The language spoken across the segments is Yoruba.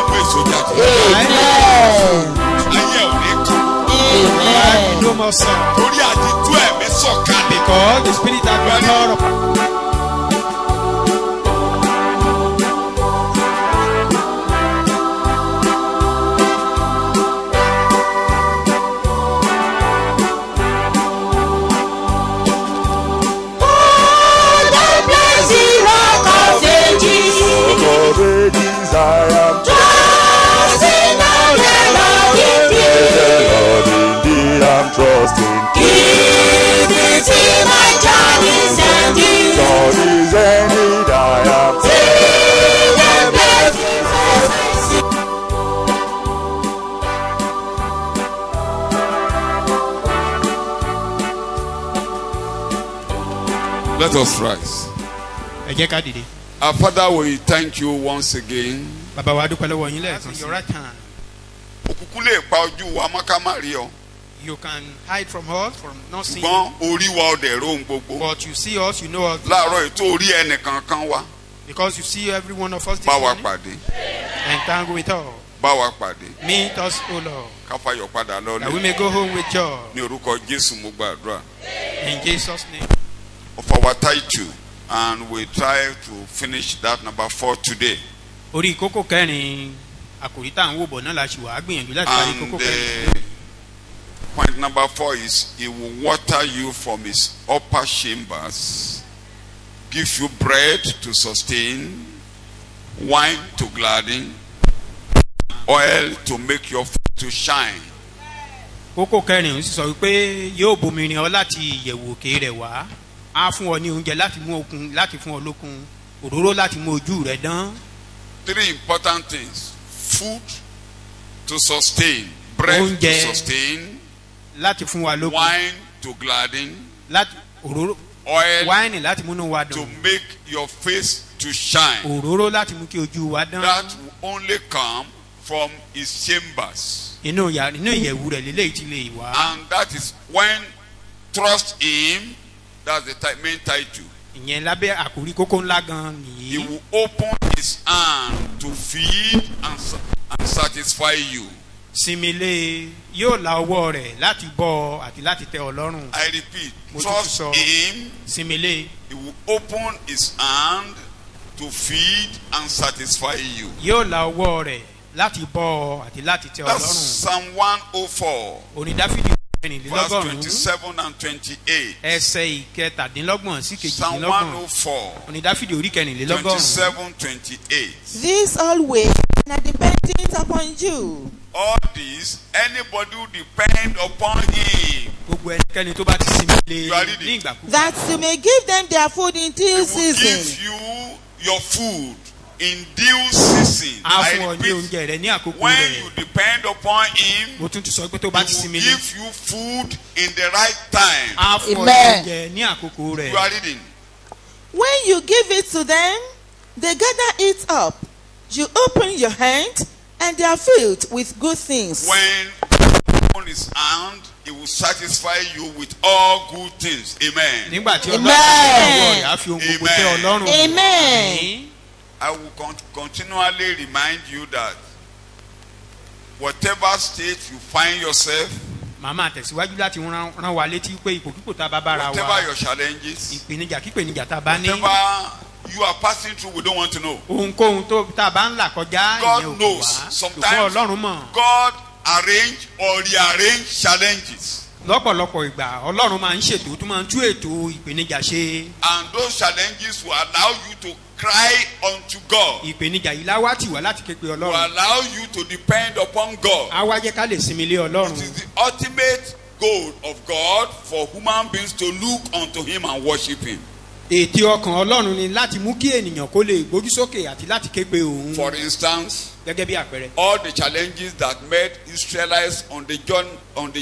mú èso jáde. Ayé ò ní kàn. No more sorrow. Torí àti tú ẹ̀mí sọ̀kalẹ̀. Because the spirit has been poured upon. I am trusting on the Lord indeed. I'm trusting. Give it in my journeys ending. Journeys ending. I am See the blessings as I see. Let us rise. Our Father, we thank you once again. Baba wa dúpẹ́ lọ́wọ́ yín lẹ́ẹ̀kan. Your right hand. Òkùnkùn lè pa ojú wa mọ́ ká má rí ọ. You can hide from us, from not seeing. Ṣùgbọ́n orí wa ọ̀dẹ̀ rohun gbogbo. But you see us, you know us. Láàárọ̀ ètò orí ẹnìkankan wa. Because you see every one of us this Bá wa morning. pàdé. Entangle with all. Bá wa pàdé. Meet us, O Lord. Ká fayọ̀ padà That we lọ́lé. may go home with joy. Ní orúkọ Jésù mo gbàdúrà. In Jesus' name. Of our title, and we try to finish that number 4 today. Orí kókó kẹrin àkòrí tá à ń wò bọ̀ náà la ṣì wà á gbìyànjú láti parí And kókó kẹrin. point number 4 is he will water you from his upper chambers, give you bread to sustain, wine to gladden, oil to make your face to shine. Kókó kẹrin sì sọ wípé yóò bomirin ọ láti ìyẹ̀wò òkè rẹ̀ wá. Á fún ọ ní oúnjẹ láti mú okun láti fún ọ lókun. Òróró láti mú ojú rẹ̀ dán. 3 important things: food to sustain, bread to sustain, láti fún wa lókun. wine to gladden, Láti òróró oil wáìnì láti múnú wa to dùn. make your face to shine. Òróró láti mú kí ojú wa dán. That will only come from his chambers. Inú ìyẹ̀wù rẹ̀ lélẹ́yìí ti lè wá. And that is when trust him, that's the main title. Ìyẹn lábẹ́ àkórí kókó ńlá gan He nìyí. will open his hand to feed and satisfy you. Simile yóò la ọwọ́ rẹ̀ láti bọ́ àti láti tẹ́ ọ lọ́rùn. I repeat, Mo tún trust sọ. him. Simile He will open his hand to feed and satisfy you. yóò la ọwọ́ rẹ̀ láti bọ́ àti láti tẹ́ ọ That's lọ́rùn. Psalm 104, Orin Dáfídì verse kẹrìnlélọ́gọ́rùn-ún 27 and 28. ẹsẹ̀ ìkẹtàdínlọ́gbọ̀n sí Psalm kejìdínlọ́gbọ̀n. 104, Orin Dáfídì orí kẹrìnlélọ́gọ́rùn-ún. 27, 28. This always are dependent upon you. All this, anybody who depend upon him, Gbogbo ẹnikẹ́ni tó bá ti sinmi lé You are reading. ní ìgbàkúgbà. That you may give them their food in he due will season. give you your food in due season. Á I fún ọ ní repeat, oúnjẹ rẹ̀ ní àkókò when rẹ̀. you depend upon him, Mo tún ti sọ pé tó bá ti he will sinmi lé. give you food in the right time. Á fún ọ ní Amen. oúnjẹ ní àkókò rẹ̀. You are reading. When you give it to them, they gather it up. You open your hand, and they are filled with good things. When on his hand, he will satisfy you with all good things. Amen. Nígbà tí Amen. Ọlọ́run ọwọ́ rẹ̀ á fi ohun gbogbo tẹ́ Amen. Ọlọ́run. Amen. I will continually remind you that whatever state you find yourself, Màmá tẹ̀síwájú láti rán wa létí pé ipòkípò tá a bá bára whatever wa. your challenges, Ìpèníjà kípèníjà tá a bá ní. whatever you are passing through, we don't want to know. Ohunkóhun tó tá a bá ń là kọjá ìyẹn God ò knows. wá. Ṣùgbọ́n Sometimes Ọlọ́run mọ̀. God arrange or rearrange challenges, Lọ́pọ̀lọpọ̀ ìgbà Ọlọ́run máa ń ṣètò tó máa ń tú ètò ìpèníjà ṣe. and those challenges will allow you to cry unto God, Ìpèníjà yìí láwá tì wá láti ké pe will Ọlọ́run. allow you to depend upon God. Á wá jẹ́ ká lè sinmi lé It Ọlọ́run. is the ultimate goal of God for human beings to look unto him and worship him. Ètè ọkàn Ọlọ́run ni láti mú kí ènìyàn kó lè gbójú sókè àti láti ké pe òun. For instance, Gẹ́gẹ́ bí àpẹẹrẹ. all the challenges that met Israelites on the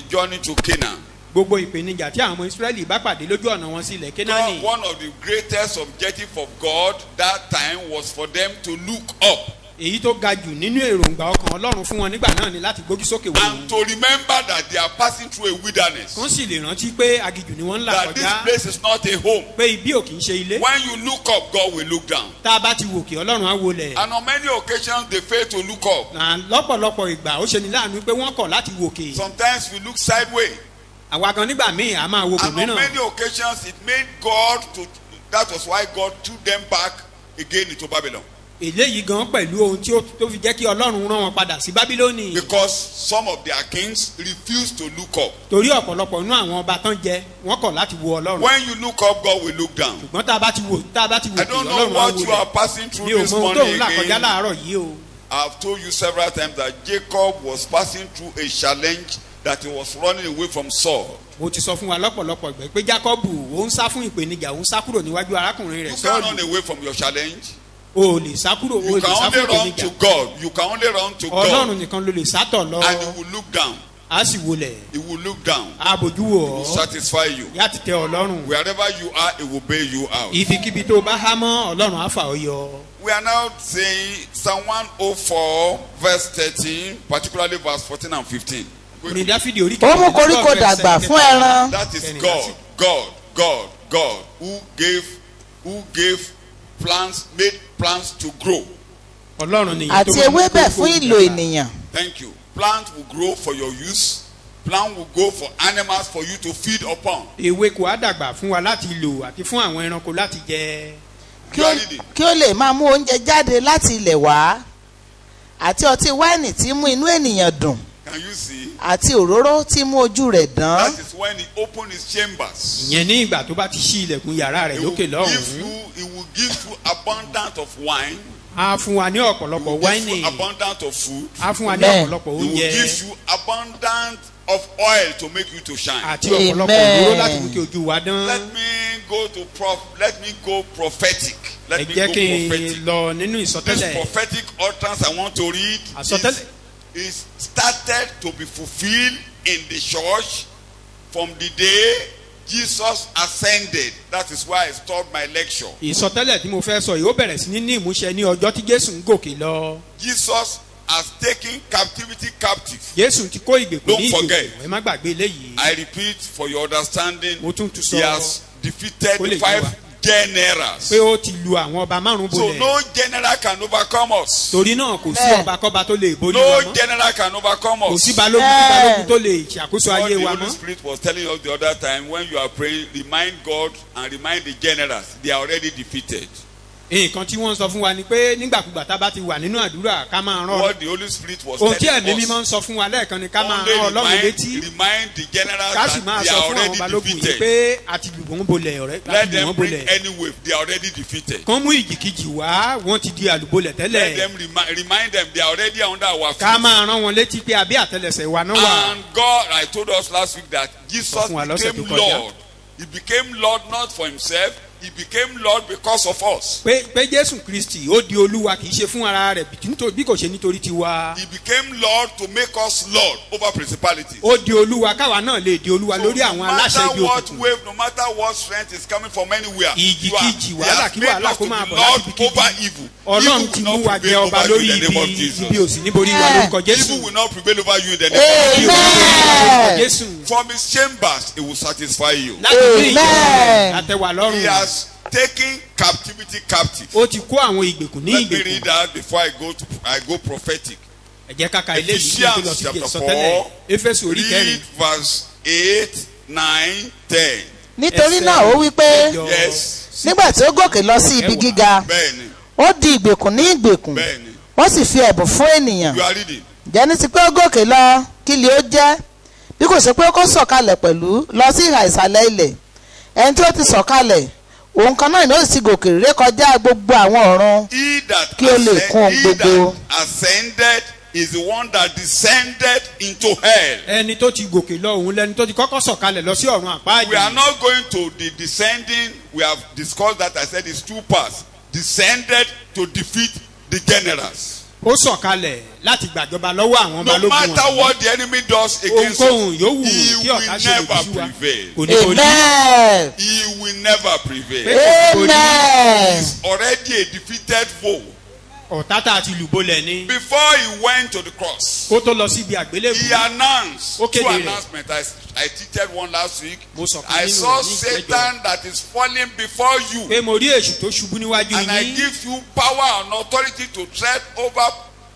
journey to Canaan. Gbogbo ìpèníjà tí àwọn ọmọ Ísírẹ́lì bá pàdé lójú ọ̀nà wọn sí ilẹ̀ Kénáánì. One of the greatest objectives of God that time was for them to look up. èyí tó ga jù nínú èròǹgbà ọkàn ọlọ́run fún wọn nígbà náà ni láti gbójú sókè wò and to remember that they are passing through a wilderness. kán sì lè rántí pé aginjù ni wọ́n ń là That this kọjá place is not a home. pé ibi ò kì í ṣe ilé When you look up, God will look down. tá a bá ti wòkè ọlọ́run á wọlẹ̀ And on many occasions, they fail to look up. na lọ́pọ̀lọpọ̀ ìgbà ó ṣe ní láàánú pé wọ́n kọ̀ láti wòkè Sometimes we look sideways. àwa gan nígbà míì a máa wo And on bòmíràn many occasions, it made God to. That was why God took them back again into Babylon. eléyìí gan pẹ̀lú ohun tí ó tó fi jẹ́ kí ọlọ́run rán wọn padà sí bábílónì Because some of their kings refused to look up. torí ọ̀pọ̀lọpọ̀ inú àwọn ọba tán jẹ wọ́n kọ̀ láti wo ọlọ́run When you look up, God will look down. ṣùgbọ́n tá a bá ti wò I kí don't know ọlọ́run á what you are wọlẹ̀ passing through mi ò this mọ ohun tó morning ń là kọjá again. láàárọ̀ yìí o I've told you several times that Jacob was passing through a challenge that he was running away from Saul. mo ti sọ fún wa lọ́pọ̀lọpọ̀ ìgbẹ́ pé jacob ó ń sá fún ìpèníjà ó ń sá kúrò níwájú arákùnrin rẹ̀ You can't run sọ́ọ̀lù away from your challenge. o lè sá kúrò o You lè can sá only fún run to ìpèníjà God. You can only run to ọlọ́run God. nìkan ló lè sátọ̀ lọ And he will look down. á sì wọlẹ̀ He will look down. á bójú He wò will ọ́ satisfy you. yá ti tẹ ọlọ́run Wherever you are, he will bail you out. ibikíbi tó bá há mọ́ ọlọ́run á fà ọ́ yọ. We are now saying Psalm 104 verse 13, particularly verse 14 and 15. orin dáfídì orí ó mú koríko dàgbà fún ẹran That is God who gave plants, made plants to grow. ọlọ́run nìyí àti ewébẹ̀ fún ìlò ènìyàn. Thank you. Plant will grow for your use. Plant will go for animals for you to feed upon. ewéko á dàgbà fún wa láti lò àti fún àwọn ẹranko láti jẹ. kí ó lè máa mú oúnjẹ jáde láti ilẹ̀ wá àti ọtí wáìnì tí mú inú ènìyàn dùn Can you see? àti òróró tí mú ojú rẹ̀ dán. That is when he opened his chambers. ìyẹn ní ìgbà tó bá ti ṣí ilẹ̀kùn yàrá rẹ̀ lókè lọ́hùn-ún He will give you abundance of wine. á fún wa ní ọ̀pọ̀lọpọ̀ He will wáìnì give you abundance of food. á fún wa ní Amen. ọ̀pọ̀lọpọ̀ He will oúnjẹ give you abundance of oil to make you to shine. àti ọ̀pọ̀lọpọ̀ Amen. òróró láti mú kí ojú wa dán. Let me go prophetic. ẹ Let me jẹ́ go kí n prophetic. lọ nínú This ìsọtẹ́lẹ̀ prophetic utterance I want to read àsọtẹ́lẹ̀ is started to be fulfilled in the church from the day Jesus ascended. That is why I stopped my lecture. ìsọtẹ́lẹ̀ tí mo fẹ́ sọ yìí ó bẹ̀rẹ̀ sí ní ìmúṣẹ ní ọjọ́ tí jésù ń gòkè lọ. Jesus has taken captivity captive. jésù ti kó ìgbèkùn Don't ní forget. ìgbèkùn ẹ má gbàgbé eléyìí. I repeat for your understanding, mo tún tún he sọ has defeated Ó lè yé 5 wa. generals. pé ó ti lu àwọn ọba márùn So bolẹ̀. no general can overcome us. torí náà kò sí Bẹ́ẹ̀. ọba kọ́ba tó lè borí wa No mọ́. general can overcome kò us. sí balógun Bẹ́ẹ̀. tí balógun tó lè ṣàkóso What ayé the wa Holy mọ́. Spirit was telling us the other time, when you are praying, remind God and remind the generals they are already defeated. nǹkan tí wọ́n sọ fún wa ni pé nígbàkúgbà tá a bá ti wà nínú àdúrà ká máa rán What the Holy Spirit was ohun tí telling ẹ̀mí us. mímọ́ ń sọ fún wa lẹ́ẹ̀kan ni ká máa Only rán ọlọ́run létí remind the generals ká sì that máa they sọ are fún àwọn already balógun yìí defeated. pé a ti lù wọ́n bolẹ̀ ọ̀rẹ́ Let láti lù them wọ́n bring bolẹ̀. any wave, they are already defeated. kán mú ìjìkìjì wá wọ́n ti di àlùbọ́lẹ̀ Let tẹ́lẹ̀ them remind them they are already under our ká feet. máa rán wọn létí pé àbí àtẹlẹsẹ̀ wa náà wà. And God, I told us last week that Jesus Sọ fún wa lọ́sẹ̀ became tó kọjá. Lord. He became Lord not for himself. He became Lord because of us. pé jésù kristi ó di olúwa kì í ṣe fún ara rẹ̀ bí kò ṣe nítorí tiwa. He became Lord to make us Lord over principalities. ó di olúwa káwa náà lè di olúwa So lórí àwọn no aláṣẹ matter ibi what òkùnkùn. wave, no matter what strength is coming from anywhere, Ìjìkìjì, He wàhálà has kí made wàhálà us kó to máa be bọ̀ Lord láti ibikíbi. over evil. ọlọ́run Evil ti will mú wa not jẹ prevail ọba over you lórí in the name of ibi Jesus. ibi òsì níborí wa lórúkọ Evil jésù. will not prevail over you in the name of Ibi Jesus. òsì níborí wa lórúkọ jésù. From his chambers, it will satisfy you. láti ní ìjọba Amen. àtẹwà He lọ́rùn. has taken captivity captive. ó ti kó àwọn ìgbèkùn ní Let me read ìgbèkùn. that before I go prophetic. ẹ jẹ́ ká ka ilé yìí kí n tó lọ Ephesians sí chapter ìsọtẹ́lẹ̀ 4. éfésù orí kẹrin. Read verse 8, 9, 10. nítorí náà ó wí pé Ẹsẹ̀ Yes. nígbà tí ó gòkè lọ sí ibi gíga Bẹ́ẹ̀ni, ó di ìgbèkùn ní ìgbèkùn bẹ́ẹ̀ni. wọ́n sì fi ẹ̀bùn fún ènìyàn. You are reading. jẹ́ ní ti pé ó gòkè lọ kí lè ó jẹ́ bí kò ṣe pé ó kó sọ̀kalẹ̀ pẹ̀lú lọ sí ìhà ìsàlẹ̀ ilẹ̀ ẹni tí ó ti sọ̀kalẹ̀ òun kan náà ni ó sì gòkè ré kọjá gbogbo àwọn ọ̀run. He that Kí ó lè kún ohun gbogbo. ascended is the one that descended into hell. ẹni tó ti gòkè lọ òun lẹni tó ti kọ́kọ́ sọ̀kalẹ̀ lọ sí ọ̀run We are àpáàdì. not going to the descending. We have discussed that. I said it's 2 parts. Descended to defeat the generals. ó sọ̀kalẹ̀ láti gbàjọba lọ́wọ́ àwọn No balógun matter wọ̀nyí. what the enemy does against ohunkóhun us, yòówù he kí will ọ̀tá ṣe lè never bí sí wa prevail. kò ní borí. amen He will never prevail. Bẹ́ẹ̀ kò ní borí. amen He's already a defeated foe. ọ̀tá tá a ti lù bolẹ̀ ni. Before he went to the cross, kó tó lọ síbi he àgbélébùú. announced Ó two kéde rẹ̀. announcements. I teached one last week. Mo sọ fún I yín saw nínú ní Satan that is falling before you, pé mo rí èṣù tó ṣubú níwájú and I yín. give you power and authority to tread over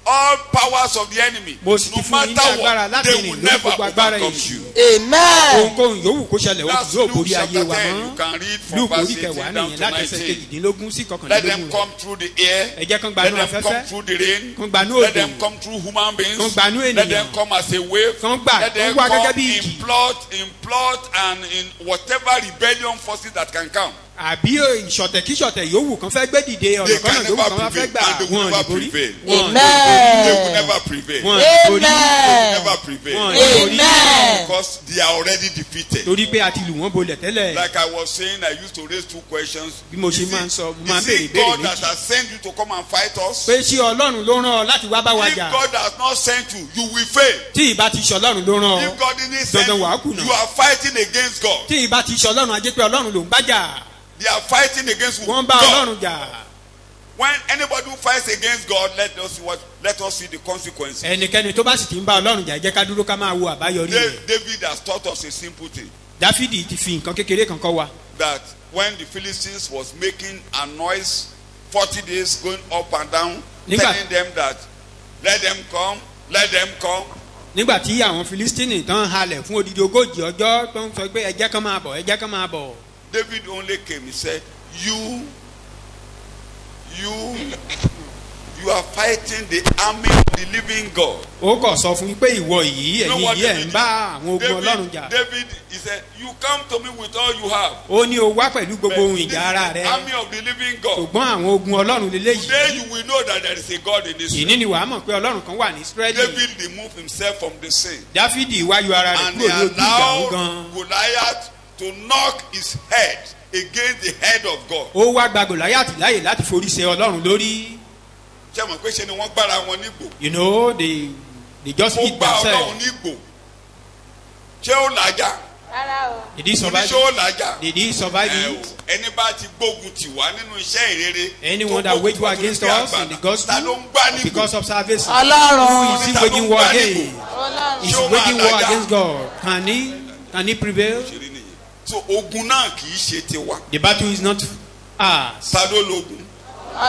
all powers of the enemy. Mo sì ti No fún yín ní matter agbára what, láti they rìn will lórí never gbogbo agbára overcome èṣù. you. amen. ohunkóhun yòówù kó ṣẹlẹ̀ ó That's kì yóò Luke borí ayé chapter wa 10. mọ́. You can read from Luke verse orí 18 kẹwàá down nìyẹn to láti ẹsẹ̀ 19. kejìdínlógún sí Let them kọkànlélógún come rẹ̀. through the air. Ẹ jẹ́ kán Let gbanú them come afẹ́fẹ́. through the rain. Kán gbanú Let òjò. them come through human beings. Kán gbanú Let them ènìyàn. come as a wave. Kán gbà Let them kán wá gẹ́gẹ́ come bí in ìjì. plot and in whatever rebellion forces that can come. àbí ìṣọ̀tẹ̀kíṣọ̀tẹ̀ yòówù kan fẹ́ gbé dìde ọ̀nà They kan can náà yòówù never kan wá fẹ́ prevail, gbà and they will wọn ò never lè borí. prevail. Wọn ò lè borí. They will amen. never prevail. Wọn ò lè borí. amen. Never prevail. Wọn ò lè borí. amen. Because they are already defeated. torí pé a ti lù wọ́n bolẹ̀ tẹ́lẹ̀. Like I was saying, I used to raise two questions. Bí mo ṣe Is máa ń it- sọ, mo máa ń is béèrè it ìbéèrè God that méjì. has sent you to come and fight us? pé ṣé ọlọ́run ló rán ọ láti wá bá wa If jà. God has not sent you, you will fail. tí ìbá ti ṣe ọlọ́run ló rán If ọ. God didn't send Dandan wàá you, kùnà. you are fighting against God. tí ìbá ti ṣe ọlọ́run a jẹ́ pé ọlọ́run ló ń bá jà. They are fighting against who? wọ́n bá God. ọlọ́run jà. When anybody who fights against God, let us see the consequences. ẹnikẹ́ni tó bá sì ti ń bá ọlọ́run jà ẹ jẹ́ ká dúró ká máa wo àbáyọrí rẹ̀. David has taught us a simple thing, dáfídì ti fi nǹkan kékeré kan kọ́ wa. that when the Philistines was making a noise 40 days going up and down, Nígbà- telling them that let them come, let them come. nígbà tí àwọn filistini tán halẹ̀ fún odidi ogójì ọjọ́ tó ń sọ pé ẹ jẹ́ kán máa bọ̀ ẹ jẹ́ kán máa bọ̀. David only came, he said, you are fighting the army of the living God. ó kọ̀ sọ fún yín pé ìwọ yìí You know ẹ̀yin what yìí ẹ̀ David ń bá àwọn ogun ọlọ́run did? jà. David, he said, you come to me with all you have. ó ní o wá pẹ̀lú gbogbo ohun This is ìjà ara the rẹ. army of the living God. ṣùgbọ́n àwọn ogun ọlọ́run Today lélẹ́yìí. you will know that there is a God in Israel. ìní ni wàá mọ̀ pé ọlọ́run kan wà ní israẹli. David removed himself from the scene, dáfídì wáyọ ara rẹ̀ and he kúrò ní ojú ìjà òun allowed gan. Goliath to knock his head against the head of God. ó wá gba gòláyàtì láàyè láti forí ṣe ọlọ́run lórí. Ṣé mọ̀ pé ṣe ni wọ́n gbára wọn nígbò? you know they just Mo hit gba Ọlọ́run themselves. nígbò. Ṣé ó làjà? did he Mo ní survive ṣé ó it? làjà? did he survive Ẹ o, it? ẹni bá ti gbógun tì wá nínú iṣẹ́ ìrere. anyone tó that gbógun wage tì war wá against torí pé us in àgbàlá, the gospel ta ló ń gbá nígbò? because of salvation. ọlọ́run. Is he waging war again? Is Ṣé ó waging máa war làjà? against God? Can he prevail? Ṣe rí nìyẹn. So ogun náà kì í ṣe tiwa. The battle is not ours, Ta ló lógun? Mo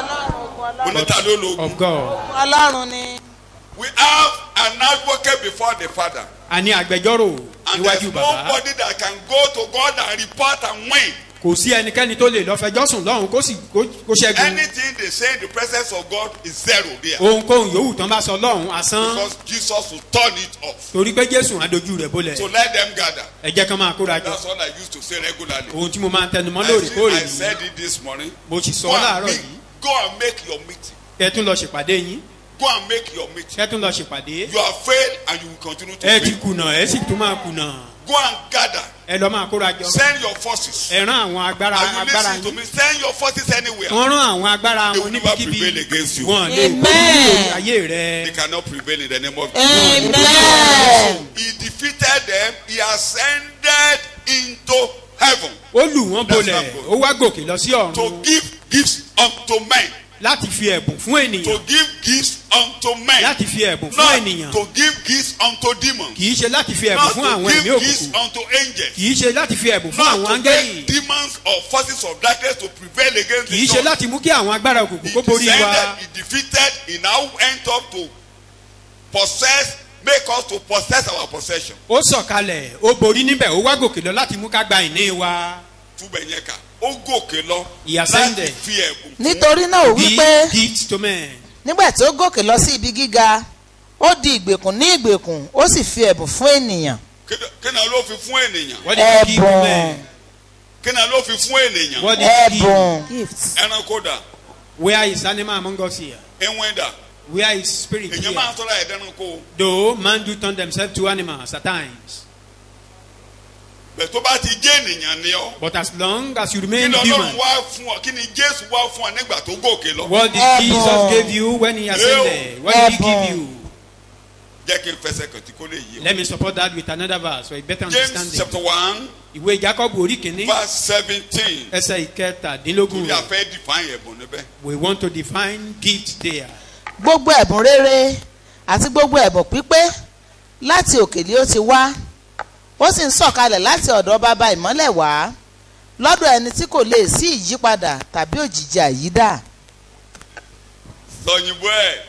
ní ta ló lógun? of God. ọlọ́run ni. We have an advocate before the Father. A ní agbẹjọ́rò And there's níwájú bàbá. nobody that can go to God and report and win. Kò sí ẹnikẹ́ni tó lè lọ fẹjọ́ sùn lọ́hùn kó ṣẹ́gun. Anything they say in the presence of God is zero there. Ohunkóhun yòówù tán bá sọ lọ́hùn asán. Because Jesus will turn it off. Torí pé Jésù á dojú rẹ̀ So bolẹ̀. let them gather. Ẹ jẹ́ kán máa kóra jọ. That's what I used to say regularly. Ohun tí mo máa ń tẹnumọ́ I lóòrèkóòrè said nìyí. it this morning. Mo sì sọ Go láàárọ̀ and, yìí. go and make your meeting. Kẹ́ tún lọ ṣèpàdé yín. Go and make your meeting. Kẹ́ tún lọ ṣèpàdé. You have failed and you will continue to Ẹ ti fail. kùnà ẹ sì tún máa kùnà. Go and gather. Ẹ lọ máa kóra jọ. Send your forces. Ẹ rán àwọn agbára And you listen to yín. me. Send your forces anywhere. Wọ́n rán àwọn agbára They wọn will never níbikíbi. prevail against you. Wọ́n lè Amen. borí ayé They rẹ̀. cannot prevail in the name of amen. He defeated them. He ascended into heaven Ó lù wọ́n bolẹ̀. Ó wá gòkè lọ sí to ọ̀run give gifts unto men. láti fi ẹ̀bùn fún To ènìyàn. give gifts unto men. Láti fi ẹ̀bùn fún Not ènìyàn. to give gifts unto demons. Kì í ṣe láti fi ẹ̀bùn Not fún to àwọn ẹ̀mí give gifts òkùnkùn. unto angels. Kì í ṣe láti fi ẹ̀bùn fún Not àwọn to áńgẹ́lì. make demons or forces of darkness to prevail against Kì í the ṣe church. láti mú kí àwọn agbára òkùnkùn He kó borí wa. descended, he defeated, he now went up to make us to possess our possession. Ó sọ̀kalẹ̀, ó borí níbẹ̀, ó wá gòkè lọ láti mú ká gba ìní wa. Túbẹ̀ yẹn kà, ó gòkè lọ He ascended. láti fi ẹ̀bùn fún. nítorí náà ó wí pé Give gifts to men. nígbà tí ó gòkè lọ sí ibi gíga ó di ìgbèkùn ní ìgbèkùn ó sì fi ẹ̀bùn fún ènìyàn. Kí ni ló fi fún ènìyàn? What did he give to men? Kí ni ló fi fún ènìyàn? What did he give? ẹ̀bùn gifts. Ẹranko dà, Where is animal among us here? ewé dà, Where is spirit èèyàn here? máa ń sọ́ra ẹ̀dẹ́ranko. Though man do turn themselves to animals at times. Bẹ̀ tó bá ti jẹ́ ènìyàn ni ọ́. But as long as you Kí remain ni Ọlọ́run human, wá fún ọ? Kí ni Jésù wá fún ọ nígbà tó gòkè lọ? what did Ẹ̀bùn. Jesus give you when he ascended? What did he give you? jẹ́ kí n fẹsẹ̀ kàn tí kò lè yé o. Let me support that with another verse for a better James understanding. chapter 1 Ìwé Jacob orí kìíní verse 17. ẹsẹ̀ ìkẹtàdínlógún Torí a rẹ̀. fẹ́ define ẹ̀bùn níbẹ̀. We want to define gifts there. gbogbo ẹ̀bùn rere àti gbogbo ẹ̀bùn pípé láti òkèlè ó ti wá ó sì ń sọ̀kalẹ̀ láti ọ̀dọ̀ bàbá ìmọ́lẹ̀ wá lọ́dọ̀ ẹni tí kò lè sí ìyípadà tàbí òjìji àyídà. Sọ̀yìnbó ẹ̀.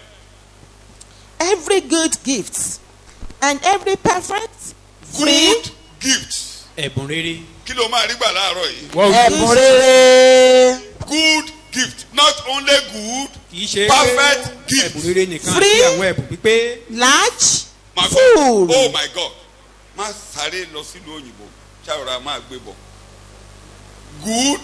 Every good gift and every perfect Good gift. Ẹ̀bùn rere. Kí ló máa rí gbà láàárọ̀ yìí? What we ẹ̀bùn do rere Good gift. Not only good. kì í ṣe Perfect gift. ẹ̀bùn rere nìkan Free. àti àwọn ẹ̀bùn pípé. large My full. God. Oh my God. Má sáré lọ sílùú òyìnbó. Ṣàròrà máa gbé bọ̀. Good.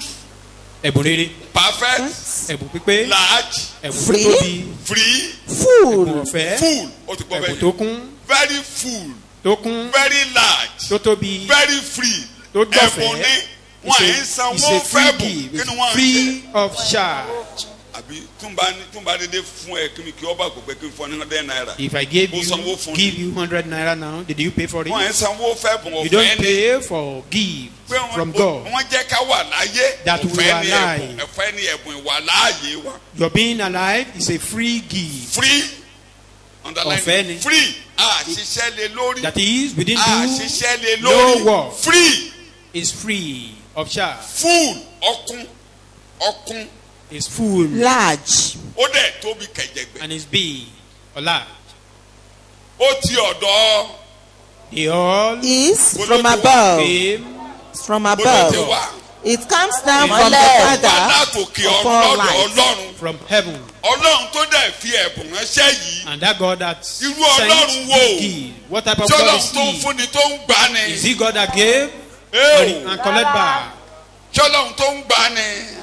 Ẹ̀bùn rere. Perfect. Ẹ̀bùn pípé. Large. Ẹ̀bùn Free. tó tóbi. Free. full. Ẹ̀bùn ọ̀fẹ́. Full. Ó ti gbọ́ Ẹ̀bùn bẹ́ẹ̀ tó ni. kún. Very full. Tó kún. Very large. Tó tóbi. Very free. Tó dọ̀fẹ́. Ẹ̀bùn ní wọ́n à ń It's sanwó a fẹ́ bù. free Kí gift. ni wọ́n ń ṣe? Free of charge. Àbí túnbà dédé fún ẹ kí mi kí ọba gbogbo kí n fún ọ ní $100. If I gave Ó sanwó you fún give ni. you 100 naira now, did you pay for it? Wọ́n à ń sanwó fẹ́ bù You ọ̀fẹ́ don't ni. pay for gift from God. Wọ́n jẹ́ ká wà láyé. That we Ọ̀fẹ́ are ni alive. ẹ̀bùn. Ẹ̀fẹ́ ni ẹ̀bùn ìwà láàyè wa. Your being alive is a free gift. Free. Ọ̀fẹ́ Underline. ni. Free. A ṣiṣẹ́ lé lórí. That is, we didn't A do ṣiṣẹ́ lé no lórí. work. Free. is free of charge. Full. Ọkún. Is full large. Ó dẹ̀ tóbi kẹ̀jẹ̀gbẹ̀. and is big or large. Ó ti ọ̀dọ̀. They all Is from above. came From Bó ló ti above. wá. It comes down from the Ìmọ́lẹ̀. Wá Father látòkè of ọ̀run all lọ́dọ̀ light. Ọlọ́run. from heaven. Ọlọ́run tó dẹ̀ fi ẹ̀bùn ránṣẹ́ yìí. And that God that Irú sent Ọlọ́run wo? this gift. What type of God Ṣọ́lọ́run is tó ń he? fúnni tó ń gbà ni. Is he God that gave Eo. and collect back? Ṣọ́lọ́run tó ń gbà ni.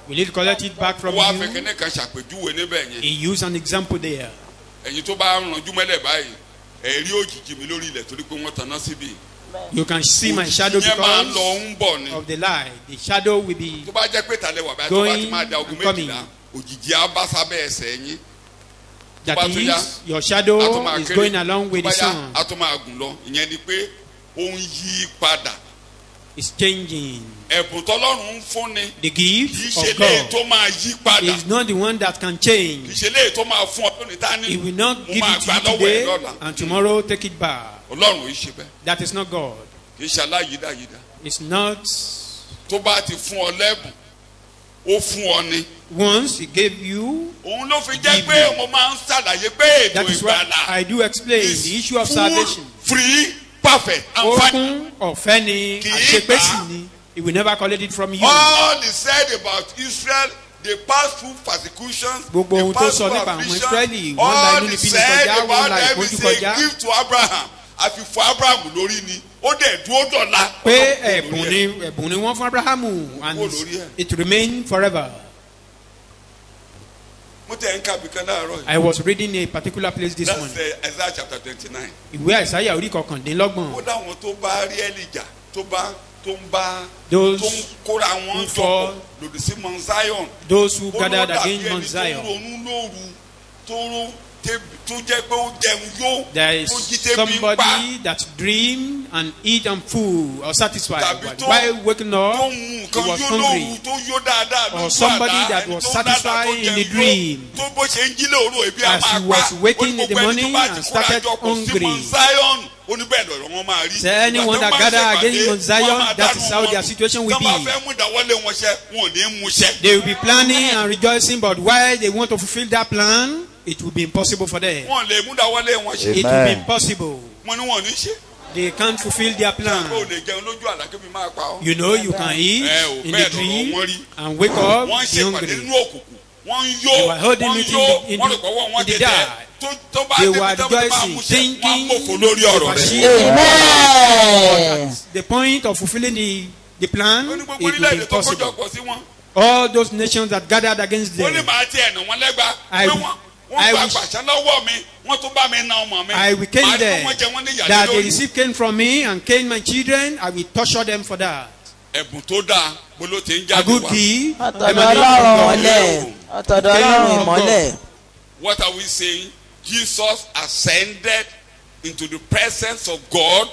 Will he collect it back from Wá you? fẹ̀kẹ́nẹ́ kan ṣàpèjúwe níbẹ̀ yẹn. He used an example there. Ẹ̀yin tó bá ranjú mẹ́lẹ̀ báyìí. Ẹ̀rí òjijì mi lórí ilẹ̀ torí pé wọ́n tanná síbí. You can see my shadow Ìyẹn máa ń lọ because ń bọ̀ ni. of the light. The shadow will be Tó bá jẹ́ pé ìtàlẹ̀ wà báyìí tó bá ti Going máa da ogun and coming. méjìlá. Òjijì á bá sábẹ́ ẹsẹ̀ yín. that Tó bá tún yá, is your a tún shadow máa is kéré. going along with Tó the bá yá, sun. a tún máa gùn lọ. Ìyẹn ni pé ó ń yí padà. It's changing. Ẹ̀bùn tọ́lọ́run ń fúnni. The Kì í gift ṣe of léè God tó máa yí padà. is not the one that can change. Kì í ṣe léè tó máa fún ọ lónìí tá ní. He will not Mo give máa it gbà to you lọ́wọ́ ẹ̀ today lọ́la. and tomorrow take it back. Ọlọ́run yìí ṣe bẹ́ẹ̀. That is not God. Kì í ṣe aláyídáyídá. It's not. Tó bá ti fún ọ lẹ́bùn, ó fún ọ ni. Once he gave you, Òun ló fi jẹ́ Give pé me. mo máa ń ṣàlàyé pé ètò that is why ìgbàlà I do explain is the issue of full, salvation. free, perfect and final. Okun ọ̀fẹ́ ni Kì í àṣepèsì gbà. ni. He will never collect it from you. All is said about Israel, they passed through persecutions, Gbogbo they ohun tó passed sọ through nípa àwọn affliction. Ísírẹ́lì, wọ́n la All inú is níbí ní said kọjá, wọ́n about la them ìpọ́njú is a kọjá. gift to Abraham. Àfi fún Abraham lórí ni, ó dẹ̀ dúró dọ̀la. Pé Ọlọ́run kò ẹ̀bùn lórí ẹ̀. ni ẹ̀bùn ni wọ́n fún Abrahamu and Kò lórí ẹ̀. it remain forever. Mo tẹ̀ ń kàbí kan láàárọ̀ yìí. I was reading a particular place this That's morning. Isaiah chapter 29. Ìwé Àìsáyà orí kọkàndínlọ́gbọ̀n. Ó dáwọn tó bá rí Elijah tó ń bá Those tó ń kóra wọn who jọpọ̀ fall, lòdì sí Mount Zion. those who Ó ló gathered dàbí against ẹni Mount tó ń Zion. ronú lóru tó jẹ́ pé ó jẹun yó There is tó jí tẹ́bi ń pa. somebody that dream and eat and full or satisfied. Tàbí But tó while waking tó up, ń mu he nǹkan was yó hungry. lóru tó yó dáadáa lójú Or somebody àlá, that ẹni was tó ń dáadáa satisfied tó in jẹun the yó, dream. tó bó ṣe ń jí lóru ebi á As máa he pa. was waking Ó ní in the gbogbo ẹni morning tó bá and ti kóra started jọpọ̀ sí hungry. Mount Zion, ó ní bẹ́ẹ̀ lọ́rọ̀ wọn máa rí. Say anyone Ìgbà tó that bá gather ṣèpàdé, against Mount Zion, wọ́n máa that is dánú how wọn. their situation will Tó bá be. fẹ́ mú ìdáwọ́lé wọn ṣẹ, wọn ò ní mú ṣẹ. They will be planning and rejoicing, but while they want to fulfill that plan, it will be impossible for them. Wọn lè mú ìdáwọ́lé wọn ṣẹ. It will be impossible. Wọ́n ní wọn ò ní ṣe. They can't fulfill their Ó plan. lè jẹun lójú àlá kí mi máa pa ọ́. You know, you can eat ò in bẹ́ẹ̀ the lọ́rọ̀ wọn dream rí. and wake up Wọ́n ń be ṣèpàdé hungry. nínú òkùnkùn. Wọ́n ń They yó. were holding Wọ́n ń it yó. in Wọ́n lè kọ́wọ́ wọn the tẹ̀tẹ̀. dark. Tó bá They débi were tó bá máa rejoicing, mú ṣẹ, wọ́n á thinking mọ̀fọ́ lórí ọ̀rọ̀ of rẹ̀. achieving. Amen. The point of fulfilling the plan, Ó ní it gbogbo will be orílẹ̀-èdè tó impossible. kójọpọ̀ sí wọn. All those nations that gathered against Ó ní them, màá tiẹ̀ nà wọ́n lẹ́gbàá. I Pé will- wọ́n I gba wish- pàṣẹ lọ́wọ́ mi, wọ́n tún bá mi na ọmọ mi. I will cane Màá ní them. kí wọ́n jẹ wọ́n ní ìyàlẹ́ That they lórí. receive cane from me and cane my children, I will torture them for that. Ẹ̀bùn tó dáa bolo ti ń A jáde good wá. gift. ọ̀tọ̀dọ̀ emanating ọlọ́run from God. ìmọ́lẹ̀ ọ̀tọ̀dọ̀ ọlọ́run ìmọ́lẹ̀. What are we saying? Jesus ascended into the presence of God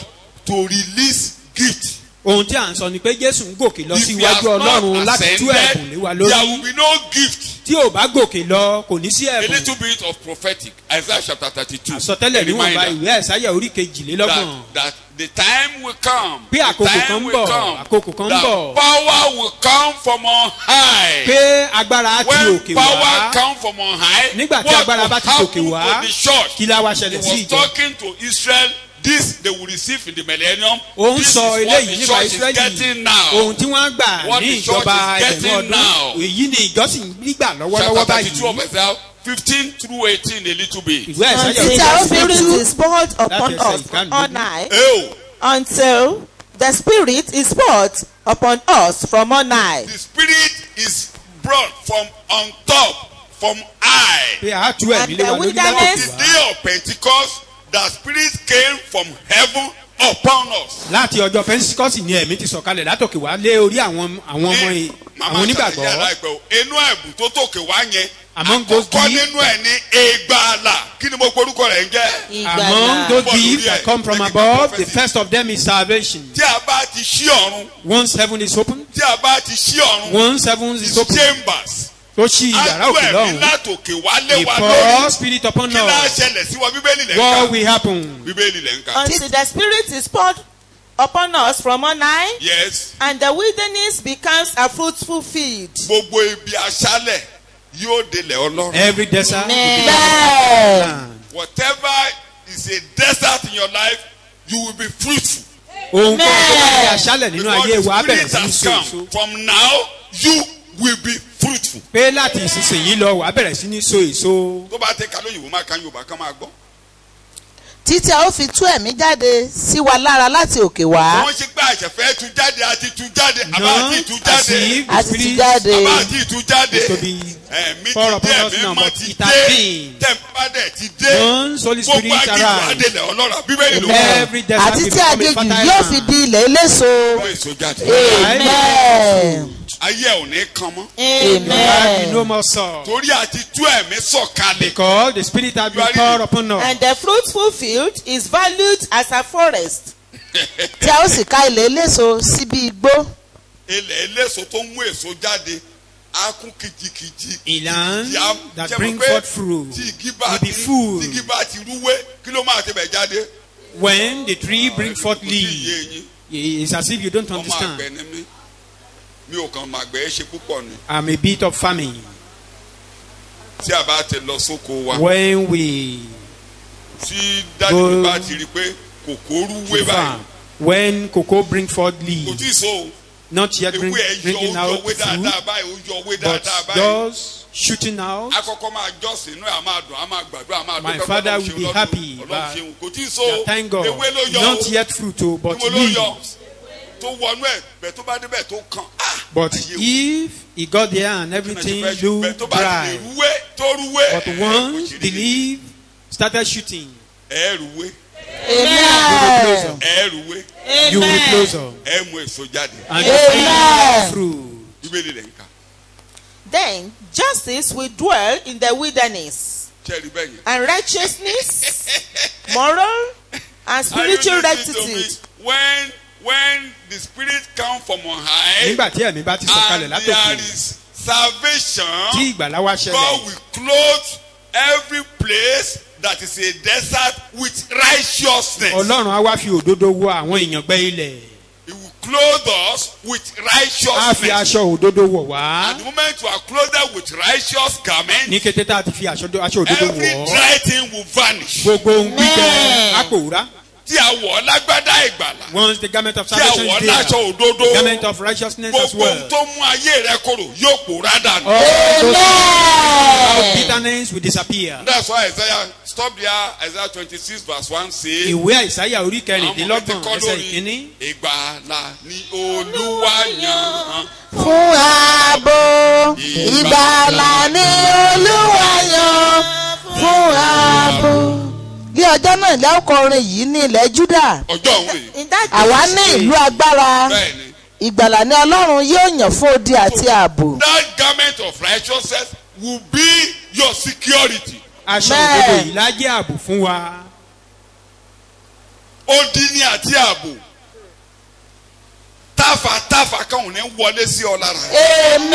to release gift. ohun tí à ń sọ ni pé jésù ń gòkè lọ sí If he has iwájú ọlọ́run not láti tú ẹ̀bùn lé wa ascended, there will lórí be no gift. tí ò bá gòkè lọ kò ní sí A ẹ̀bùn little bit of prophetic. Isaiah chapter 32. àsọtẹ́lẹ̀ níwọ̀nba Reminder ìwé ẹ̀sáyà orí kejìlélọ́gbọ̀n that the time will come. Pé the àkókò time kan ń will bọ̀, come àkókò kan ń that bọ̀. power will come from on high. pé agbára ti When òkè power wá come from on high, nígbà tí what agbára will bá ti happen tòkè wá to the church? kí la wá He ṣẹlẹ̀ sí was ìjọ talking to Israel. This they will receive in the millennium. ó ń This sọ is what eléyìí the nípa church is israẹli getting now. ohun tí wọ́n gbà What ní the church ìjọba is getting ẹgbẹ̀rún now. ọdún èyí ni ìjọsìn gbígbà lọ́wọ́lọ́wọ́ Chapter 32 of báyìí Isaiah 15 through 18 a little bit. ìwé ẹ̀sáyà Until orí the kejìlélọ́gbọ̀n. Spirit is poured upon That is us a from kind on of- high. Oh, Until the Spirit is poured upon us from on high. the Spirit is brought from on top, from high. pé a tú ẹ̀mí And lé wa the lórí wilderness- látòkè The wá day of Pentecost, the Spirit came from heaven upon us. láti ọjọ́ pentikọ́sì ni ẹ̀mí ti sọ̀kalẹ̀ látòkè wá lé orí àwọn ọmọ àwọn onígbàgbọ́ inú ẹ̀bùn tó tòkè wá yẹn Among those àkọ́kọ́ gifts- nínú ẹ̀ ní ìgbàlà kí ni mo porúkọ rẹ̀ ń jẹ́. among those Ìgbàlà. gifts that come from above the first of them is salvation tí a bá ti ṣí ọ̀run once heaven is open tí a bá ti ṣí ọ̀run once heaven is open chambers tó ṣí yàrá á tú òkè ẹ̀mí lọ́hùn látòkè wá lé the wa pour lórí spirit upon kí náà us ṣẹlẹ̀ sí wa bíbélì lẹ̀ ń what kà will happen bíbélì lẹ̀ ń kà. Until the Spirit is poured upon us from on high, Yes, and the wilderness becomes a fruitful field. gbogbo ibi aṣálẹ̀ yóò délẹ̀ ọlọ́run. every desert will be Amen. land. Whatever is a desert in your life, you will be fruitful. ohun kan tó bá ní Amen. aṣálẹ̀ nínú Because ayé the wa Spirit bẹ̀rẹ̀ sí í has so come. èso From now, you will be fruitful. pé láti ìsinsìnyí lọ wà á bẹ̀rẹ̀ sí ní so èso Tó bá tẹ ká lóyìnbó máa kan Yorùbá kan máa gbọ́. Títí a ó fi tú ẹ̀mí jáde sí wa lára láti òkè wá. Wọ́n ṣe pé àṣẹfẹ́ tú jáde àti tú jáde àbá not àti tú as jáde if the Àti tú spirit jáde. àbá àti tú jáde. to be Ẹ̀mí pour ti upon dé us ẹ̀mí now, mọ́ but ti it has dé been. tẹ̀m̀pádẹ̀ ti dé. once Holy Spirit Gbogbo agbègbè arrives adélẹ̀ ọlọ́run bíbélì ló wà. every desert Àti will tí become a agéjù fertile yóò fi land. di ilẹ̀ eléso. Wọ́n èso jáde. Amen. Ayé ẹ̀ ò ní kan mọ́. There will be no Amen. more sorrow Torí àti tú ẹ̀mí sọ̀kalẹ̀. because the spirit has You are been poured reading. upon us. And the fruitful field is valued as a forest. Tí a ó sì ká ilẹ̀ eléso síbi igbó. Ilẹ̀ eléso tó mú èso jáde á kún kìjikìji. A land Ìyá that jẹ́ bring mọ̀ pé forth fruit tí igi bá will ti be full. tí igi bá ti rúwé kí ló máa tẹ̀bẹ̀ jáde. when the tree bring forth Kò tí ì leaves. yé yín. It's as if you don't Ọmọ àgbẹ̀ understand. ni mí. Mi ò kàn máa gbẹ̀ ẹ́ ṣe púpọ̀ ni. I'm a bit of famine. Tí a bá ti lọ sóko wa. When we Tí dájú mi bá ti rí i pé kòkó rúwé báyìí. farm, when cocoa bring forth Kò leaves, tí ì so o. not yet Ewé ẹ̀ yọ bringing ó out yọwé fruit, dáadáa báyìí ó yọwé but dáadáa báyìí. just shooting out. Akọ́kọ́ máa jọ́sìn inú ẹ̀ á máa dùn á máa gbàdúrà á máa My dúpẹ́ father Ọlọ́run will ṣeun be lọ́dún, happy, Ọlọ́run but ṣeun. Kò tí ì so Yeah, thank God. ewé ló yọ Not o. yet fruit, oh, but Níbo ló yọ? leaves. Tó wọnú ẹ̀ bẹ̀ tó bá débẹ̀ tó kàn. But Ayé o. if he got there and everything Bẹ̀ looked tó bá ti lè dry, rúwé tó rúwé. but once the leaf started shooting, Ẹ rúwé you will Amen. closer. ẹ rúwé You will be closer. ẹ mú èso jáde. And Amen. the fruit. Bíbélì lẹ̀ ń kà. Then justice will dwell in the wilderness, Ṣẹ́ẹ̀rì bẹ́ẹ̀ yẹn. and righteousness, moral, and spiritual Are you listening to me? rectitude. When the spirit come from on high. Nígbà tí ẹ̀mí bá ti sọ̀kalẹ̀ And there látòkè, is salvation. tí ìgbàlá wá God ṣẹlẹ̀, will clothe every place that is a desert with righteousness. Ọlọ́run á wá fi òdodo wọ àwọn èèyàn gbẹ́ ilẹ̀. He will clothe us with Á fi righteousness. aṣọ òdodo wọ̀ wá. At the moment you are clothed with righteous garment, Ní kété tá a ti fi aṣọ òdodo every wọ̀ ọ́, dry thing will vanish. gbogbo ohun gbígbẹ Amen. á pòórá. Tí a wọ̀ ọ́ lágbádá ìgbàlà, Once the garment of tí a salvation wọ̀ ọ́ is láṣọ there, òdodo, garment of righteousness as gbogbo ohun well. tó mú ayé rẹ korò yóò pòórá dànù. All those Amen. bitterness will disappear. That's why Isaiah, stop there, Isaiah 26 verse 1 say, Ìwé àìsáyà orí àwọn ọmọ mi ti kẹrìndínlọ́gbọ̀n kọ́ ẹsẹ̀ lórí ìkíní. ìgbàlà ni Olúwa yàn. Fún ààbò ìgbàlà ni Olúwa yàn. Fún ààbò. Ní ọjọ́ náà ilẹ̀ ọkọ̀ orin yìí ní ilẹ̀ Júdà. Ọjọ́ òun rèé. In that àwa ní ìlú agbára. Bẹ́ẹ̀ni. Ìgbàlà ni Ọlọ́run yóò yàn fún odi àti ààbò. That garment of righteousness will be your security. Aṣọ Bẹ́ẹ̀. òdodo yìí lájẹ́ ààbò fún wa. odi ní àti ààbò táfà kan ò ní wọlé sí ọ lára. Amen.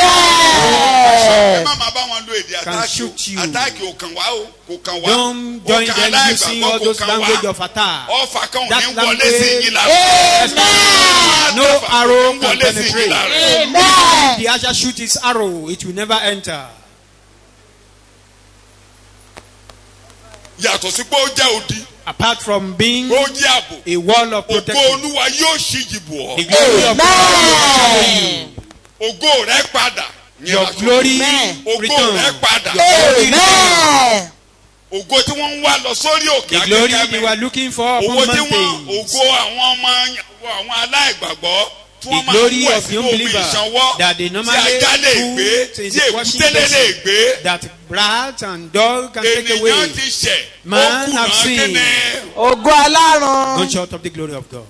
ẹ má máa bá wọn lo èdè àtàkì ò kàn wá o kò kàn wá. Don't join them using all those language of attack. ọfà kan ò That ní wọlé sí yín lára. No arrow can penetrate. Amen. The archer shoot his arrow, it will never enter. yàtọ̀ sí pé ó jẹ́ odi. Apart from being ó jẹ́ ààbò. a wall of ògo protection, olúwa yóò ṣíji bò the ọ́. glory of God Amen. ògo rẹ padà. your glory ògo return. rẹ padà. Amen. ògo tí wọ́n ń wá lọ sórí òkè The glory akẹ́kẹ́ they mi. were looking for upon owó tí wọ́n mountains. ògo àwọn ọmọ àwọn aláìgbàgbọ́ tí The wọ́n máa ń glory wẹ̀ of the sínú omi unbeliever ìṣanwọ́ that they tí normally ajá lè gbé put in tí the washing èkúté lè basin, gbé. that rat and dog can take away. ènìyàn ti ṣẹ̀ Man ó have kùnà sinned. kíni. Ògo Ọlọ́run. Don't short of the glory of God.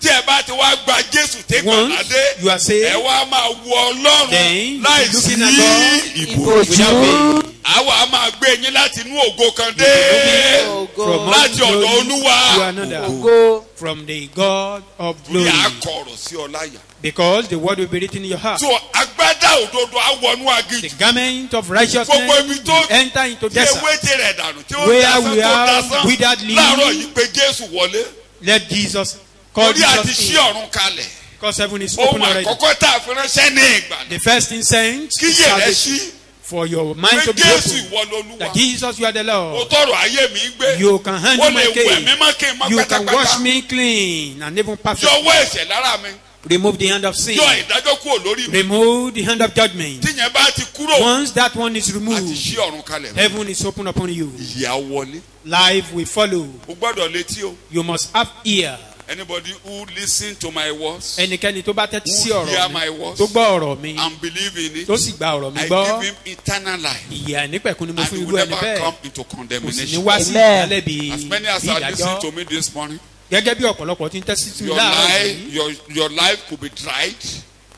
tí ẹ bá ti wá gba Jésù tẹ́ Once gbàládé you are saved, ẹ wá máa wo Ọlọ́run then láì you sí looking at God ìbò. without Ìbòjú. pain. àwa á máa gbé yín láti inú ògo kan dé From one láti ọ̀dọ̀ glory Olúwa. to another. Ògo. From the God of Orí glory. àkọ̀rọ̀ sí ọláyà. Because the word will be written in your heart. so agbádá òdodo á wọnú The aginjù. garment of gbogbo righteousness ibi tó enter into tí desert. ewé ti rẹ̀ dànù tí ó Where dasán we tó have dasán withered leaves. láàárọ̀ yìí pé Jésù wọlé. Let Jesus call orí àti Jesus ṣí in. ọ̀run kalẹ̀. Because heaven is open ohun already. àkọ́kọ́ tá a fi ránṣẹ́ ní ìgbàlẹ̀. The first thing sent kí is yẹ̀ rẹ salvation. ṣí For your mind pé to be Jésù open. ìwọ lolúwa. That Jesus, you are the o Lord. tọrọ ayé mi gbé. You can handle o my lè wẹ̀ case. mí mọ́ kí n mọ́ You can wash pátápátá. me clean and even perfect. yọwọ́ ẹ̀ṣẹ̀ lára mi. Remove the hand of sin. yọ ìdájọ́ kúrò lórí mi. Remove the hand of judgment. tíyẹn bá ti kúrò. Once that one is àti removed, ṣí ọ̀run kalẹ̀. heaven is open upon you. ìyà wọlé. Life will follow. o gbọ́dọ̀ létí o. You must have ear. anybody who listen to my words. Ẹnikẹ́ni tó bá tẹ́tí sí who hear ọ̀rọ̀ my mi, words. tó gbọ́ ọ̀rọ̀ mi, and believe in it. tó sì gba ọ̀rọ̀ mi I gbọ́, give him eternal life. ìyè àìnípẹ̀kun ni mo and fún he irú will ẹni never bẹ́ẹ̀. come into Kò sì ní condemnation. wá sí Amen. ìdálẹ́bi As many as are listening ìdájọ́. to me this morning, Gẹ́gẹ́ bí ọ̀pọ̀lọpọ̀ ti ń tẹ́sí sí mi your láàárọ̀ life, yìí, your life could be dried.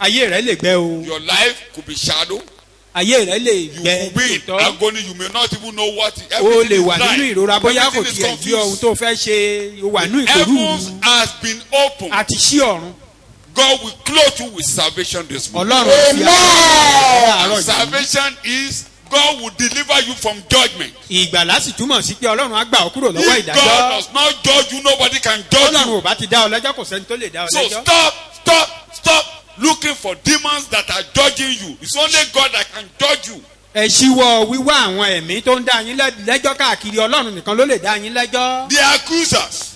ayé rẹ̀ lè gbẹ o, Your life could be shadow. ayé rẹ̀ lè You gbẹ could be in tòótọ́. agony. You may not even know what. O lè Everything wà is nínú dry. ìrora bóyá kò Everything is tiẹ̀ yí ohun confused. tó fẹ́ ṣe, o wà nínú ìkòrú. Heavens has been opened. Àti sí ọ̀run. God will clothe you with salvation this morning. Ọlọ́run fi àárọ̀ yìí. Salvation is God will deliver you from judgment. Ìgbàlá sì túmọ̀ sí pé Ọlọ́run á gbà ọ́ kúrò lọ́wọ́ If God ìdájọ́. does not judge you, nobody can judge Ọlọ́run you. ò bá ti dá ọ lẹ́jọ́, kò sẹ́ni tó lè dá ọ So lẹ́jọ́. stop looking for demons that are judging you. It's only God that can judge you. Ẹ ṣíwọ́ wíwá àwọn ẹ̀mí tó ń dá yín lẹ́jọ́ káàkiri. Ọlọ́run nìkan ló lè dá yín lẹ́jọ́. The accusers,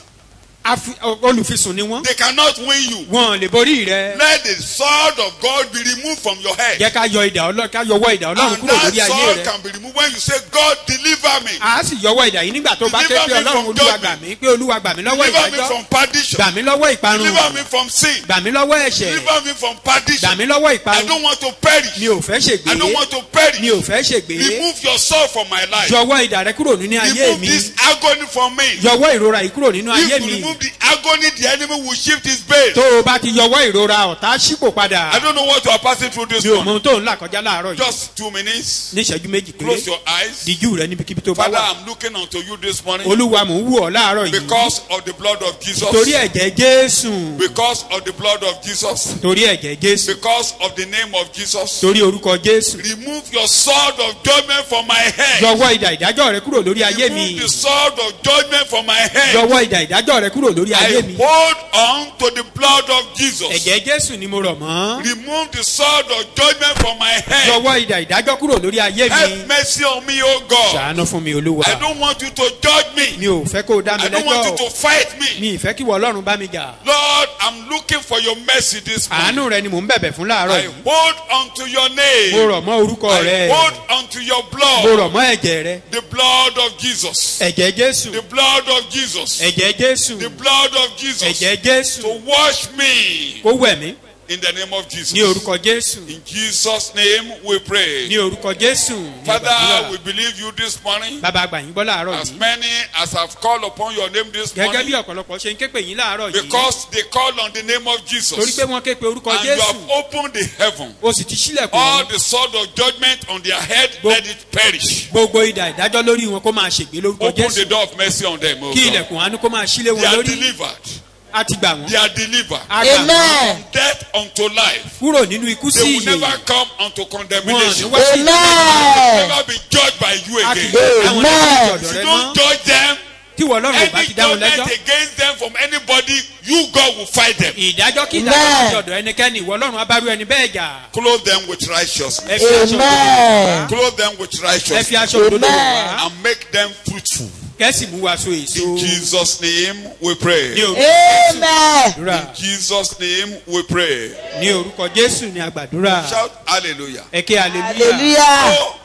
Olùfisùn ni wọ́n. they cannot win you. Wọn ò lè borí rẹ. Let the sword of God be removed from your head. Jẹ́ ká yọ idà Ọlọ́run, ká yọwọ́ idà Ọlọ́run And kúrò that lórí ayé sword rẹ. can be removed when you say, God, deliver me. A sì yọwọ́ idà yìí nígbà tó bá ké Deliver pé me Ọlọ́run from Olúwa judgment. gbà mí, pé Olúwa gbà mí lọ́wọ́ Deliver me ìdájọ́. from perdition. Gbà mí lọ́wọ́ ìparun. Deliver me from sin. Gbà mí lọ́wọ́ ẹ̀ṣẹ̀. Deliver me from perdition. Gbà mí lọ́wọ́ I ìparun. don't want to perish. Mi ò fẹ́ ṣègbé. I don't want to perish. Mi ò fẹ́ ṣègbé. Remove your soul from my life. Yọwọ́ idà rẹ kúrò nínú ayé Remove mi. this agony from me. Yọwọ́ ìrora yìí kúrò nínú ayé If you mi. remove the agony, the enemy will shift his base. Tó o bá ti yọwọ́ ìrora, ọ̀tá ṣípò padà. I don't know what you are passing through this Mi ò mọ morning. ohun tó ń là kọjá láàárọ̀ yìí. Just 2 minutes. Ní ìṣẹ́jú méjì Close péré. your eyes. Díjú rẹ níbikíbi tó bá Father, wà. I'm looking unto you this morning Olúwa mò ń wù ọ́ láàárọ̀ yìí. because of the blood of Jesus. Torí ẹ̀jẹ̀ Jésù. Because of the blood of Jesus. Torí ẹ̀jẹ̀ Jésù. Because of the name of Jesus. Torí orúkọ Jésù. Remove your sword of judgment from my head. Yọwọ́ idà ìdájọ́ rẹ kúrò lórí ayé mi. Remove the sword of judgment from my head. Yọwọ́ idà ìdájọ́ rẹ kúrò lórí I ayé mi. hold on to the blood of Jesus. Ẹ̀jẹ̀ Jésù ni mo rọ̀ mọ́. Remove the sword of judgment from my head. Yọwọ́ idà ìdájọ́ kúrò lórí ayé mi. Have mercy on me, O God. Ṣàánú fún mi Olúwa. I don't want you to judge me. Mi ò fẹ́ kó o dá mi I don't want you lẹ́jọ́. to fight me. Mi ì fẹ́ kí wọ́n Ọlọ́run bá mi jà. Lord, I'm looking for your mercy this morning. Àánú rẹ ni mò ń bẹ̀bẹ̀ fún láàárọ̀ I yìí. hold on to your Mo name. rọ̀ mọ́ orúkọ I rẹ. hold on to your Mo blood. rọ̀ mọ́ ẹ̀jẹ̀ rẹ. The blood of Jesus. Ẹ̀jẹ̀ Jésù. The blood of Jesus. Ẹ̀jẹ̀ Jésù. The blood of Jesus. Ẹ̀jẹ̀ Jésù. To wash me. Kó wẹ̀ mí. In the name of Jesus. ní orúkọ jésù In Jesus' name we pray. ní orúkọ jésù ní Father, we àgbàdúrà. believe you this morning. bàbá àgbà yín gbọ́ láàárọ̀ As yìí many as have called upon your name this gẹ́gẹ́ bí morning. ọ̀pọ̀lọpọ̀ ṣe ń ké pè yín láàárọ̀ yìí Because they called on the name of torí Jesus. pé wọ́n ké pe orúkọ And you jésù have opened the heaven. o sì ti sílẹ̀kùn All wọn. the sword of judgment on their head, let it perish. gbogbo idà ìdájọ́ lórí wọn kó máa ṣègbè lórúkọ Open the jésù door of mercy on them, O kí God. ilẹ̀kùn àánú kó máa sílé They wọn are lórí delivered. á ti gbà wọ́n They are delivered. á gbà wọ́n amen From death unto life. kúrò nínú ikú They sí will ìyè never come unto wọn ní condemnation. wá sí amen Never be judged by you a kì again. yóò àwọn Amen. ọ̀dọ̀ If rẹ you mọ́ don't judge them, tí wọ́n lọ́rùn bá any ti dá wọn judgment lẹ́jọ́ against them from anybody, you God will fight them. ìdájọ́ kí Amen. ìdájọ́ ti ọ̀dọ̀ ẹnikẹ́ni ìwọ ọlọ́run abárú ẹni bẹ́ẹ̀ jà Clothe them with righteousness. ẹ fi aṣọ òdodo amen Clothe them with ẹ fi righteousness. aṣọ òdodo Amen. wá And make them fruitful. kẹ́sì mú wa so èso In Jesus' name we pray. ní orúkọ amen àdúrà In Jesus' name we pray. ní orúkọ jésù ní àgbàdúrà Shout hallelujah. ẹ ké hallelujah hallelujah Oh,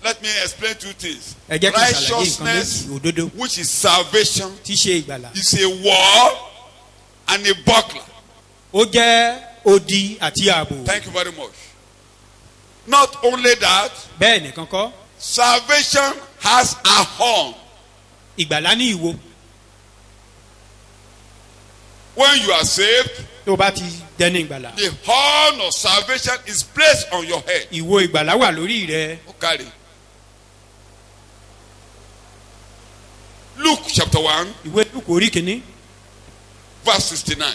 let me explain two things. ẹ jẹ́ kí n ṣàlàyé nǹkan Righteousness, méjì òdodo which is salvation, tí ṣe ìgbàlà is a wall and a buckler. ó jẹ́ odi àti ààbò Thank you very much. Not only that, bẹ́ẹ̀ nìkan kọ́ salvation has a horn. ìgbàlà ní ìwo When you are saved, tó bá ti dẹni ìgbàlà the horn of salvation is placed on your head. ìwo ìgbàlà wà lórí rẹ Okay. Luke chapter 1, ìwé lùkù orí kìíní verse 69.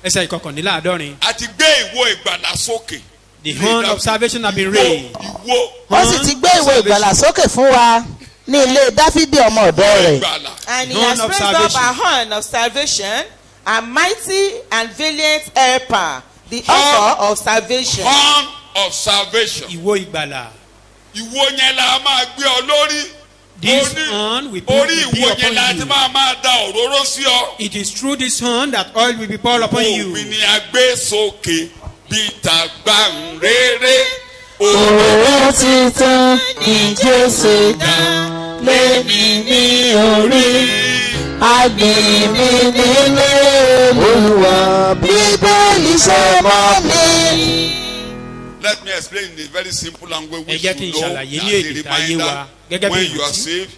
ẹsẹ̀ ìkọkànléláàádọ́rin Àti gbé ìwo ìgbàlà sókè. the horn of salvation have been raised Ìwo ó sì ti gbé ìwé ìgbàlà sókè fún wa ní ilé dáfídì ọmọ ọ̀dọ́ rẹ̀ ìgbàlà. And he Horn has of raised up salvation. a horn of salvation, a mighty and valiant helper, the Horn. author of salvation. Horn of salvation. ìwo ìgbàlà Ìwo yẹn la máa gbé ọ lórí. this horn will be Orí ìwo yẹn la ti upon you máa da òróró sí ọ. it is through this horn that oil will be poured upon you Òmìn ni a gbé sókè bí tàgbà ń rere. òróró títún ní jésù dá lémi ní orí agbèmí nílé olúwa bíbélì ṣe mọ́ mi. Let me explain in a very simple language Ẹ which jẹ́ kí n you know ṣàlàyé as ní a èdè tá a yé wa reminder gẹ́gẹ́ bí when you are ìrántí saved.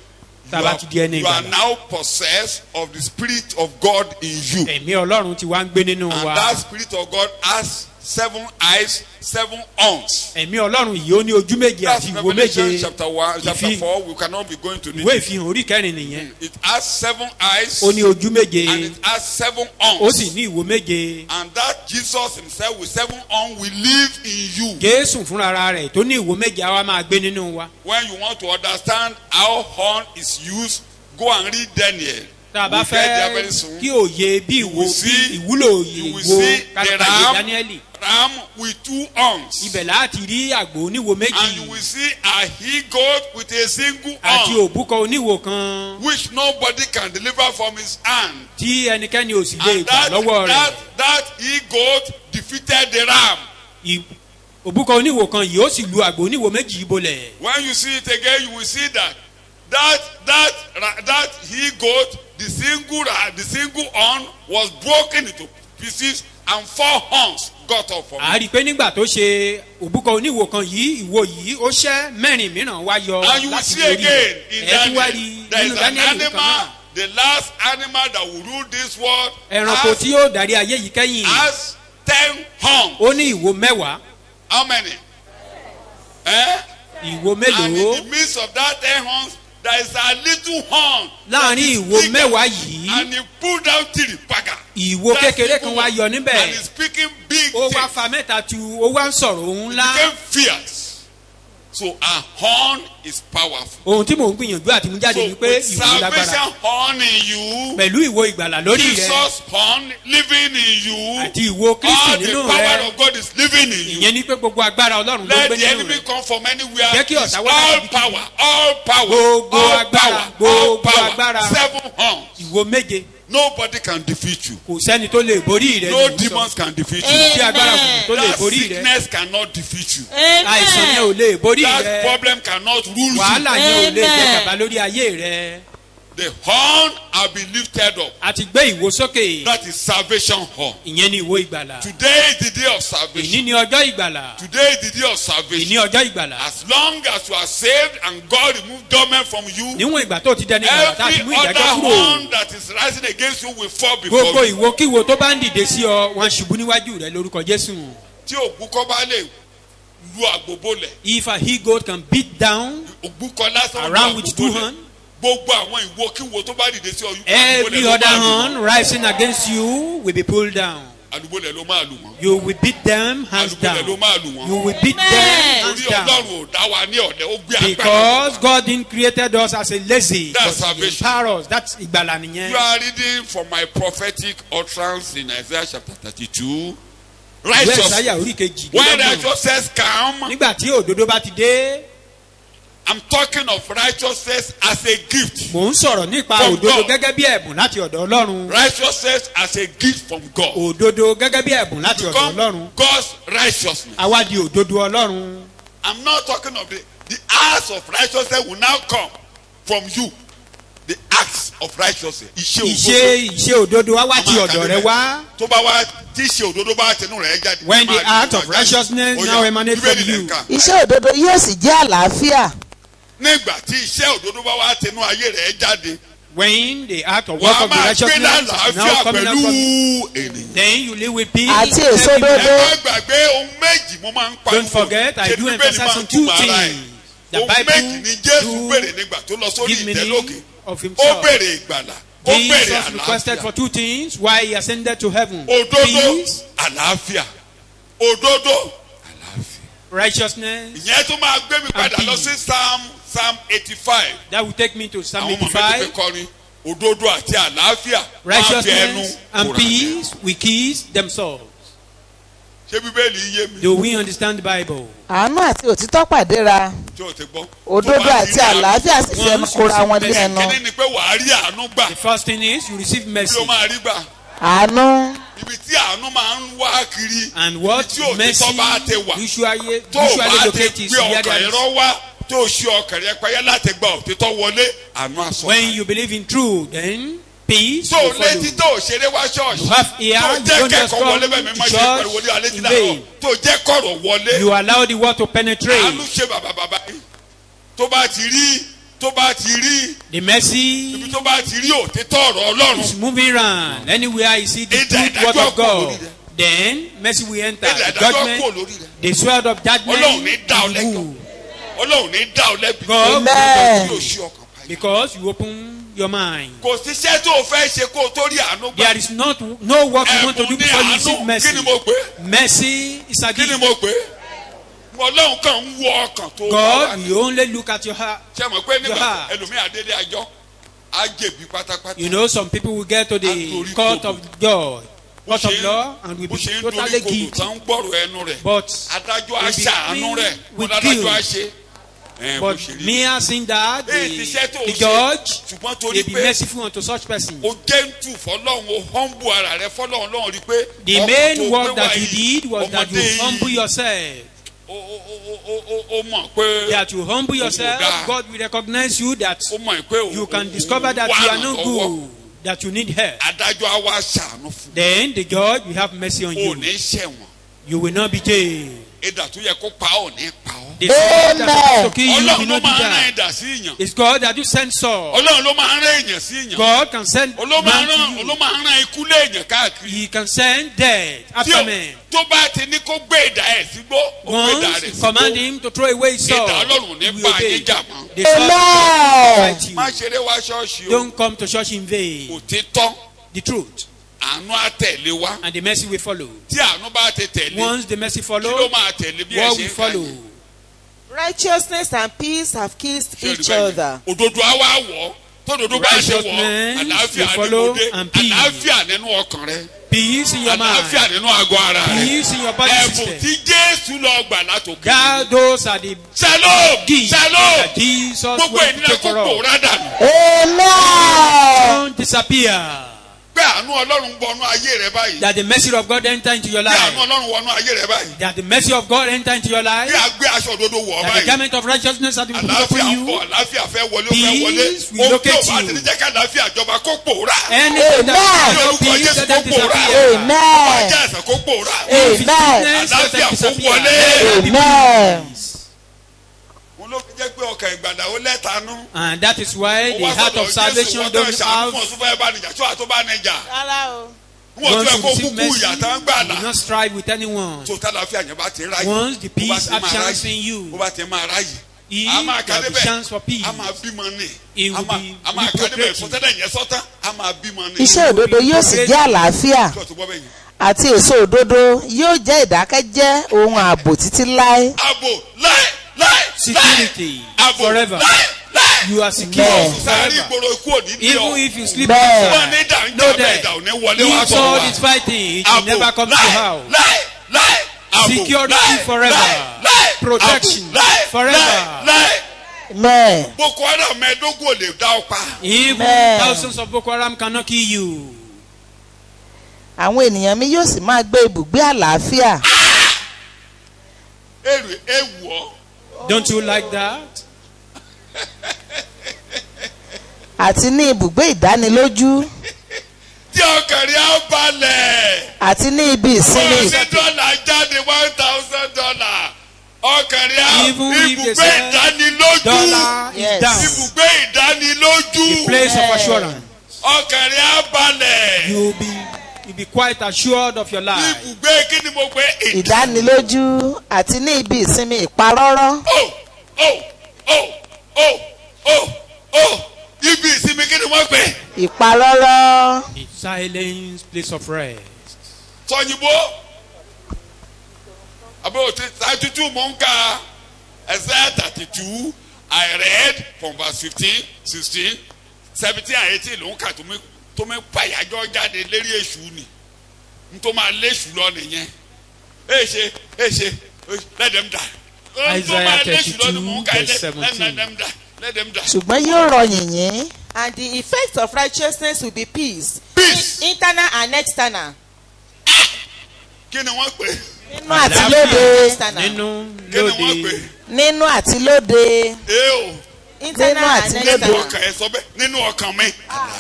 tá a bá ti di ẹni You are ìgbàlà now possessed of the spirit of God in you. ẹ̀mí ọlọ́run ti wá ń gbé nínú And wa that spirit of God has 7 eyes, 7 horns. ẹ̀mí ọlọ́run yìí ó ní ojú méje That's àti ìwo Revelation méje chapter 1, chapter Ìfi- 4. We cannot be going to ìwé this. ìfihàn orí kẹrin nìyẹn It has 7 eyes ó ní ojú méje and it has 7 ó horns. sì ní ìwo méje And that Jesus himself with 7 horns will live in you. jésù fúnra rẹ̀ tó ní ìwo méje á wá máa gbé nínú wa When you want to understand how horn is used, go and read Daniel. tá a bá We'll get there fẹ́ very soon. kí òye bí ìwo will see- bí ìwúlò You will ìwo see the kálíkàyé dáníẹ́lì ram with 2 horns. ibẹ̀ láti rí àgbò oníwo And méjì you will see a he-goat with a single àti horn, òbúkọ oníwo kan which nobody can deliver from his hand. tí ẹnikẹ́ni ò sì lè And gbà lọ́wọ́ rẹ̀ that he-goat defeated the ram. Ì- òbúkọ oníwo kan yìí ó sì lu àgbò oníwo méjì yìí bolẹ̀ When you see it again, you will see that he-goat, the single horn was broken into pieces, and 4 horns got up from a it. rí i pé nígbà tó ṣe òbúkọ oníwo kan yìí ìwo yìí ó ṣẹ́ mẹ́rin mìíràn wá yọ And you will láti see orí again in ẹ̀ tún wá rí Daniel, there nínú is an dáníẹ́lì kan náà animal, the last animal that will rule this world ẹranko tí yóò darí ayé yìí kẹ́yìn has 10 horns. ó ní ìwo mẹ́wàá How many? Eh? ìwo And in mélòó the midst of that 10 horns, there is a little horn. láàrin ìwo mẹ́wàá yìí And he pulled out 3 paga. ìwo That's kékeré the kan one. wá yọ níbẹ̀ And he's speaking big ó wá things. fa mẹ́ta tu ó wá ń sọ̀rọ̀ òun ńlá Became fierce. So a horn is powerful. ohun tí mò ń gbìyànjú àti mú jáde So ni pé with ìwo lágbára salvation horn in you, pẹ̀lú ìwo ìgbàlà lórí rẹ Jesus horn living in you, àti ìwo kristi all the nínú power rẹ of God is living in you. ìyẹn ni pé gbogbo agbára ọlọ́run ló Let gbé the nínú enemy rẹ come from anywhere. Jẹ́ kí It's ọ̀tá wá all láti power, all power, Gbogbo all agbára, power, gbogbo all power. agbára. 7 horns. ìwo méje Nobody can defeat you. kò sẹ́ni tó lè borí rẹ No ní ìwúsọ. demons can defeat kò you. sí agbára kùn tó lè That borí rẹ sickness cannot defeat you. àìsàn yẹn ò lè borí That rẹ problem cannot rule you. wàhálà yẹn ò lè jẹ gàba lórí ayé rẹ The horn have been lifted up. a ti gbé ìwo sókè. That is salvation horn. ìyẹn ni ìwo ìgbàlà. Today is the day of ìní salvation. ni ọjọ́ ìgbàlà. Today is the day of ìní salvation. ọjọ́ ìgbàlà. As long as you are saved and God remove dormant from you, níwọ̀n ìgbà tó ti dẹni ìgbàlà tá a ti every mú other ìdájọ́ kúrò. horn that is rising against you will fall before gbogbo you. ìwòkíwo tó bá ń dìde sí ọ wọn ṣubú níwájú rẹ lórúkọ jésù. Tí ògbúkọ bá lè lu àgbòbó lẹ̀. if a he goat can beat down Ògbúkọ lásán lu around with àgbòbó two lẹ̀. hands. Gbogbo àwọn ìwòkíwo tó bá dìde sí ọ. every other hand rising against you will be pulled down. Àlùbọ́lẹ̀ ló máa lù wọ́n. you will beat them hands Àlùbọ́lẹ̀ ló down. máa lù wọ́n. you will beat them hands Torí down. Ọlọ́run ò dá wa ní ọ̀lẹ, ó gbé agbára. because God didn't created us as a lazy. That's but he salvation. empower us. that's ìgbàlà You nìyẹn. are reading from my prophetic utterance in Isaiah chapter 32. ìwé Righteous. ìsáyà orí kejì. When righteousness come, nígbà tí òdodo bá ti dé. I'm talking of righteousness as a gift. mò ń sọ̀rọ̀ nípa From òdodo God. gẹ́gẹ́ bí ẹ̀bùn láti ọ̀dọ̀ ọlọ́run. Righteousness as a gift from God. òdodo gẹ́gẹ́ bí ẹ̀bùn láti ọ̀dọ̀ Become ọlọ́run. God's righteousness. àwa di òdodo ọlọ́run. I'm not talking of the acts of righteousness will now come from you. The acts of righteousness. ìṣe òdodo wá wá ti ọ̀dọ̀ rẹ wá. Tó bá wá tí ìṣe òdodo bá tẹnu rẹ̀ jáde. when the act of righteousness now emanate from you. iṣẹ́ òdodo yóò sì jẹ́ àlàáfíà. Nígbà tí iṣẹ́ òdodo bá wá tẹnu ayé rẹ̀ jáde. when the act of work Wàá of the máa gbé righteousness is lálàáfíà now coming out from you. pẹ̀lú ènìyàn. then you live with peace. Àti èso everywhere. òdodo. Ẹ má gbàgbé ohun méjì mo máa ń pariwo. don't forget I Ṣé do Bíbélì emphasize máa on ń two túmọ̀ ara ẹ̀? things. the Ohun méjì ni Jésù Bible béèrè nígbà tó lọ sórí give ìtẹ́ lókè. meaning of Ó himself. béèrè ìgbàlà. Ó béèrè Jesus requested for àlàáfíà. two things why he ascended to heaven. Òdodo peace, àlàáfíà. Òdodo àlàáfíà. righteousness. Ìyẹn tó máa gbé mi padà lọ sí Psalm 85. that will take me to Psalm Àwọn ọmọ mi ti fi 85. kọrin. Òdodo àti àlàáfíà. Wọ́n á fi ẹnu righteousness and kóra. peace will kiss themselves. Ṣé Bíbélì yé mi? Do we understand the Bible? àánú àti òtítọ́ pàdéra. Tí o ti gbọ́. òdodo Tó bá ti àti rí àánú. àlàáfíà sì fi ẹnu kóra wọn ní ẹnu. Kíní ni pé wàá rí àánú gbà. The first thing is you receive Kí mercy. ló máa rí gbà? àánú. Ibi tí àánú máa ń wá kiri. And what Ibi tí òtítọ́ mercy bá ti wà. usually Tó o bá ti locate is gbé where ọkàn there yẹn is. rọ́ wá. Tó o ṣe ọkàn yẹn pẹ́yẹ́ láti gba òtítọ́ wọlé. Àánú àsọ. When you believe in truth, then peace Tó will o létí follow. tó o ṣeré wá ṣọ́ọ̀ṣì. You have ear, Tó o you jẹ́ don't just kẹ́kọ̀ọ́ come wọlé bẹ́ẹ̀ mi to máa ṣe church pariwo ní alẹ́ tí in náà. vain. Tó o jẹ́ kọ̀rọ̀ wọlé. You allow the word to penetrate. Àánú ṣe bàbá yìí. Tó bá ti rí The mercy ibi tó bá ti rí òtítọ́ ọ̀rọ̀ Ọlọ́run. is moving around. Anywhere you see the truth word of God, then mercy will enter. Ìdá The ìdájọ́ kúrò judgment, lórí rẹ̀. the sword of Ọlọ́run ní judgment dá ọ will lẹ́jọ́. move. Ọlọ́run ní dá ọ lẹ́bi. God Amen. Yóò ṣí ọkàn payá. because you open your mind. Kò síṣẹ́ tó o fẹ́ ṣe kó o tó rí àánú gbà. There is no work you want to do Ẹ̀bùn ní before you receive àánú. mercy. Kí ni mo pè é? Mercy is a Kí ni gift. mo pè é? Ọlọ́run kàn ń wọ ọkàn tó bá wà God ní. will only look at your heart. Ṣé mo pé nígbà Yeah. ẹlòmíì àdélé àjọ á jẹ̀bi pátápátá. You know, some people will get to the court of God, court of law, and will bó be ṣe ń totally dorí kodò guilty. tán ń gbọ́rọ̀ ẹnu rẹ̀. But Adájọ́ á will be ṣàánú rẹ̀. free with Adájọ́ á guilt. ṣe. Bó But ṣe rí. mere seeing that, Èyí ti ṣẹ́ tó o the ṣe. judge Ṣùgbọ́n torí may be pé merciful unto such person. o gentle fọlọ́run o humble ara rẹ fọlọ́run lọ́run rí pé. The ọkàn tó main work gbé that wá you yìí, did was that you ọmọdé yìí, humble yourself. o mọ̀ pé. That you humble yourself, dáa. God will recognize you that o mọ̀ pé you can discover that you are not good, that you need help. Adájọ́ á wá ṣàánú fún. Then the judge will have mercy on O you. ní ṣẹ̀wọ̀n. You will not be jailed. Ìdà tó yẹ kó pa ọ́ ní pa ọ́. The sword that is to kill you will Ọlọ́run ló not do máa ń rán that. ẹ̀dà sí ìyàn. It's God that you send Saul. Ọlọ́run ló máa ń rán èèyàn sí ìyàn. God can send man to you. Ló máa ń rán ikú lé èèyàn káàkiri. He can send death Tí after men. tó bá ti ní kó gbé ìdà ẹ̀ sígbó, ó gbé ìdà Once rẹ̀ you command sígbó. him to throw away his sword, Ìdà Ọlọ́run ní he will bá obey. yín jà mọ́. The sword will Amen. fight you. Má ṣeré wá ṣọ́ọ̀ṣì o. Don't come to church in vain. Òtítọ́ The truth àánú á tẹ̀lé wá. and the mercy will follow. Tí àánú bá ti tẹ̀lé, Once the mercy kí ló follows, máa tẹ̀lé bí ẹ what ṣe will ń kà follow? yìí? Righteousness and peace have kissed Ṣé each olùgbàlà? other. Òdodo á wá wọ̀ ọ́. Tódodo bá ṣe wọ̀ ọ́, Righteousness àlàáfíà will ní follow mo dé. and peace. Àlàáfíà nínú ọkàn rẹ. Peace in your Àlàáfíà mind. nínú àgọ́ ara rẹ. Peace in your body Ẹ̀bùn system. tí Jésù lọ gbà látòkè. God, those are the Shalom! gifts Shalom! that Jesus Gbogbo will ènìyàn take kó for us. pòórá dànù. Amen. Don't disappear. pé àánú Ọlọ́run wọnú ayé rẹ báyìí. That the mercy of God enter into your Bí àánú life. Ọlọ́run wọnú ayé rẹ báyìí. That the mercy of God enter into your life. Bí a gbé aṣọ òdodo wọ̀ That the báyìí. garment of righteousness has been put Àlàáfíà upon ń you. bọ̀, àlàáfíà fẹ́ wọlé, ó fẹ́ wọlé. Peace will Ohun tí locate ò bá ti ní you. jẹ́ ká àlàáfíà jọba kó pòórá. Anything that Amen. is not peace, let them disappear. Amen. Ọjà ẹ̀sán kó pòórá. Amen. Sickness, let them Àlàáfíà kó disappear. wọlé. Let there be Amen. peace. Òun ló fi jẹ́ pé ọkàn ìgbàdà ó lẹ́tanú. And that is why the heart of salvation don't have Wọ́n tún fẹ́ bá níjà, tí wàá tó bá níjà. Rárá o. Wọ́n want tún fẹ́ to kó receive kúkú mercy. ìyà tá ń gbà Do là. not strive with anyone. Tó tálàáfíà yẹn bá ti ráyè. Once the Bó bá peace ti have máa chance ráyè. in you, Bó bá ti máa ráyè. if A máa there ka will be débẹ̀. chance for peace, A máa bímọ ní. it will be A máa ka débẹ̀ procreating. sọtẹ́lẹ̀ yẹn sọ́tán. A máa bímọ ní. Iṣẹ́ òdodo yóò sì jẹ́ àlàáfíà Kí o tó gbọ́ bẹ́yìn. àti èso òdodo yóò jẹ́ ìdákẹ́jẹ́ ohun ààbò títí láé. Ààbò láé láé Security Ààbò forever. láé láé. You are secure Amen. Sáré forever. ìgboro ikú òní bí ọ. Even if you sleep Bẹ́ẹ̀. outside, Wọ́n ní ìdá ń know jà bẹ́ẹ̀ that ìdá ò ní wọlé wá if bọ̀ sword wá. is fighting, it will never come to your house. Láé láé. Ààbò Security láé, forever. láé, láé. Protection Ààbò láé, forever. láé, láé. Amen. Boko Haram mẹ́ẹ̀ẹ́dógún ò lè dá ọ pa. Even Amen. thousands of Boko Haram cannot kill you. Àwọn ènìyàn mi yóò sì máa gbé ibùgbé àlàáfíà Èrè ewu ọ. Don't you like that? àti ní ibùgbé ìdánilójú Tí ọkàn rí á balẹ̀. àti ní ibi ìsinmi. Wọ́n ní dọ́là jáde $1,000. Ọkàn rí á Even if they ibùgbé say ìdánilójú. Dollar Yes. is down. Ibùgbé ìdánilójú. The place of assurance. Ọkàn rí á balẹ̀. You'll be quite assured of your life. Ibùgbé kí ni mo pè é? ìdánilójú àti ní ibi ìsinmi ìparọ́rọ́. Ibi ìsinmi kí ni wọ́n pè é? Ìparọ́rọ́. A silence, place of rest. Sọ̀yìnbó. Àbẹ̀wò tí 32 mò ń ka Isaiah 32 I read from verse 15, 16, 17 and 18 ló ń kà tó mi pàyàjọ́ jáde lérí èṣù ni. N tó máa léṣù lọ nìyẹn. Èṣe let them die. Isaiah 32 verse 17. Let them die. Ṣùgbọ́n yóò rọ yìnyín. And the effect of righteousness will be peace. Peace. Internal and external. Kí ni wọ́n pè é? Nínú àti lóde. External. Nínú Kí ni wọ́n pè lóde. é? Nínú àti lóde. Eo. Internal Nínú and àti Nínú external. ọkàn ẹ sọ bẹ́ẹ̀. Nínú ọkàn mi.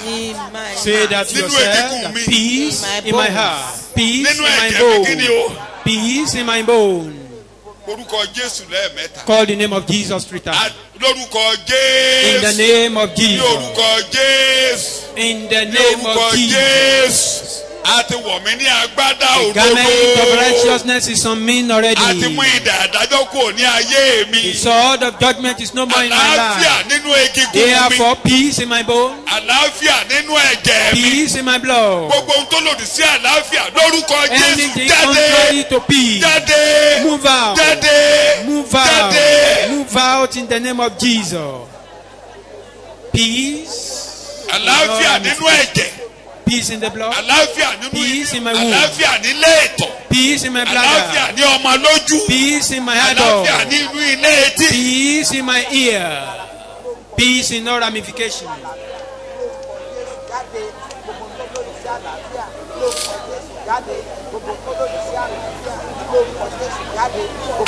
In my Say that Nínú yourself. egungun That mi. peace In my in my bones. heart. Peace Nínú in my ẹ̀jẹ̀ mi kí ni bone. o? Peace in my bone. Orúkọ Jésù lẹ́ẹ̀mẹ́ta. Call the name of Jesus 3 times. Lórúkọ In the Jésù. name of Ní Jesus. orúkọ Jésù. In the Ní name orúkọ of Jesus. Jésù. A ti wọ̀ mí ní agbádá The garment of òdodo. righteousness is on me A ti mú already. idà àdájọ́ kúrò ní ayé The mi. sword of judgment is no more in my Àlàáfíà life. nínú egungun mi. Therefore, peace in my bone. Àlàáfíà nínú ẹ̀jẹ̀ mi. Peace in my blood. Gbogbo ohun tó lòdì sí àlàáfíà lórúkọ Jésù Anything jáde. contrary to peace. Jáde. Move out. Jáde. Move out. Jáde. Move out in the name of Jesus. Peace. Àlàáfíà nínú ẹ̀jẹ̀. Peace in the blood. Àlàáfíà nínú Peace in my womb. àlàáfíà nílé ìtọ̀. Peace in my Àlàáfíà bladder. ní ọmọ lójú. Peace in my Àlàáfíà head. ní inú ilé etí. Peace in my ear. Peace in all ramifications.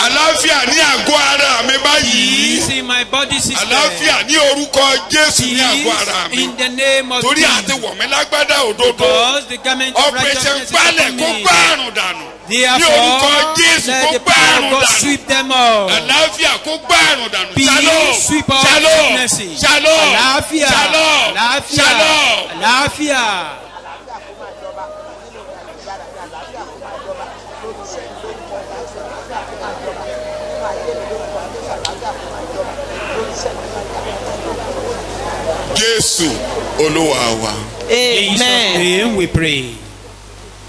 Àlàáfíà ní àgọ́ ara mi báyìí. Peace in my body system. Àlàáfíà ní orúkọ Jésù ní àgọ́ ara Peace mi. in the name of Torí àti Jesus. wọ̀ mí lágbádá òdodo. Because the garment of Operation righteousness is gbálẹ̀ upon kó me. gbá àrùn dànù. Ní Therefore, orúkọ Jésù let kó the gbá power of àrùn God dànù. sweep them all. Àlàáfíà kó gbá àrùn dànù. Peace Shalom. sweep all Shalom. sicknesses. Shalom. Àlàáfíà. Shalom. Àlàáfíà. Shalom. Àlàáfíà. Jésù Olúwa wa. In Jesus' Amen. name we pray.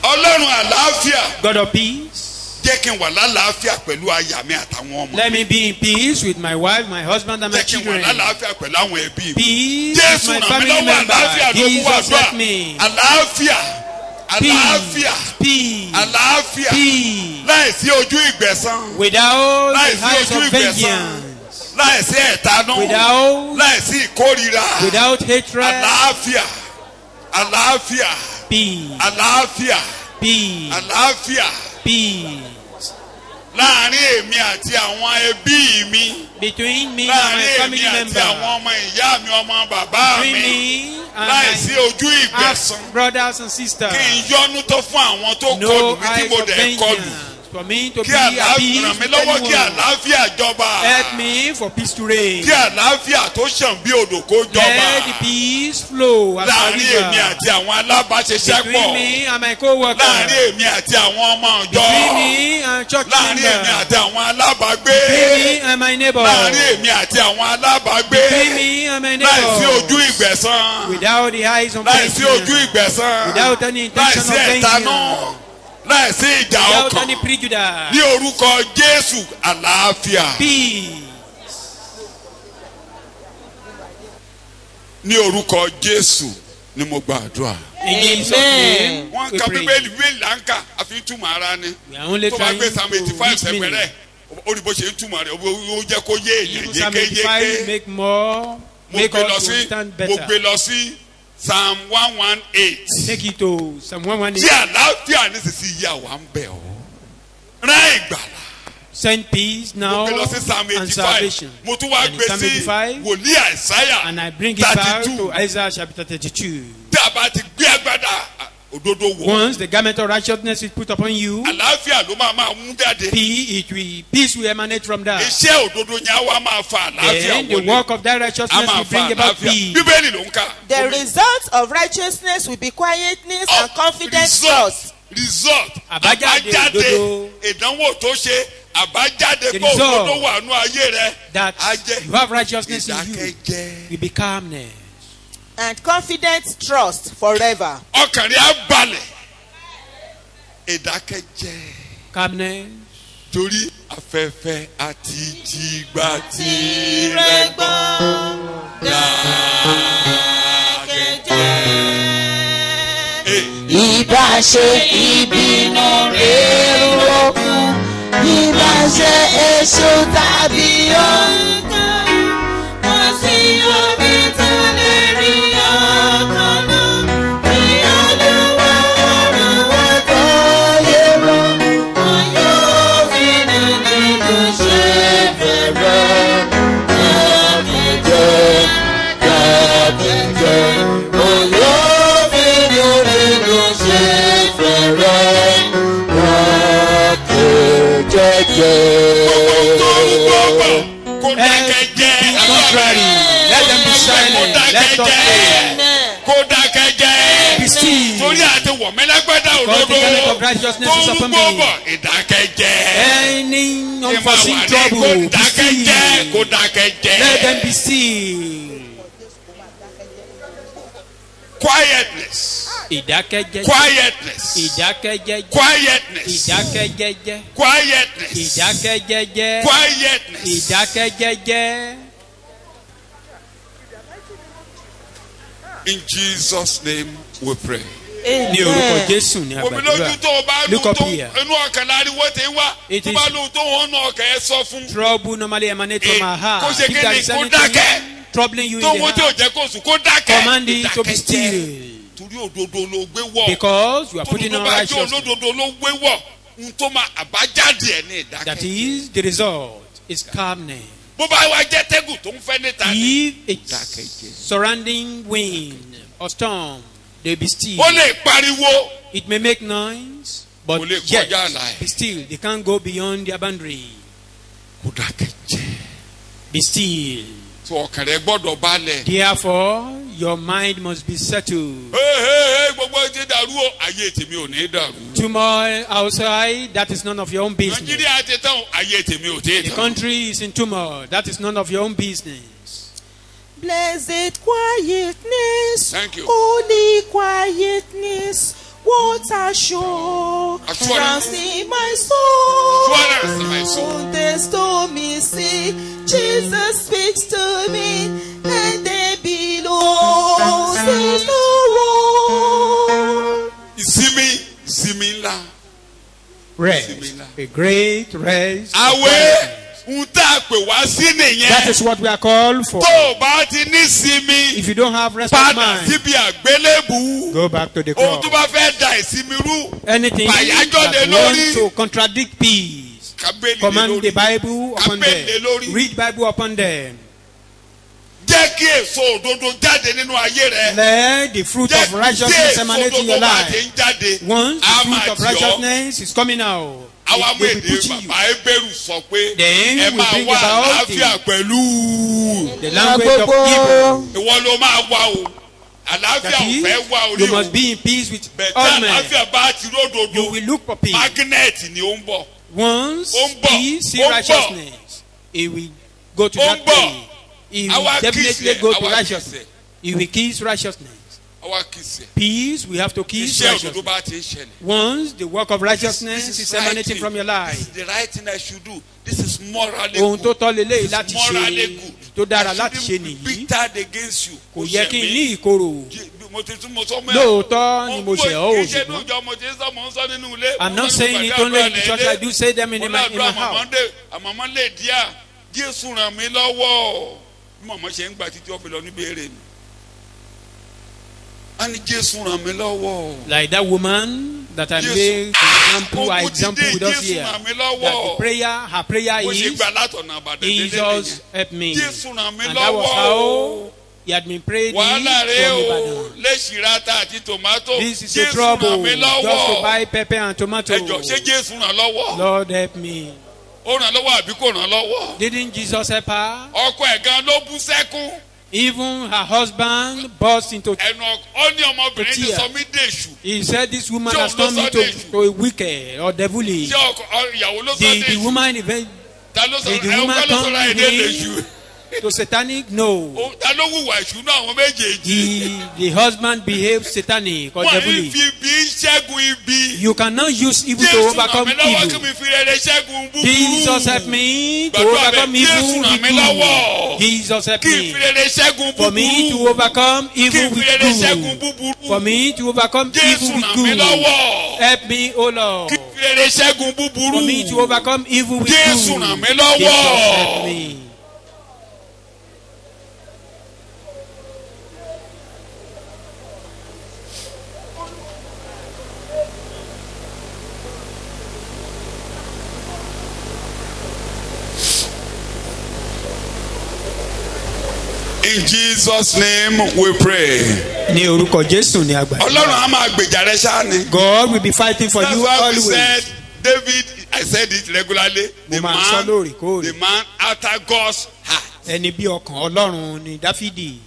Ọlọ́run àlàáfíà. God of peace. Jẹ́ kí n wà lálàáfíà pẹ̀lú aya mi àtàwọn ọmọ. Let me be in peace with my wife, my husband, and my Jẹ́ kí n wà children. lálàáfíà pẹ̀lú àwọn ẹbí mi. Peace with Jésù my ràn mí family lọ́wọ́ member. àlàáfíà ló mú Jesus àdúrà. help me. Àlàáfíà. Àlàáfíà. Peace. Àlàáfíà. Peace. Láìsí ojú ìgbẹ̀san. Without Láìsí the eyes ojú of ìgbẹ̀san. vengeance. Láìsí ẹ̀tanú. Without Láìsí ìkórira. without hatred. Àlàáfíà. Àlàáfíà. Peace. àlàáfíà Peace. àlàáfíà Peace. láàrin èmi àti àwọn ẹbí mi Between me and láàrin my èmi family àti member. àwọn ọmọ ìyá mi ọmọ bàbá Between mi me and láìsí my ojú ìgbẹ̀san brothers and sisters. kí n yọ́nú tó fún àwọn tó No kọlù mi tí eyes mo of dẹ̀ kọlù vengeance. For me to kí be at peace ràn mí with lọ́wọ́ kí anyone. àlàáfíà jọba Help me for peace to reign. kí àlàáfíà tó ṣàn bí odò kó Let the jọba peace flow as a láàrin èmi river. àti àwọn alábàáṣiṣẹ́pọ̀ Between me and my co-worker. láàrin èmi àti àwọn ọmọ ọjọ́ Between me and church láàrin èmi member. àti àwọn alábàágbé Between me and my neighbor. láàrin èmi àti àwọn alábàágbé Between me and my láìsí neighbor. ojú ìgbẹ̀san Without the eyes of láìsí ojú vengeance. ìgbẹ̀san Without any intention láìsí of ẹ̀tanú vengeance. láìsí ìjà Without ọkàn any prejudice. ní orúkọ Jésù àlàáfíà Peace. ní orúkọ Jésù ni mo gba àdúrà. In Jesus' name, wọ́n we ka pray. bíbélì là ń kà àfi túmọ̀ ara ni We are only tó bá trying gbé to Psalm 85 reach meaning. sẹ́gbẹ̀rẹ̀ ó rí bó ṣe ń túmọ̀ rẹ̀ ó jẹ́ kó yé èèyàn Even Psalm 85 yékéyéké. make more, mo make gbé lọ us to sí understand mo gbé better. lọ sí Psalm 118 Take it to Psalm tí 118. àlàáfíà nísinsìnyí àwa ń bẹ̀ ọ́ rán ìgbàlà. Send peace mo now gbé lọ sí Psalm and 85 salvation. mo tún wá And in gbé Psalm sí 85, wòlíì Àìsáyà and I bring it back 32 to Isaiah chapter 32. tí a bá ti gbé agbádá òdodo wọ̀ Once the garment of righteousness is put upon you, àlàáfíà ló máa mú jáde peace will emanate from that. iṣẹ́ òdodo yẹn á wá máa fa àlàáfíà Then the wọlé work of that a righteousness máa will fa bring about àlàáfíà peace. bíbélì ló ń kà. The result of righteousness will be quietness and confident trust. result Àbájáde àbájáde òdodo. ìdánwò tó ṣe àbájáde The pé result òdodo wà nú ayé rẹ That á jẹ́ you have righteousness in you ìdákẹ́jẹ́ will be calmness. And confident trust forever. ọkàn rẹ á balẹ̀ ìdákẹ́jẹ́ Calmness. torí afẹ́fẹ́ àti jìgbà tí rẹ gbọ́ ìbá ṣe ìbínú èrò kún ìbá ṣe èso tàbí ọ̀gán wọ́n sì omi tó lè rí ọkàn náà ní Olúwa ọ̀run wọn tó yé wọn wọn yóò fi nínú ṣe fẹ́rẹ̀ dákẹ́jẹ́ dákẹ́jẹ́ wọn yóò fi nínú ṣe fẹ́rẹ̀ dákẹ́jẹ́. kó dákẹ́jẹ́ Contrary, let them be silent. Let us pray. kó dákẹ́jẹ́ Be still. torí àti wọ̀mẹ́lágbádá Because the òdodo garment of righteousness tó is ń upon me. gbọ́bọ̀ ìdákẹ́jẹ́ Any unforeseen kó trouble, be dákẹ́jẹ́ kó still. dákẹ́jẹ́ Let them be still. quietness Ìdákẹ́jẹ́jẹ́. quietness Ìdákẹ́jẹ́jẹ́. quietness Ìdákẹ́jẹ́jẹ́. quietness Ìdákẹ́jẹ́jẹ́. quietness Ìdákẹ́jẹ́jẹ́. in Jesus' name we pray. Ní orúkọ Jésù ní omi lójú àgbàdúrà. tó o bá Look lóun up tó here. inú ọkàn láriwo tí ń wá It tó is- bá lóun tó wọn nù ọkàn ẹ sọ fún Trouble normally emanates from our kó heart. ṣe If there kéde is kó anything dákẹ́ troubling you in tó the wọn tí ò heart, jẹ́ kó sùn kó dákẹ́ command it to be ìdákẹ́jẹ́ still. torí òdodo ló gbé wọ̀ Because you are putting tó on bá jẹ́ righteousness. olódodo ló gbé wọ̀ n tó máa àbájáde ẹ̀ ní That ìdákẹ́jẹ́ is the result. Is calmness. bó bá wá jẹ́ tẹ́gùn tó ń fẹ́ níta ni If it's surrounding wind or storm, they be still. ó lè pariwo It may make noise, but Kò lè yet kọjá àlà ẹ̀. be still. They can't go beyond their boundary. kó dákẹ́jẹ́ Be still. tó ọkàn rẹ gbọ́dọ̀ balẹ̀. Therefore, your mind must be settled. gbogbo ti dàrú o ayé tèmi ò ní dàrú. Turmoil outside, that is none of your own business. nàìjíríà ti tán ayé tèmi ò tí ì The tán. country is in turmoil, that is none of your own business. Blessed quietness, Thank you. holy quietness, what a show. Assurance. Trust in my soul. Assurance in my soul. On the stormy sea, Jesus speaks to me, and there below says the road. ìsinmi ńlá. Rest, a great rest. àwẹ̀ ń tá a pè wá sí nìyẹn. That is what we are called for. tó o bá ti ní sinmi If you don't have rest of padà mind, síbi àgbélébù. Go back to the ohun tó cross. bá fẹ́ da ìsinmi rú Anything Pàyájọ́ lé that lórí. wants to contradict peace, kábẹ́lì lé command the lórí Bible upon kábẹ́lì lé them. lórí. Read Bible upon them. jẹ́ kí èso òdodo jáde nínú ayé rẹ. Let the fruit of righteousness emanate in your bá ti life. ń jáde Once the a fruit máa of tì ọ́. righteousness is coming out, àwa it mú will be èdè pushing you. bàbá Hébérù sọ pé Then ẹ we máa bring wá about àlàáfíà pẹ̀lú. The language of gbogbo evil. ìwọ ló máa wá o àlàáfíà That ò fẹ́ wá is, orí you o must be in peace with bẹ̀tẹ̀ all men. àlàáfíà bá ti You ródòdó will look for peace. magnet ni ó ń bọ̀. Once Ó ń bọ̀, he see ó ń bọ̀. righteousness, he will go to Ó that ń bọ̀. place. He will Àwa definitely kiss ẹ, go to àwa righteousness. kiss ẹ. He will kiss righteousness. àwa kìsẹ̀ Peace, we have to kiss iṣẹ́ òdodo righteousness. bá ti ń ṣẹlẹ̀. Once the work of righteousness This is right emanating thing. from your This life. is the right thing I should do. This is morally Ohun tó good. tọ́ leléyìí This láti is morally ṣe good. tó dára I láti ṣe shouldn't be nìyí. bitter against you. Kò yẹ kí n ní ìkorò. mo ti tún mo sọ mọ́ ẹ. Lóòótọ́ ni mo ṣẹ̀ ọ́ kì í ṣe òṣùwọ̀n. inú ìjọ mo ti ń sọ mo ń sọ nínú ilé. I'm Mo not sọ saying nínú it gbàgbé only in àdúrà the church. nílé. I do say them in Mo my ládùúrà house. àmọ̀mọ́ lè díà Jésù ràn mí lọ́wọ́ bí mọ̀mọ́ ṣe ń gbà títí ó fi lọ níbèrè ni. a ní Jésù ràn mí lọ́wọ́. Like that woman that I Yes. made Ogun example ti with dé, us Jésù here. ràn mí That lọ́wọ́. her prayer mo ṣe is, gbà látọ̀nà àbàdàn délé Jesus nìyẹn. help me. Jésù ràn mí And that was lọ́wọ́. how he had been praying from wàhálà rẹ o Ibadan. léṣirata àti tòmátò. This is a Jésù trouble ràn mí just to lọ́wọ́. buy pepper and tomato. ẹjọ ṣé Jésù ràn lọ́wọ́. Lord help me. ó ràn lọ́wọ́ àbí kò ràn lọ́wọ́. Didn't Jesus help her? ọkọ ẹ̀ gan ló bú sẹ́kún. Even her husband burst into ẹnu ó ní ọmọbìnrin ti Tear. sọ mí dèṣù. He said this woman Ṣé has òun ló turned me sọ to dé? a wicked or devilish. ṣé ìyàwó ló sọ The dèṣù. woman event ta ló sọ did the ẹ̀ woman ọkọ ló sọ turn láì dé him dèṣù. to satanic? No. ta ló wùwà ìṣúná àwọn méjèèjì. The husband behaved satanic or wọ́n ń devilish. fi ibi ṣẹ́gun ibi. You cannot use evil to Jésù ràn overcome mí lọ́wọ́ kí evil. mi fi rere ṣẹ́gun búburú. Jesus help me to Gbàdúrà overcome bẹ́ẹ̀, Jésù evil ràn with mí lọ́wọ́. good. Jesus help kí n fi me rere ṣẹ́gun for me to búburú. overcome kí evil n fi with rere ṣẹ́gun good. búburú. For me to overcome Jésù evil with ràn mí good. lọ́wọ́. Help me, O Lord. kí n fi rere ṣẹ́gun búburú. For me to overcome evil with Jésù good. ràn mí Jesus lọ́wọ́. help me. In Jesus' name we pray. Ní orúkọ Jésù ni àgbà. Ọlọ́run á máa gbèjà rẹ ṣáá ni. God will be fighting for That's you why we always. said David, I said it regularly. Mo máa ń sọ lóòrèkóòrè. The man after God's heart. Ẹni bí ọkàn Ọlọ́run ni Dáfídì.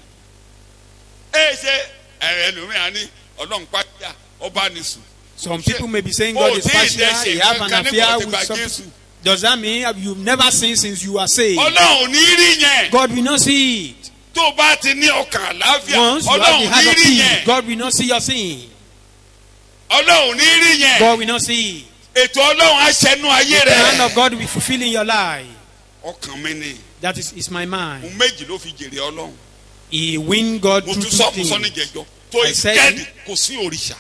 Ṣe ẹlòmíràn ní Ọlọ́run pàṣẹ ọba ní sùn. Some people may be saying God is partial. He have an affair with some people. Does that mean you've never seen since you are saved? Ọlọ́run ní rí yẹn. God will not see it. Tó o bá ti ní ọkàn àlàáfíà, Once you have the Ọlọ́run heart ní of rí peace, yẹn. God will not see your sin. Ọlọ́run ní rí yẹn. God will not see it. Ètò Ọlọ́run á ṣẹnu ayé The hand rẹ̀. of God will be fulfilling your life. Ọkàn mi ni. That is my mind. Ohun méjì ló fi jèrè Ọlọ́run. He win God Mo through tún two sọ things. ní jẹjọ. Tó I said ìkẹ́ni kò sí òrìṣà.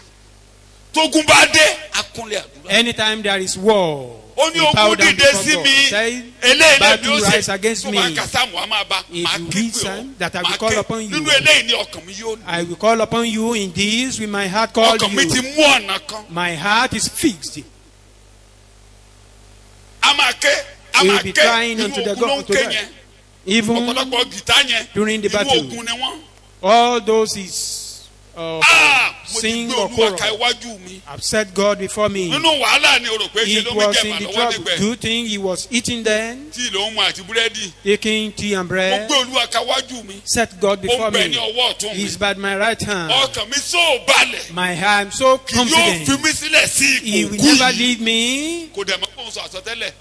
Tógun bá dé, akúnlẹ̀ àdúrà. Anytime there is war, Ó ní we bow ogun down dìde before sí God. mi. Say, Eléyìí lè battle bí ó rise ṣe against tó me. máa kásámù á máa bá If máa you ké pé listen, that I will máa call ké. upon you. Nínú eléyìí ni ọkàn mi yóò ní. I will call upon you in this with my heart called Ọkàn mi ti you. mú ọ̀nà kan. My heart is fixed. A máa ké. A We will máa be ké. crying Inú unto the ogun ló ń God to ké God. yẹn. Even Ọ̀pọ̀lọpọ̀ gìtá yẹn. during the Inú battle. ogun ni wọ́n. all those is Mo ti sing gbé or Olúwa ka chorus. iwájú mi. I've set God before me. Nínú wàhálà ni o rò pé ṣe It ló mi was jẹ̀bà in the lọ́wọ́ trouble. nígbẹ̀. Do you think he was eating then, Tí ló ń mu àti búrẹ́dì. taking tea and Mo bread? gbé Olúwa ka iwájú mi. Set God Ó before ń bẹ ní me. ọwọ́ ọ̀tún mi. He's by my right hand. Ọkàn mi sóò balẹ̀. My hand, I'm so Kì yóò fi confident. mí sílẹ̀ sí He ipò will kú never yìí. leave me. Kò dẹ̀ mọ́ kó n sọ àsọtẹ́lẹ̀.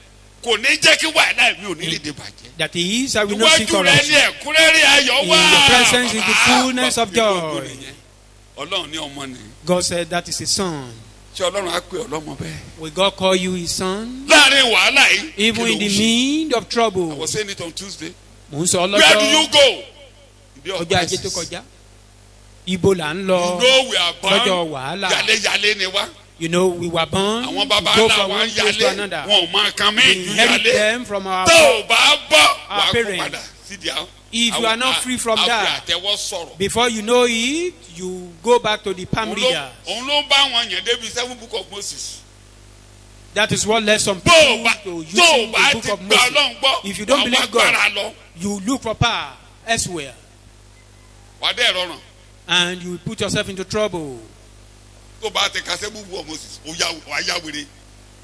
Kò ní jẹ́ kí wàhálà mi ò ní lè dé bàjẹ́. That he is, I will not see Iwájú rẹ ní corruption. ẹ̀kúnrẹ́rẹ́ ayọ̀ In wá. your presence is the Bàbá, fullness of bàbá, gbogbo joy. nìyẹn. Ọlọ́run ní ọmọ ni. God said that is his son. Ṣé Ọlọ́run á pè ọlọ́mọ bẹ́ẹ̀? Will God call you his son? Láàárín wàhálà yìí. Even in the need of I trouble. was saying it on Tuesday. Mò ń sọ Where do lọ́jọ́ you go? Ibi ọjọ́ ajé tó crisis. kọjá. Ibo là ń lọ. You know we are Lọ́jọ́ born. wàhálà. Yàléyàlé ni wá. You know, we were born Àwọn to bàbá go ńlá from wa one ń place to yálé. another. Wọn ò máa kan mí We ìlú inherit yálé. them from our Tó o bá bọ̀, wà á kó parents. padà sídìí If you are not free from that, àtẹwọ́ sọ̀rọ̀. before you know it, you go back to the palm readers. òun ló bá wọn yàn débi 7 book of Moses. That is what led some tó people o to using bá the ti book of gba Moses. Ọlọ́run gbọ́, If you don't wàá believe wá God, gbára lọ. you look for power elsewhere, wà á dẹ̀ rọrùn. and you put yourself into trouble. tó o bá ti ka 7 book of Moses wà á yá wèrè.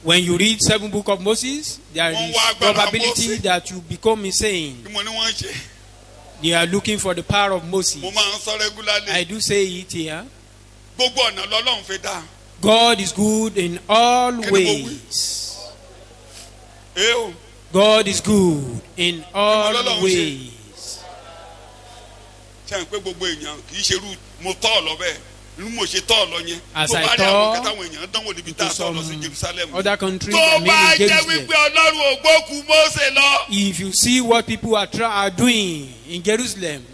When you read 7 book of Moses, there Wọ́n is wá agbára probability Mósè. that you become insane. bí mo ní wọ́n ń ṣe. They are looking for the power of Moses. mo máa ń sọ regularly. I do say it here. gbogbo ọ̀nà lọ́lọ́run fi dá. God is good in all Kí ni mo wí? ways. o God is good in all Ọlọ́run ṣe. ways. ṣe ń pé gbogbo èèyàn kì í ṣerú mo tọ́ ọ lọ bẹ́ẹ̀ inú mo ṣe tọ́ ọ lọ yẹn. As tó I bá rí àwọn thought kẹta àwọn èèyàn dánwò níbi tá a to tọ́ lọ sí some Jerusalem. other countries, tó I bá mean in jẹ́ Jerusalem. wípé Ọlọ́run ò gbókù Mósè lọ. If you see what people are doing in Jerusalem,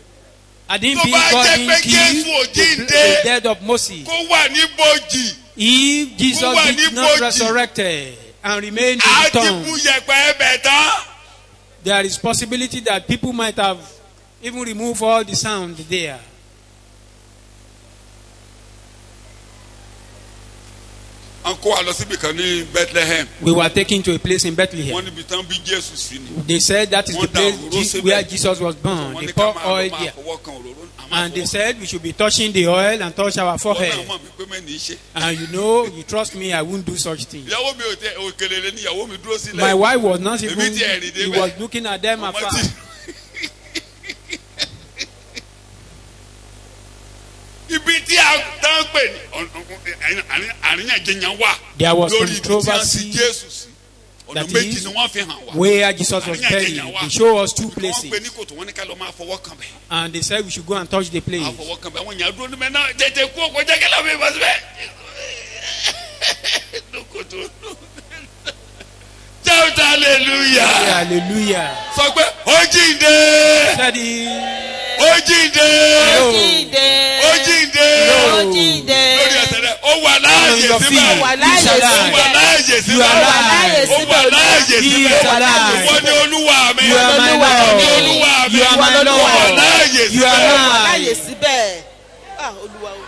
I didn't Tó think bá God jẹ́ didn't pé kill Jésù ò the jíǹde. dead of Moses. kó wà ní bòjì. If Jesus Kó wà ní did not bòjì. resurrected and remained á in the ti bu tomb, yẹ̀pẹ̀ ẹbẹ̀ tán. there is possibility that people might have even removed all the sound there. wọ́n kó wa lọ síbi kan ní Bethlehem. We were taken to a place in Bethlehem. wọ́n níbi tán bí Jésù sí ni. They said that is the Wọ́n da òróró place síbẹ̀. where Jesus was born. wọ́n They ní ká pour máa lọ oil máa there. fọwọ́ kan òróró. And they said we should be touching the oil and touch our wọ́n náà forehead. mọ̀ mí pé mẹ́ni í ṣe. And you know, you trust me, I won't do such things. ìyàwó mi ò tẹ òkèlè ní ìyàwó mi dúró sílẹ̀. My wife was not even, Èmi tí ẹ̀ rí he débẹ̀. was looking at them Ọmọ afar. tí- ibi tí a tán pè ní àríyànjiyàn wà There was lórí ibi tí a controversy sin Jésù sí. ọ̀nà that méjì is ni wọ́n fi hàn wá. where Jesus was buried. They show us two wọ́n pè places. ní kòtò wọ́n ní ká lọ máa fọwọ́ kan bẹ̀. And they said we should go and touch the place. àfọwọ́ kan bẹ̀ àwọn èèyàn dúró níbẹ̀ náà tètè kú òkú jẹ́ kí lọ́ọ́ fi bọ́ síbẹ̀. lókòtò shout hallelujah. Hallelujah. sọ pé ó jíǹde Said he, ó jíǹde No. Jíǹde. ó jíǹde Ó jíǹde. lórí ẹsẹ̀ rẹ̀ ó wà láàyè on your síbẹ̀ feet. wà He's láàyè ó alive. wà láàyè You síbẹ̀ are Ó wà láàyè alive. ó wà láàyè He síbẹ̀ is alive. ìwọ ni olúwa mi You are my Olúwa Lord. mi. olúwa mi You are my ó wà Lord. láàyè You are síbẹ̀. Wà láàyè alive. síbẹ̀. Ah, Olúwa o.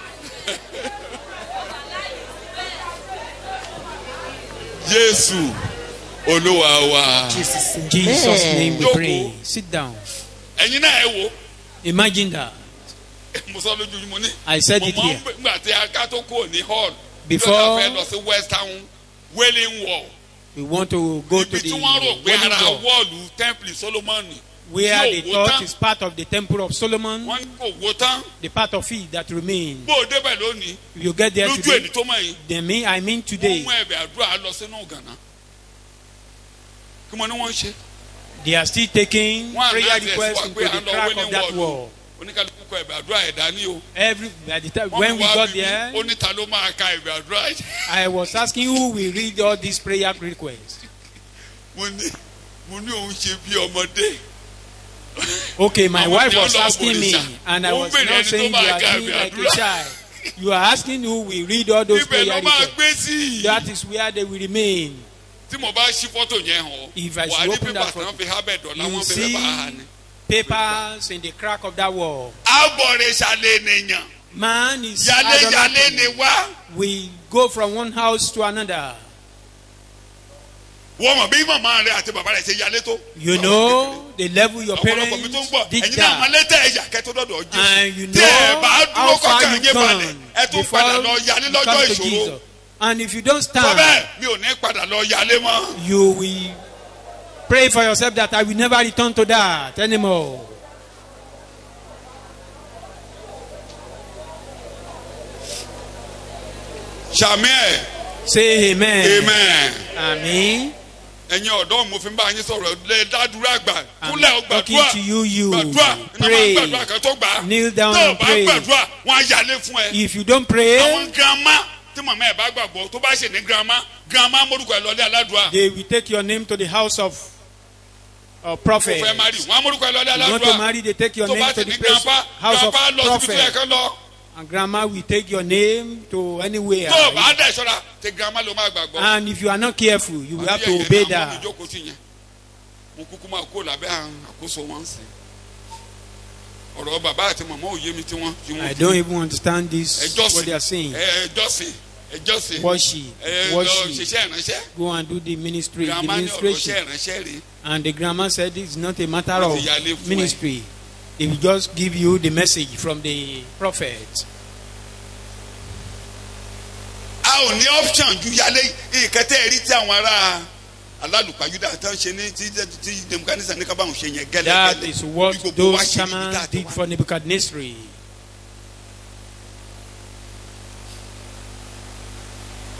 Jésù olúwa wa. In Jesus' name we Jókòó. pray. Sit down. ẹ̀yin náà ẹ wo Imagine that. mo sọ lójú mo ní. I said mo it máa here. ń gbà tí a ká tó kúrò ní hall. Before- lọ́dà fẹ́ lọ sí Western Wailing Wall. We want to go to ibi the tí wọ́n rò pé Wailing ara Wall, wọ́ọ̀lù Temple Solomoni. where tí they ò wó thought tán. is part of the temple of Solomon, wọ́n ní kò wó tán. the part of it that remains. bó o débẹ̀ lónìí If you get there lójú today, èdè tó mọ̀ yìí. I mean wọ́n today, mú ẹ̀bẹ̀ àdúrà lọ sínú gànà. kí mo ní wọ́n ṣe. they are still taking wọ́n prayer àná ẹ̀sẹ̀ requests wá into pé the à ń lọ crack of Wailing that Wall. wall. oníkàlùkù kọ ẹ̀bẹ̀ àdúrà ẹ̀ dání o. Every by the time Wọ́n when mi we wá got bí mi, there, ó ní ta ló máa ka ẹ̀bẹ̀ àdúrà yìí. I was asking who will read all these prayer requests. mo ní òun ṣe bí ọmọdé. Okay, my Àwọn wife èèyàn was lọ asking me, bòrìṣà. and I Ó ń was bèrè not ẹni tó saying you máa are ka doing ẹ̀bẹ̀ like a àdúrà. child. You are asking who will read all those ibẹ̀ prayer ló máa requests. gbé sí i. That is where they will remain. tí mo bá ṣí fọ́tò yẹn hàn If I wà á should ní open pépà that tí wọ́n photo, fi hábẹ̀ dọ̀là you wọ́n fi see pépà hà ní. papers in the crack of that wall. abọ̀rẹ̀ṣàlẹ̀ nìyàn Man is yálẹ̀yálẹ̀ idolatry. ni wá. We go from one house to another. wọ́n mọ̀ bí màmá rẹ̀ àti bàbá rẹ̀ ṣe yálé tó. You know the level your ọ̀pọ̀lọpọ̀ mi tó ń parents gbọ́ did ẹ̀yin náà máa that. lẹ́tẹ̀ ẹ̀yà kẹ́tọ́ dọ̀dọ̀ And you Jésù. tí ẹ know bá dúró how far kọ́kàn you've yé balẹ̀ gone ẹ tún before padà lọ yálé you lọ́jọ́ come to ìṣòro. Jesus. And if you don't sọ stand, bẹ́ẹ̀ mi ò ní padà lọ yálé mọ́. you will pray for yourself that I will never return to that anymore. sàmì ẹ̀ Say amen. amen. Amen. ẹ̀yin ọ̀dọ́ mo fi ń bá yín sọ̀rọ̀ lè dádúrà gbà I'm kúnlẹ̀ ó talking gbàdúrà to you. gbàdúrà iná máa Pray. gbàdúrà kan tó gbà á. Kneel down tó o and bá pray. gbàdúrà wọn á yálé fún ẹ. If you don't pray, àwọn girama tí màmá ẹ̀ bá gbàgbọ́ tó bá ṣe ní girama morúkọ ẹ̀ lọ́lé aládùá. they will take your name to the house of prophet. kò fẹ́ marry wọn á morúkọ ẹ̀ lọ́lé You want to aládùá. marry, they take your tó name bá to ti the ní place, house of grandpa lọ síbi tó yẹ prophet. kán lọ. And grandma will take your name to anywhere. tó o bá dẹ̀ ṣọ́ra tí girama ló máa gbàgbọ́. And if you are not careful, you will have to Àbí obey ẹ̀yẹ náà that. wọ́n mi jókòó sí yẹn. mo kúkú máa kó lábẹ́ àkóso wọn sí. ọ̀rọ̀ bàbá àti màmá ò yé mi tí wọ́n. I don't even understand this, what they are saying. ẹjọ́sìn. Worship. ṣiṣẹ́ ìránṣẹ́. Go and do the ministry, the grandma ní ọ̀rọ̀ ministration. ṣẹ́ ìránṣẹ́ rèé. And the grandma said it's not a matter Wọ́n ti yálé of fún ẹ. ministry. They will just give you the message from the prophet. a ò ní option ju yálé ìkẹtẹ́ rí tí àwọn ará alálùpàjúdà tó ń ṣe ní tí Nebuchadnezzar ní kábàáhùn ṣe yẹn gẹ́lẹ́gẹ́lẹ́. That is what Bí gbogbo wa those ṣe níbi tá shamans a ti did wá. for Nebuchadnezzar.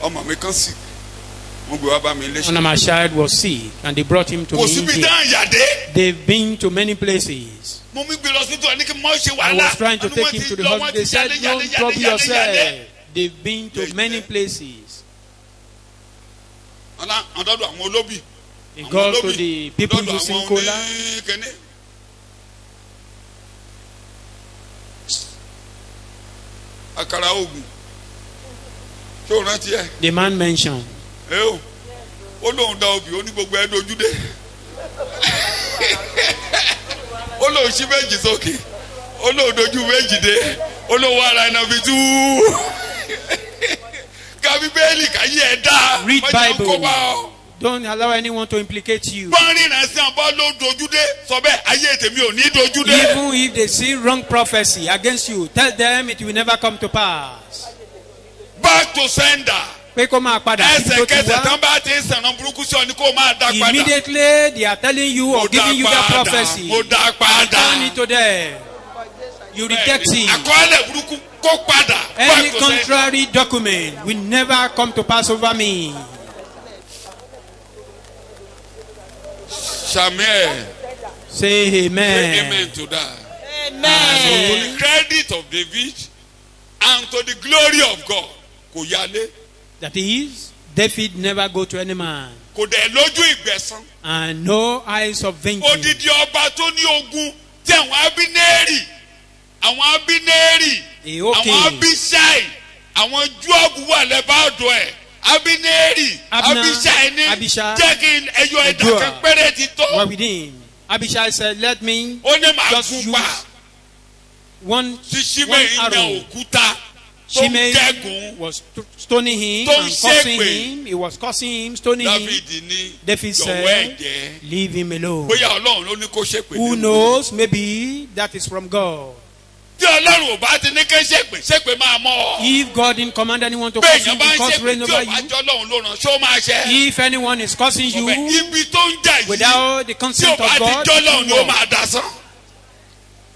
ọmọ mi kan sì wọ́n gbé wá bá mi léṣe. One of my child was sick and they brought him to kò me síbi here. dáhùn yàdé. They've been to many places. mo mi gbé lọ sí tó ẹni kí n mọ ṣe I wàhálà. was trying to Àní take wọ́n him ti to the lọ, wọ́n hospital. ti They said, yálé, don't yálé, trouble yálé, yourself. yálé. They've been to many places. ọ̀dọ́dọ̀ àwọn olóbì. They Àwọn go to olóbì, the people ọ̀dọ́dọ̀ using àwọn cola. oníkẹ́ni. àkàrà oògùn ṣé o rántí ẹ. The man mentioned. ẹ o ó lóun da obì ó ní gbogbo ẹ dojú dé ó lóun ṣí méjì sókè ó lóun dojú méjì dé ó lóun ara iná fi tú ká bíbélì káyé ẹ dá Read mọ́jà ń kó Bible. bá ọ. Don't allow anyone to implicate you. bọ́n rìnrìn sí àbọ̀ ló dojú dé sọ bẹ́ẹ̀ ayé tèmi ò ní dojú dé. Even if they see wrong prophecy against you, tell them it will never come to pass. back to sender. Pé kó máa padà síbi tó ti ẹsẹ̀kẹsẹ̀ tán wá. bá ti ń sẹ̀ràn burúkú sí ọ ní kó máa dá padà. Immediately they are telling you or giving you that prophecy. mo dá padà. Turn it to them. You reject it. àkọọ́lẹ̀ burúkú kó padà. Any back to sender. contrary document will never come to pass over me. Samuel. Say Say amen. amen to that. Amen. To the credit of David and to the glory of God. Kò yálé. That is, David never go to any man. Kò dẹ̀ lójú ìgbẹ̀san. And no eyes of vengeance. Odidi ọba tó ní ogun tí àwọn Abineri, Okay. àwọn Abishai, àwọn Joabu wà lẹ́bàá ọ̀dọ̀ ẹ̀. Abineri, Abner, Abishai ní Abishai, jẹ́ kí ẹyọ ẹ̀dá Joab. kan péré ti tó. Were with him. Abishai said, let me Ó ní màá just gún pa. use one Tí Ṣímẹ́ì ń yan arrow. òkúta tó ń Shimei jẹ́gun. was stoning him Tó ń and cursing ṣépè. him. He was cursing him, stoning him. David ní David jọ̀wọ́ said, ẹ̀jẹ̀. leave him alone. Bóyá Ọlọ́run ló ní kó ṣépè. Who knows? Maybe that is from God. Tí Ọlọ́run ò bá ti ní ké ṣépè máa mọ́ ọ. If God didn't command anyone to curse you, Béèyàn bá ń because ṣépè reign tí over ò bá you. jọ́ Ọlọ́run ló ràn ṣó máa ṣẹ́. If anyone is cursing you Ibi tó ń jà yìí without the tí ò consent bá of ti God, jọ́ Ọlọ́run it ló won't máa dasán.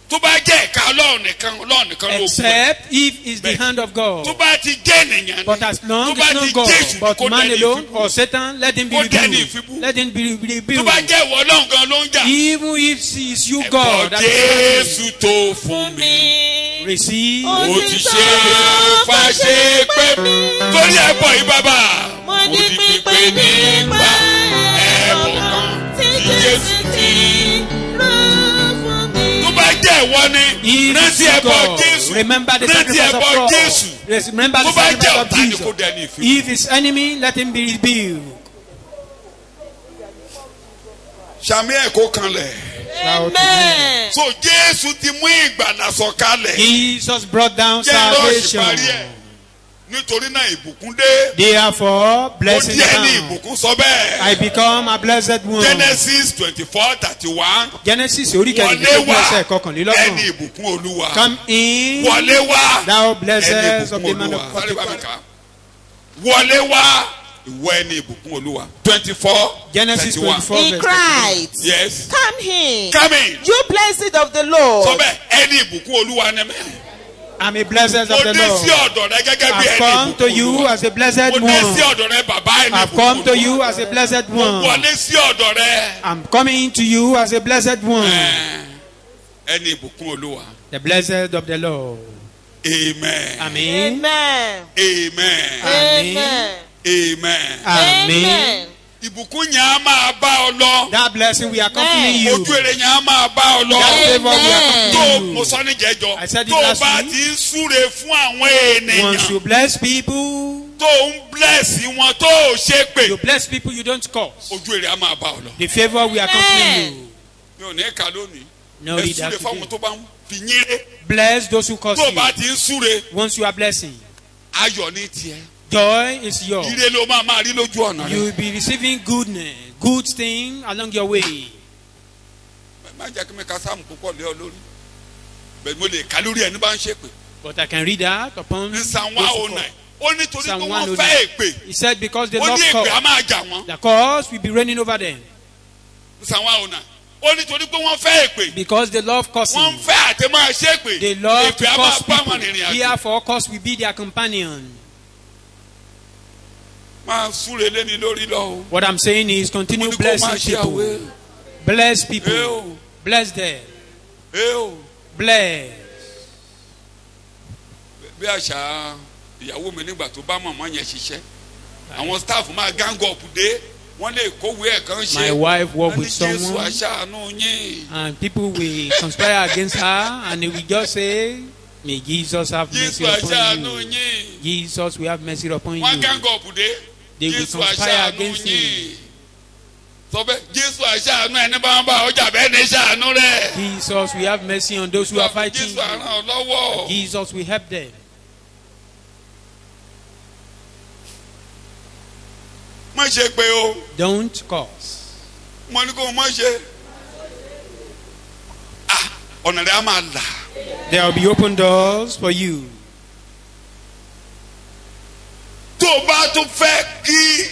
Tó bá jẹ́ ẹ̀ka Ọlọ́run nìkan ló kú ẹ̀. except if it's the Bẹ́ẹ̀. hand of God. Tó bá ti jẹ́ ènìyàn ni. But as long Tó bá as not ti God, jẹ́ èṣù but kó man dẹ́ni alone ìfibú. or Satan, let him be Kó dẹ́ni rebuked. ìfibú. Let him be Tó rebuked. bá jẹ́ ìwọ Ọlọ́run gan ló ń jà. Even if it's you, Ẹ̀bọ̀ God, that is Jésù tó fún mi. Mi. receive. Ó ti ṣe fàṣẹ pé torí ẹ̀bọ̀ yìí bàbá. Mo ní pípé nípa ẹ̀bùn kan tí Jésù ti rán fún mi. Tó bá jẹ́ ìwọ ni If rántí it's ẹ̀bọ̀ God, Jésù. remember the Rántí sacrifice of ẹ̀bọ̀ God. Jésù. Remember Tó the bá jẹ́ sacrifice of ọ̀tá ni kò Jesus. dẹ́ni ìfibú. If his enemy, let him be rebuked. Sàmì ẹ̀kọ́ kanlẹ̀. Amen. So Jésù ti mú ìgbàlà sọ̀kalẹ̀. Jesus brought down Jẹ́ lọ́ọ̀ṣì salvation. parí ẹ̀. Nítorí náà ìbùkún dé. Therefore, Ó blessing di ẹni come. ìbùkún sọ bẹ́ẹ̀. I become a blessed one. Genesis 24:31. Genesis orí Wọlé kẹrìndínlógún wá ẹsẹ̀ ẹni kọkànlélọ́gbọ̀n. ìbùkún Olúwa. Come in, Wọlé wá thou ẹni blessed of the ìbùkún man Olúwa. Sáré bá mi of kà á. Wọlé wá ìwọ ẹni ìbùkún Olúwa. 24. Genesis 31. 24 He verse cried, Yes. come here, Come in. you blessed of the Lord. Sọ bẹ́ẹ̀ ẹni ìbùkún Olúwa ni mí. I'm a blessed Mo of the dé sí Lord. ọ̀dọ̀ rẹ gẹ́gẹ́ bí I've ẹni come to ìbùkún you Olúwa. as a blessed Mo dé sí one. ọ̀dọ̀ rẹ bàbá ẹni I've ìbùkún come to Olúwa. you as a blessed Mo one. wọlé sí ọ̀dọ̀ rẹ. I'm coming to you as a blessed one. Ẹni ìbùkún Olúwa. The blessed of the Lord. Amen. Amen. Amen. Amen. Amen. Amen. Amen. Ìbùkún yẹn á máa bá ọ lọ. That blessing will accompany you. Ojú èrè yẹn á máa bá ọ lọ. That favor will Amen. Tó accompany mo you. sọ ní jẹjọ. I said it Tó o last bá week. ti ń súre fún àwọn Once you ènìyàn. bless people, Tó ń bless wọn tó o ṣe pé. you bless people you don't curse. Ojú èrè á máa bá ọ lọ. The favor will accompany you. Mi ò ní kà lónìí. No ẹ read súre that fáwọn today. tó bá ń fi yín ré. Bless those who curse tó o bá you. ti ń súre Once you are blessing, ayọ̀ ní tiẹ̀. joy is yours. ire ló máa rí lójú ọ̀nà You rẹ. will be receiving goodness, good thing along your way. má jẹ́ kí mi ka sáàmù púpọ̀ lé ọ lórí. bẹ́ẹ̀ mo lè ka lórí ẹni bá ń ṣépè. But I can read that upon ní Psalm those who 109 curse. ó ní torí Psalm pé wọ́n 109. fẹ́ èpè. He said because they ó love ní èpè á curse, máa jà wọ́n. the curse will be reigning over them. ní Psalm 109 ó ní torí pé wọ́n fẹ́ èpè. Because they love cursing. wọ́n fẹ́ àti máa ṣépè. They love to èpè á máa curse bá wọn people. rìnrìn àjò. Therefore, curse will be their companion. máa súre léni lórí lọ o. What I'm saying is mo continue ní kó máa blessing ṣe àwẹ̀. people. Bless Ẹ people. o. Bless them. ẹ o. Bless. bí àṣà ìyàwó mi nígbà tó bá mọ̀mọ́ yẹn ṣiṣẹ́ àwọn staff máa gang up dé wọ́n lè kówé ẹ̀ kan ṣe. My wife worked with Jésù someone aṣàánú yín. and people will conspire against her and they will just say, may Jesus have mercy Jésù upon aṣàánú you. yín. Jesus will have mercy upon wọ́n you. gang up dé. They will Jésù conspire aṣàánú against yín. him. sọ bẹ́ẹ̀ Jésù aṣàánú ẹni bá ń bá ọjà bẹ́ẹ̀ ní ṣàánú rẹ̀. Jesus will have mercy on those who are fighting. Jésù á ràn ọ́ lọ́wọ́. Jesus will help them. má ṣe pé o Don't curse. mo ní kó o má ṣe. ọ̀nà rẹ̀ á máa là. There will be open doors for you. tó o bá tún fẹ́ kí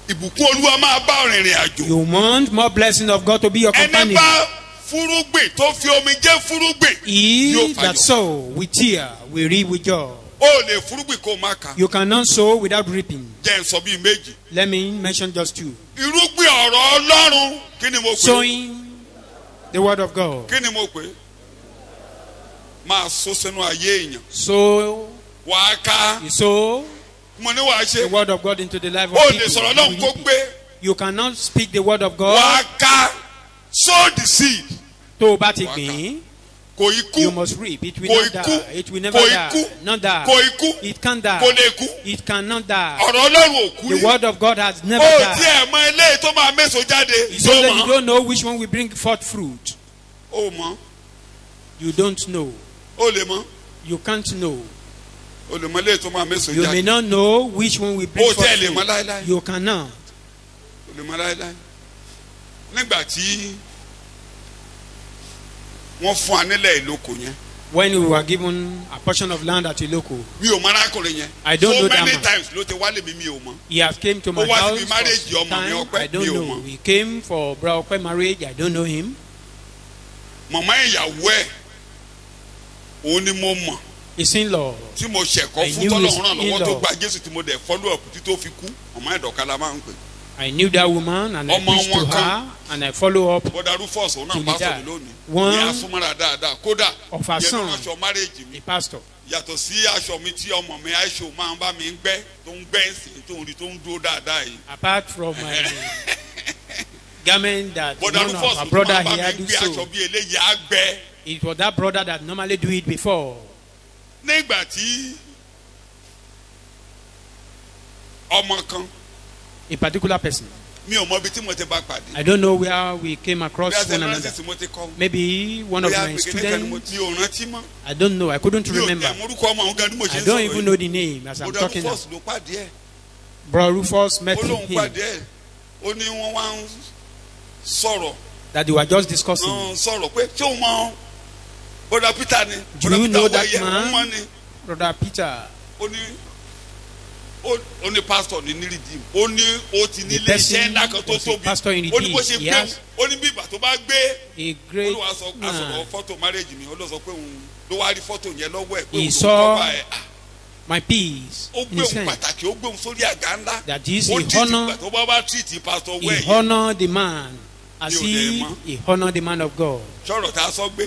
ìbùkún Olúwa máa bá ọ̀rìnrìn àjò. You want more blessing of God to be your ẹni companion. bá fúrúgbìn tó fi omi jẹ́ fúrúgbìn. He Yóò that fàyọ̀. sow with tear will reap with joy. o lè fúrúgbìn kó o má ka. You cannot sow without reaping. jẹ́ n sọ bíi méjì. Let me mention just two. irúgbìn ọ̀rọ̀ Ọlọ́run kí ni mo pè é? Sowing the word of God. kí ni mo pè é? máa so sínú ayé èèyàn. Sow, wàá ká. you sow mo ní wàá the ṣe. word of God into the life of o lè people. sọ̀rọ̀ You náà will kó reap it. gbé. You cannot speak the word of God. wàá ká. sow the seed. Tó o bá ti Wàá gbìn, kò í you kú. must reap. It will Kò not í kú. die. It will never Kò í die. kú. Not die. kò í kú. It can't kò die. lè kú. It cannot die. ọ̀rọ̀ Ọlọ́run ò kú The rí. word of God has never o died. tiẹ̀ mọ eléyìí tó máa méso jáde. It's only that you don't know which one will bring forth fruit. o mọ̀. You don't know. o lè mọ̀. You can't know. o lè mọ eléyìí tó máa méso You may jáde. not know which one will bring o forth tiẹ̀ lè mọ fruit. láéláé. You cannot. o lè mọ láéláé. nígbà tí wọ́n fún anílẹ̀ ìlókò yẹn. When we were given a portion of land at Iloko, mi ò mọ arákùnrin yẹn. I don't so know that many man. times ló ti wálé mi ò mọ. he has came to my Ó wá house síbi marriage for ọmọ mi time. Ọpẹ́, I don't mi ò know. mọ̀. He came for Bra Okwe marriage. I don't know him. màmá ìyàwó ẹ̀ òun ni mo mọ̀ His in-law. tí mo ṣẹ̀kọ́ I fún knew tọ́lọ́run his ràn lọ́wọ́ tó in-law. gba Jésù tí mo dẹ̀ follow up tí tó fi kú màmá ìdọ̀ka la máa ń pè. I knew that woman and I Ọmọ preached to wọn her kan. and I follow up bọ́dà Rufus òun náà Till bá he sọ̀rọ̀ died. lónìí. One ní asúnmọ́ra dáadáa kódà of her yẹn son. ló ránṣọ marriage mi a pastor. yàtọ̀ sí aṣọ mi tí ọmọ mi aṣọ máa ń bá mi gbẹ́ tó ń gbẹ́ ẹ̀sìn tó ń rí tó ń dúró dáadáa yìí. Apart from my garment that bọ́dà one of Rufus our tó brother máa ń bá he mi had do gbé aṣọ so. bí eléyìí á gbẹ́. It was that brother that normally do it before. nígbà tí ọmọ kan A particular person. mi ò mọ ibi tí mo ti bá pàdé. I don't know where we came bí a across ṣe one another. Francis mo ti kọ́. Maybe one of bóyá my gbẹ̀gẹ́dẹ́ kan ni mo students. ti ò rántí mọ́. I don't know. I couldn't mi ò remember. tẹ̀ morúkọ ọmọ òun gan ni mo ṣe I ń don't sọ̀rọ̀ even know yìí. the name as I'm bọ́dà talking now. Rufus ló pàdé ẹ̀. Bro Rufus met ó lóun him pàdé ẹ̀ ó ní wọ́n wá ń sọ̀rọ̀ that they were just discussing. sọ̀rọ̀ pé tí òun mọ bọ́dà Peter ni. Do Bọ́dà you know Peter that wọ̀nyẹ, man? òun mọ̀ ni. Brother Peter, ó ní pastor ní Redeem ó ní ó ti ní The ilé person iṣẹ́ ńlá kan tó was a tóbi pastor in ó ní bó ṣe Redeem. gbé Yes. ó ní bí ìgbà tó bá gbé a great olùwà asọ̀rọ̀ man. fọ́tò marriage mi ó lọ sọ pé òun ló wá rí fọ́tò yẹn lọ́wọ́ ẹ̀ pé He òun ló saw kọ́ bá ẹ̀ My peace ó in gbé his òun hand. pàtàkì ó gbé òun sórí àga ńlá That is, ó he dìtì honor- ìgbà tó bá bá treat pastor He well yẹn honored the man as Mi ò dẹ̀ he, mọ̀. he honored the man of God. sọ̀rọ̀ tá a sọ gbé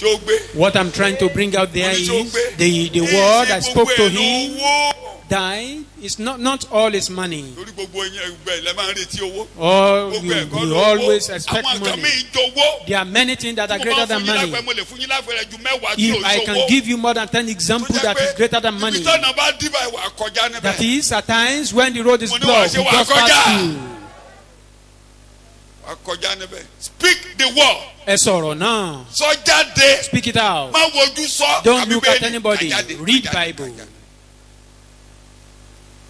ṣó gbé What I'm trying to bring out there Mo ní is ṣó gbé the Kì í word ṣe I spoke gbogbo to ẹ̀ him lówó. died. It's not all his money. torí gbogbo ẹ̀yin ẹgbẹ́ ilẹ̀ máa ń retí owó All gbogbo you, ẹ̀kọ́ you lówó always expect àwọn nǹkan money. míì jowó. There are many things that are Tí mo greater bá than fún yín money. lápẹ́, mo lè fún yín láfẹ̀rẹ̀ ju mẹ́wàá tí ò If I ṣòwò. can give you more than 10 examples Tó jẹ́ that pé is greater than money. ibi tọ́nà bá dí báyìí wà kọjá níbẹ̀. That is, at times when the road is Mo ní wàá blocked, ṣe you wà just kọjá. pass through. wà kọjá níbẹ̀. Speak the word. ẹ sọ̀rọ̀ náà. Sọ jáde. Speak it out. Má wojú sọ. Don't look at Bíbélì. anybody. Kájáde, Read kájáde, Bible. kájáde.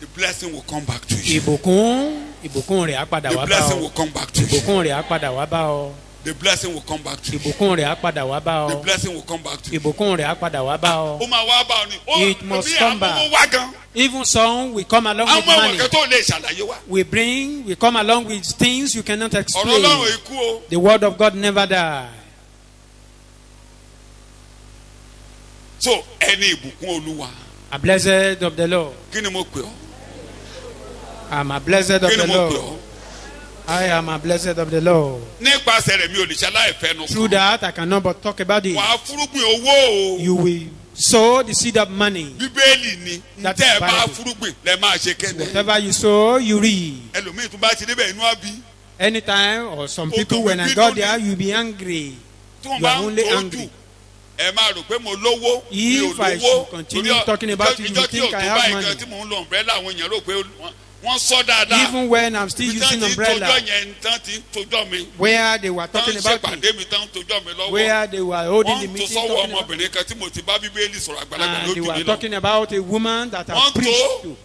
The blessing will come back to you. ìbùkún rẹ̀ á padà The wá bá blessing ọ. will come back to you. ìbùkún rẹ̀ á padà wá bá ọ. The blessing will come back to you. ìbùkún rẹ̀ á padà wá bá The ọ. blessing will come back to you. ìbùkún rẹ̀ á padà wá bá ọ. Ó máa wá bá ọ ní. It must Èmi come back. àmúwò wá gan. Even some will come along with Àwọn money. ẹ̀wọ̀n kan tó lè ṣàlàyé wa. We come along with things you cannot Ọ̀rọ̀ explain. Ọlọ́run ikú o. The word of God never die. So ẹni ìbùkún Olúwa. I'm blessed of the Lord. Kí ni mo pè ọ́? I'm a blessed of Kí the ni mo pè Lord. ọ́? I am a blessed of the Lord. Nípasẹ̀ rẹ̀ mi ò lè ṣaláì fẹ́nu Through that, I cannot but talk about it. Wàá fúrúgbìn owó o. You will sow the seed of money. Bíbélì ni. That Ntẹ́ ẹ is bá Bible. fúrúgbìn lẹ máa ṣe kéde. Whatever you sow, you reap. Ẹlòmíì tún bá ti débẹ̀ inú àbí. Anytime, or some Oh, people, don't when be I beat got on there, it. you'll be angry. Tí wọ́n You are bá ń only tójú. angry. Ẹ máa rò pé mo lówó. Mi ò If I lówó. should continue Torí talking about it, you ìjọ tí think ò I tó have báyìí money. gan tí mò ń lo umbrella àwọn èèyàn rò pé wọ́n sọ dáadáa. Even when I'm still Ibi tán using ti ń umbrella, tojọ́ yẹn tán ti ń tojọ́ mi. where they were Tán talking ń about ṣèpàdé it, mi tán ń tojọ́ mi lọ́wọ́. where they were holding the Wọ́n ń tó meeting, sọ́wọ́ talking about, ọmọbìnrin kan tí mo ti bá Bíbélì sọ̀rọ̀ àgbàlagbà and they lójú were mi lọ. talking about a woman that I Wọ́n preached tó to.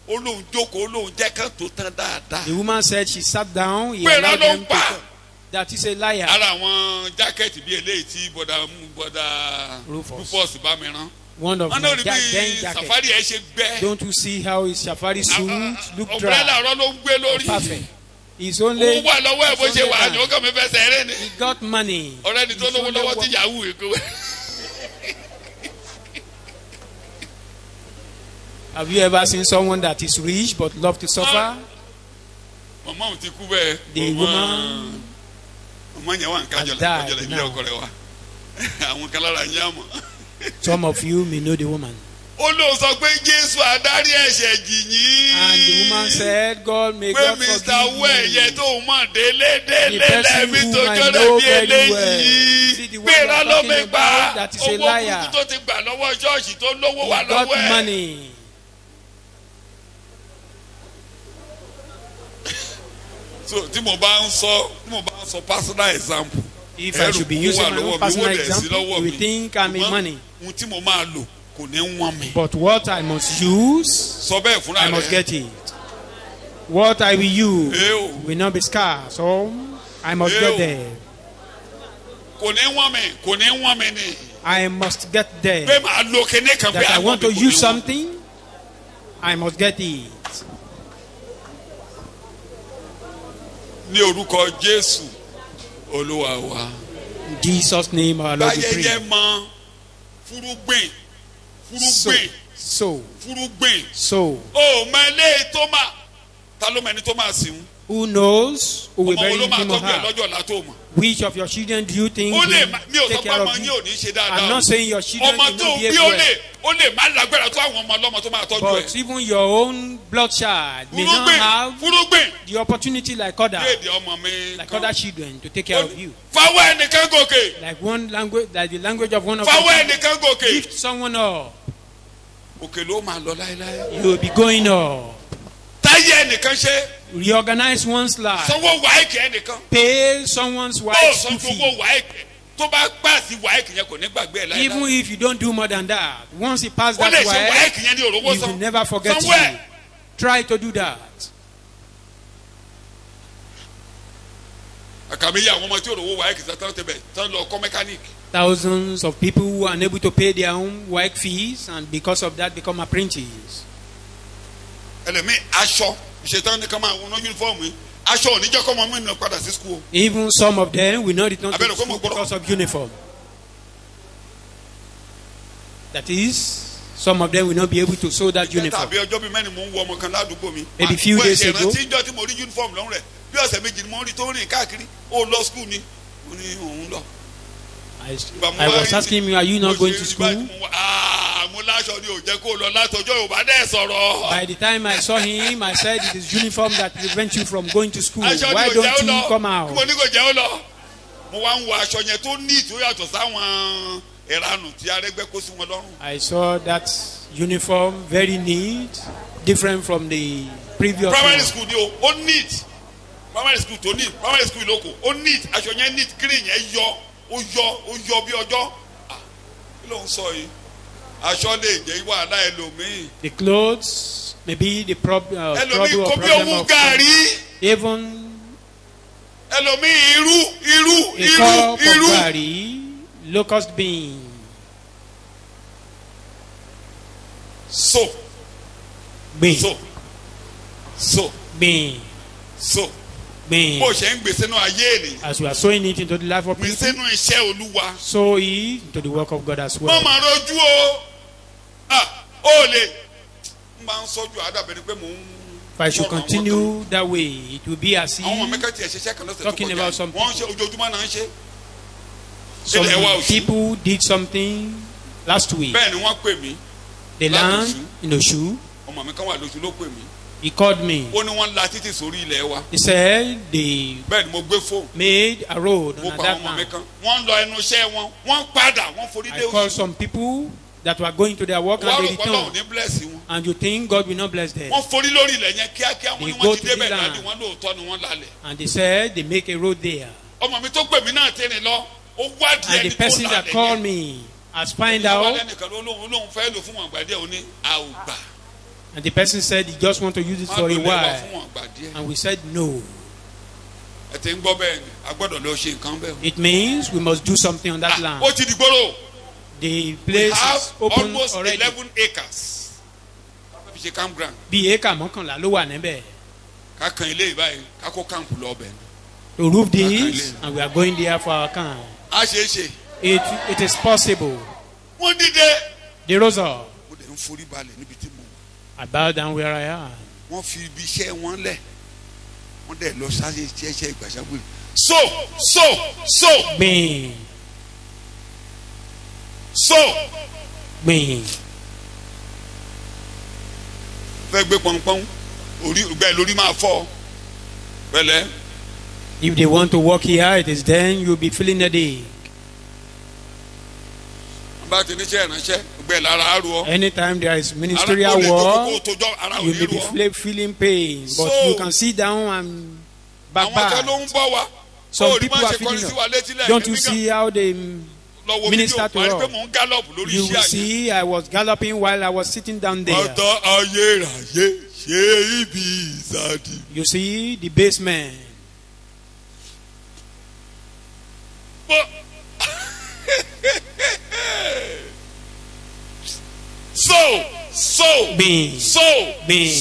olóhùn jókòó olóhùn jẹ́ kán tó tán dáadáa. The woman said she sat down, he Pé allowed irọ́ ló them ń to pa. talk. That is a liar. Ara àwọn jákẹ́ẹ̀tì bíi eléyìí tí bọ́dà Rufus bá mi rán. One of Wọ́n my náà rí bí then jacket. safari ẹ̀ ṣe gbẹ́. Don't you see how his safari suit look Umbrella dry? ọ̀rọ̀ ló ń gbé lórí. Perfect. He's Owó only, wà lọ́wọ́ ẹ̀ bó it's ṣe only wà ní that. ó kàn mí fẹ́ sẹ́rẹ́ ni. He got money. Ọ̀rẹ́ ni tó He's lówó only lọ́wọ́ wa- tí yahoo èkó. Have you ever seen someone that is rich but love to suffer? Màmá òun ti kú bẹ́ẹ̀. The woman Màmá yẹn wà ń kájọ has died lẹ̀ ilé now. ọkọ rẹ̀ wá. Àwọn kan lára yẹn àmọ́. Some of you may know the woman. Ó lóun sọ pé Jésù adarí ẹ̀ṣẹ̀ jì yín. And the woman said, God may Pé God Mr. forgive Wẹ̀yẹ me. tó mọ̀ délé The person lẹ́mí whom tó I jọ́rẹ̀ know bí very eléyìí. well. See the one Gbéra you are ló talking mi about, gbà. that is a Owó liar. burúkú tó ti gbà lọ́wọ́ ṣọ́ọ̀ṣì tó lówó He wà got lọ́wọ́ ẹ̀. money. So tí mo bá ń sọ personal example. If I should be using my own personal example, you you will think I'm in money. Ohun tí mo máa lò kò ní wọ́n mi. But what I must use, Sọ bẹ́ẹ̀ fúnra I must rẹ̀. get it. What I will use Ew. will not be scarce, so I must get Ew. there. Kò ní wọ́n mi ni. I must get Pé there. màá lo kíní kan pé That I àwọn want mi to kò use ní wọ́n. something, I must get it. Ní orúkọ Jésù Olúwa wa. In Jesus' name, our Lord, we Báyẹyẹ pray. mọ fúrúgbìn So, fúrúgbìn. so, Ó mọ eléyìí tó máa ta ló mọ ẹni tó máa sìn. who knows who will Ọmọ bury wo ló máa him or tọ́jú ẹ̀ her? lọ́jọ́ ọ̀la tó mọ̀. Which of your children do you think Ó lè will mi ò sọ take pé care ọmọ of yín you? ò ní ṣe I'm dáadáa. not saying your children Ọmọ will tó not bí behave ó well. lè má lágbára tó àwọn ọmọ ọlọ́mọ tó máa tọ́jú But ẹ̀. even your own blood child may not have Fúrúgbìn the opportunity like other ọmọ mi like kan. other children to take care of you. Fáwọ́ ẹnìkan gòkè. Like one language, like the language of one of Fáwọ́ them. ẹnìkan gòkè. Lift someone up. Òkè ló máa lọ láéláé. You will be going up. Táyé ẹnìkan ṣe. Reorganize one's life. Sanwó wáìkì ẹnìkan. Pay someone's Ó wife san school gbogbo fee. wáìkì. Tó bá pàṣẹ wáìkì yẹn kò ní gbàgbé ẹ̀ Even láéláé. if you don't do more than that, once you pass Ó that lè ṣe way, wáìkì yẹn ní òrówó you will san. never forget Sanwó ẹ̀. you. Try to do that. Àkàmì yẹ àwọn ọmọ tí òrówó wáìkì sátán tẹ̀bẹ̀ tán lọ kọ́ mẹkáníìkì. Thousands of people who are unable to pay their own work fees and because of that become apprentices. Ẹlẹ́mìí aṣọ ìṣètàn ní ká máa wọnú yúnífọ́ọ̀mù yìí. Aṣọ ò ní jẹ́ kọ́ ọmọ mi nà padà sí skul. Even some of them will not return to Abẹ́rẹ́ kó school mọ̀ gbọ́dọ̀. because of uniform. That is, some of them will not be able to sew that uniform. Tàbí ọjọ́ bíi mẹ́rin mò ń wo ọmọ kan ládùúgbò mi. Maybe few days ago. Ìrántí ìjọ tí mo rí yúnífọ́ọ̀mù lọ́rùn rẹ̀ bí ọ̀sẹ̀ méjì ni mo rí tó rìn káàkiri. Ó lọ skul ni. Ó ní òun lọ. I was asking him, are you not going to school? Mo láṣọ ni ò jẹ́ kó lọ látọjọ́ Yorùbá dẹ̀ sọ̀rọ̀. By the time I saw him, I said it is uniform that prevents you from going to school. Aṣọ Why ni ò jẹ́ don't ó you lọ. come Mo out? ní kò jẹ́ ó lọ. Mo wá ń wo aṣọ yẹn tó ní ìtò yàtọ̀ sáwọn ìranù tí Arẹ́gbẹ́ kó sí wọn lọ́rùn. I saw that uniform, very neat, different from the previous Primary one. school ni o, ó neat. primary school tó ní primary school lóko ó neat aṣọ yẹn neat green yẹn yọ ó yọ bí ọjọ́ kí ló ń sọ yìí aṣọ lè jẹ́ wàhálà ẹlòmíì. The clothes may be the trouble or ẹlòmíì kò bí problem owó of gàrí even ẹlòmíì a cup of gari, locust bean. so Bean. Bean. Bean. bó ṣe ń gbèsè náà ayé ènìyàn As we are sowing it into the life of gbèsè people, náà iṣẹ́ olúwa. sow it into the work of God as mo well. máa rojú o ó lè n máa ń sọ́jú àdàbẹ̀ ni pé mò ń. If I should continue that way, it will be as àwọn ọmọ if mẹ́kà tiẹ̀ ṣiṣẹ́ kan lọ́sẹ̀ tó talking about kọjá some wọ́n ń ṣe ojoojúmọ́ náà ń ṣe. some ilẹ̀ wa oṣù people did something last week. bẹ́ẹ̀ ni wọ́n pè mí They land in Oshu. ọmọ mi kan wà lóṣù ló pè mí He called me. ó ní wọ́n la títì sórí ilẹ̀ wa He said they bẹ́ẹ̀ ni mo gbé fóònù made a road mo on pa that àwọn ọmọ mi land. kan wọ́n lọ ẹnu iṣẹ́ wọn wọ́n padà wọ́n forí dé I called oṣù some people that were going to their work wọ́n and rò they pé Ọlọ́run returned. ní bless wọn And you think God will not bless them. wọ́n forí lórí ilẹ̀ yẹn kíákíá wọ́n They ní go wọ́n ti to débẹ̀ the land. dájú wọ́n lóòótọ́ ni wọ́n lálẹ̀ And they said they make a road there. ọmọ mi tó pè mí náà tẹ́ni lọ ó wádìí And ẹni the tó person that lálẹ̀ called yẹn. me has find Ìjọba out. lẹ́nìkan ló fẹ́ lò fún wọn àgbà díẹ̀ ó ní a ò gbà And the person said he just want to use it má for lò a lè wá while. fún wọn àgbà díẹ̀ And we said no. ẹ ti ń gbọ́ bẹ́ẹ̀ ni a gbọ́dọ̀ lọ ṣe nǹkan bẹ́ẹ̀. It means we must do something on that land. ó ti di gbòòrò The we place have is open almost already. 11 acres fi ṣe campground Bí éka mọ́kànlá ló wà níbẹ̀. ká kan ilé ìbáyìí ká kó camp lọ ọbẹ̀ ni. To roof this and we are going there for our camp. a ṣe é ṣe It is possible. wọ́n dìde. They rose up. mo dẹ̀ ń forí balẹ̀ níbi tí mo wà. I bow down where I am. wọ́n fi ibi iṣẹ́ wọn lẹ̀ wọ́n dẹ̀ lọ sáré iṣẹ́ ìgbàsáwìrì. Gbìn. Gbìn. fẹ́ gbé pọ́npọ́n orí ìgbà lórí máa fọ́ pẹ̀lẹ́. If they want to walk here, it is then you'll be feeling the day. bá ti níṣẹ́ ìránṣẹ́ gbẹ lára àrùn ọ. Anytime there is ministerial work, you may be feeling pain, but So, you can sit down and back àwọn kan ló back. ń bọ̀ wá. Some Ó rí people má are ṣe kọrin feeling sí wa létí lẹ́ẹ̀kan. Don't you see how they lọ wo minister fídíò to parí pé us? mò ń gallop lórí You iṣẹ́ will àyè. see I was galloping while I was sitting down there. ọ̀tọ̀ ayérayé ṣe ibi ìsàdì. You see the basement. Gbìn. Gbìn.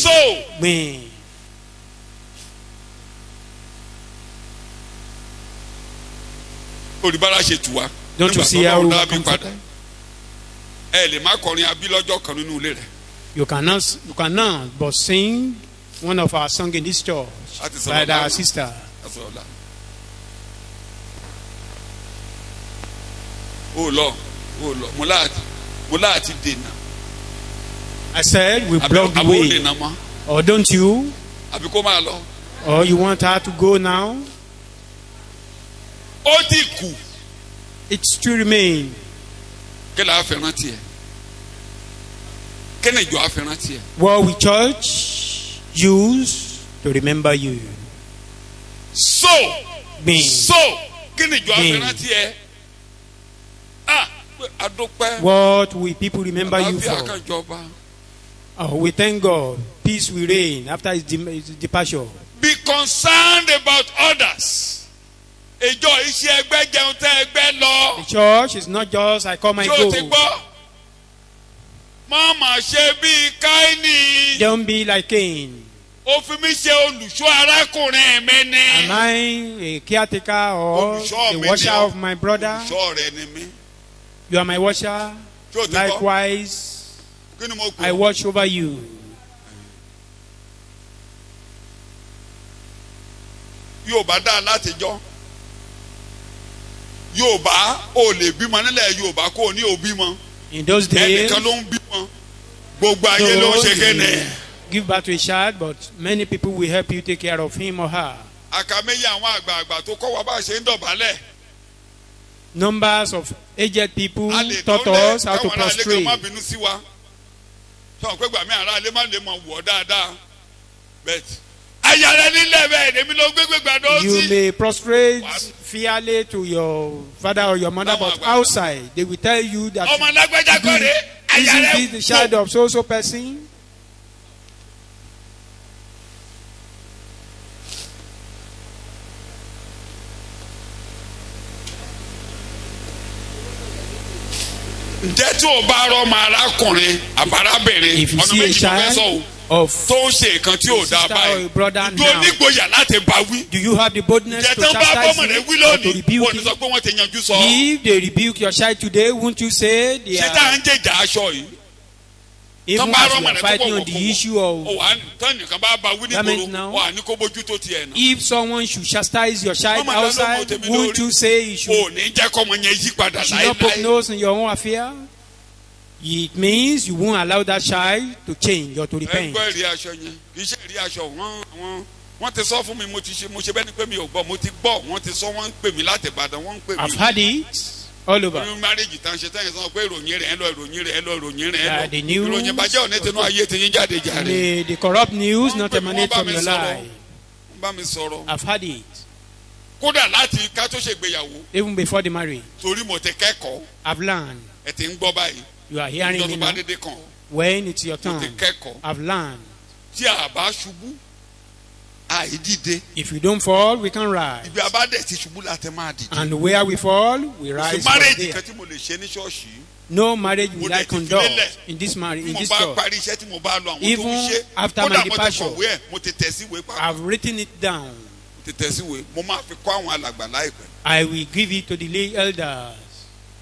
Gbìn. olùbárà ṣe tù wá. Don't you Nígbà see tó how Ọlọ́run we dá are mi padà. comforted? ẹ lè má kọrin abí lọ́jọ́ kan nínú ilé rẹ̀. You cannot but sing one of our songs in this church That is by all our right. sister. That's all that. ó lọ mo láti dènà. I said we àbí block the àbí ó way. dènà mọ́ Or don't you? àbí kó máa lọ. Or you want her to go now? ó ti kù It still remain. kí la fẹ́ rántí ẹ̀ kí ni ìjọ afẹ́ rántí ẹ̀. What we church use to remember you. Gbìn. kí ni ìjọ afẹ́ Gbìn. rántí ẹ̀. adúpẹ́. What will people remember you àlàáfíà for? kan jọba. Oh, we thank God. Peace will reign after his departure. Be concerned about others. ìjọ iṣẹ́ ẹgbẹ́ jẹun tẹ́ ẹgbẹ́ lọ. The church is not just I come and tí o ti go. gbọ́. má mà ṣe bíi Káínì. Don't be like Cain. ó fi mí ṣe olùṣọ́ arákùnrin mi ni. Am I a caretaker or Olùṣọ́ a mi watcher ni ọ́. of my brother? olùṣọ́ rẹ ni mí. You are my watcher. tí o ti gbọ́. Likewise, kí ni mo pè I ọ́? watch over you. Yorùbá dá látijọ́. Yorùbá ò lè bímọ nílẹ̀ Yorùbá kó o ní o bímọ. In those days, ẹnìkan ló ń bímọ. gbogbo ayé ló ń ṣe kéde. give birth to a child, but many people will help you take care of him or her. àkàméyé àwọn àgbààgbà tó kọ́ wa bá ṣe ń dọ̀bálẹ̀. Numbers of aged people a lè taught dọ́lẹ̀ us how to káwọn ará ilé kan má prostrate. bínú sí wa. sọ pé gbàmí ará ilé má lè mọ wọ̀ dáadáa. but àyà rẹ nílẹ̀ bẹ́ẹ̀ èmi ló gbégbé gbàdọ́ You sí. may prostrate fearly to your father or your mother, but outside they will tell you that ọmọ lágbájá kọ́ rè àyà isn't rẹ this the child of so person? ǹjẹ́ tí o bá rọ ọmọ arákùnrin àbárábìnrin If you ọ̀nà see a méjì ló fẹ́ sọ o child of tó ń ṣe nǹkan tí ò dáa sister or báyìí brother ìjọ now, onígboyà láti bá wí. do you have the boldness ǹjẹ́ to tí wọ́n bá chastise bọ́mọ̀ rẹ him wí or to lónìí rebuke wọ́n ní sọ him? pé wọ́n ti yanjú sọ. If they rebuke your child today, won't you say they ṣé tá à are ń jèjà aṣọ yìí. even bá as rọ we ọmọ are rẹ fighting tó on the issue of tán nìkan bá bá wí Garment nígboro now. wà ní kó bójú tó tiẹ̀ náà. if someone should chastise your child Mama, outside, don't know won't what you say you should o ní jẹ́ kọ́mọ yẹn yí padà should not poke láéláé. nose in your own affair? It means you won't allow that child to change or to repent. ẹgbẹ́ rí aṣọ yẹn kì í ṣe rí aṣọ wọ́n ti sọ fún mi mo ṣe bẹ́ẹ̀ ni pé mi ò gbọ́ mo ti gbọ́ wọ́n ti sọ wọ́n ń pè mí láti Ìbàdàn wọ́n ń pè mí. I've had it all over. nínú márèjì tá à ń ṣe táyà sọ pé ìròyìn rẹ̀ ẹ lọ ìròyìn rẹ̀ ẹ lọ ìròyìn rẹ̀ ẹ Yeah, the news- lọ ìròyìn bàjẹ́ òní tinú ayé ti yín jáde jàre. May the corrupt news Wọ́n not pè mí, emanate wọ́n bá from mi your sọ̀rọ̀. life. wọ́n bá mi sọ̀rọ̀ I've had it kódà láti ká tó ṣègbéyàwó even before the marriage. torí mo ti kẹ́kọ̀ọ́ I've learned. ẹ ti ń gbọ́ báyìí You are hearing ìjọ me tó bá now. dédé kàn When it's your mo ti turn, kẹ́kọ̀ọ́ I've learned. tí a bá ṣubú àìdíde If you don't fall, we can rise. ibi abádẹ ti ṣubú láti máa dìde. And where we fall, we ṣe rise from márèjì there. kan tí mo lè ṣe ní ṣọ́ọ̀ṣì yìí. No marriage will Mo I dẹ̀ ti conduct filélẹ̀. in this marriage, in mo this bá church. parí iṣẹ́ tí mo bá lọ àwọn tó Even ń ṣe after kódà my mo ti departure. kọ̀wé ẹ̀ mo ti tẹ̀síwèé pàápàá I've written it down. mo ti tẹ̀síwèé mo máa fi kọ́ àwọn alàgbà láìpẹ́. I will give it to the lay elders.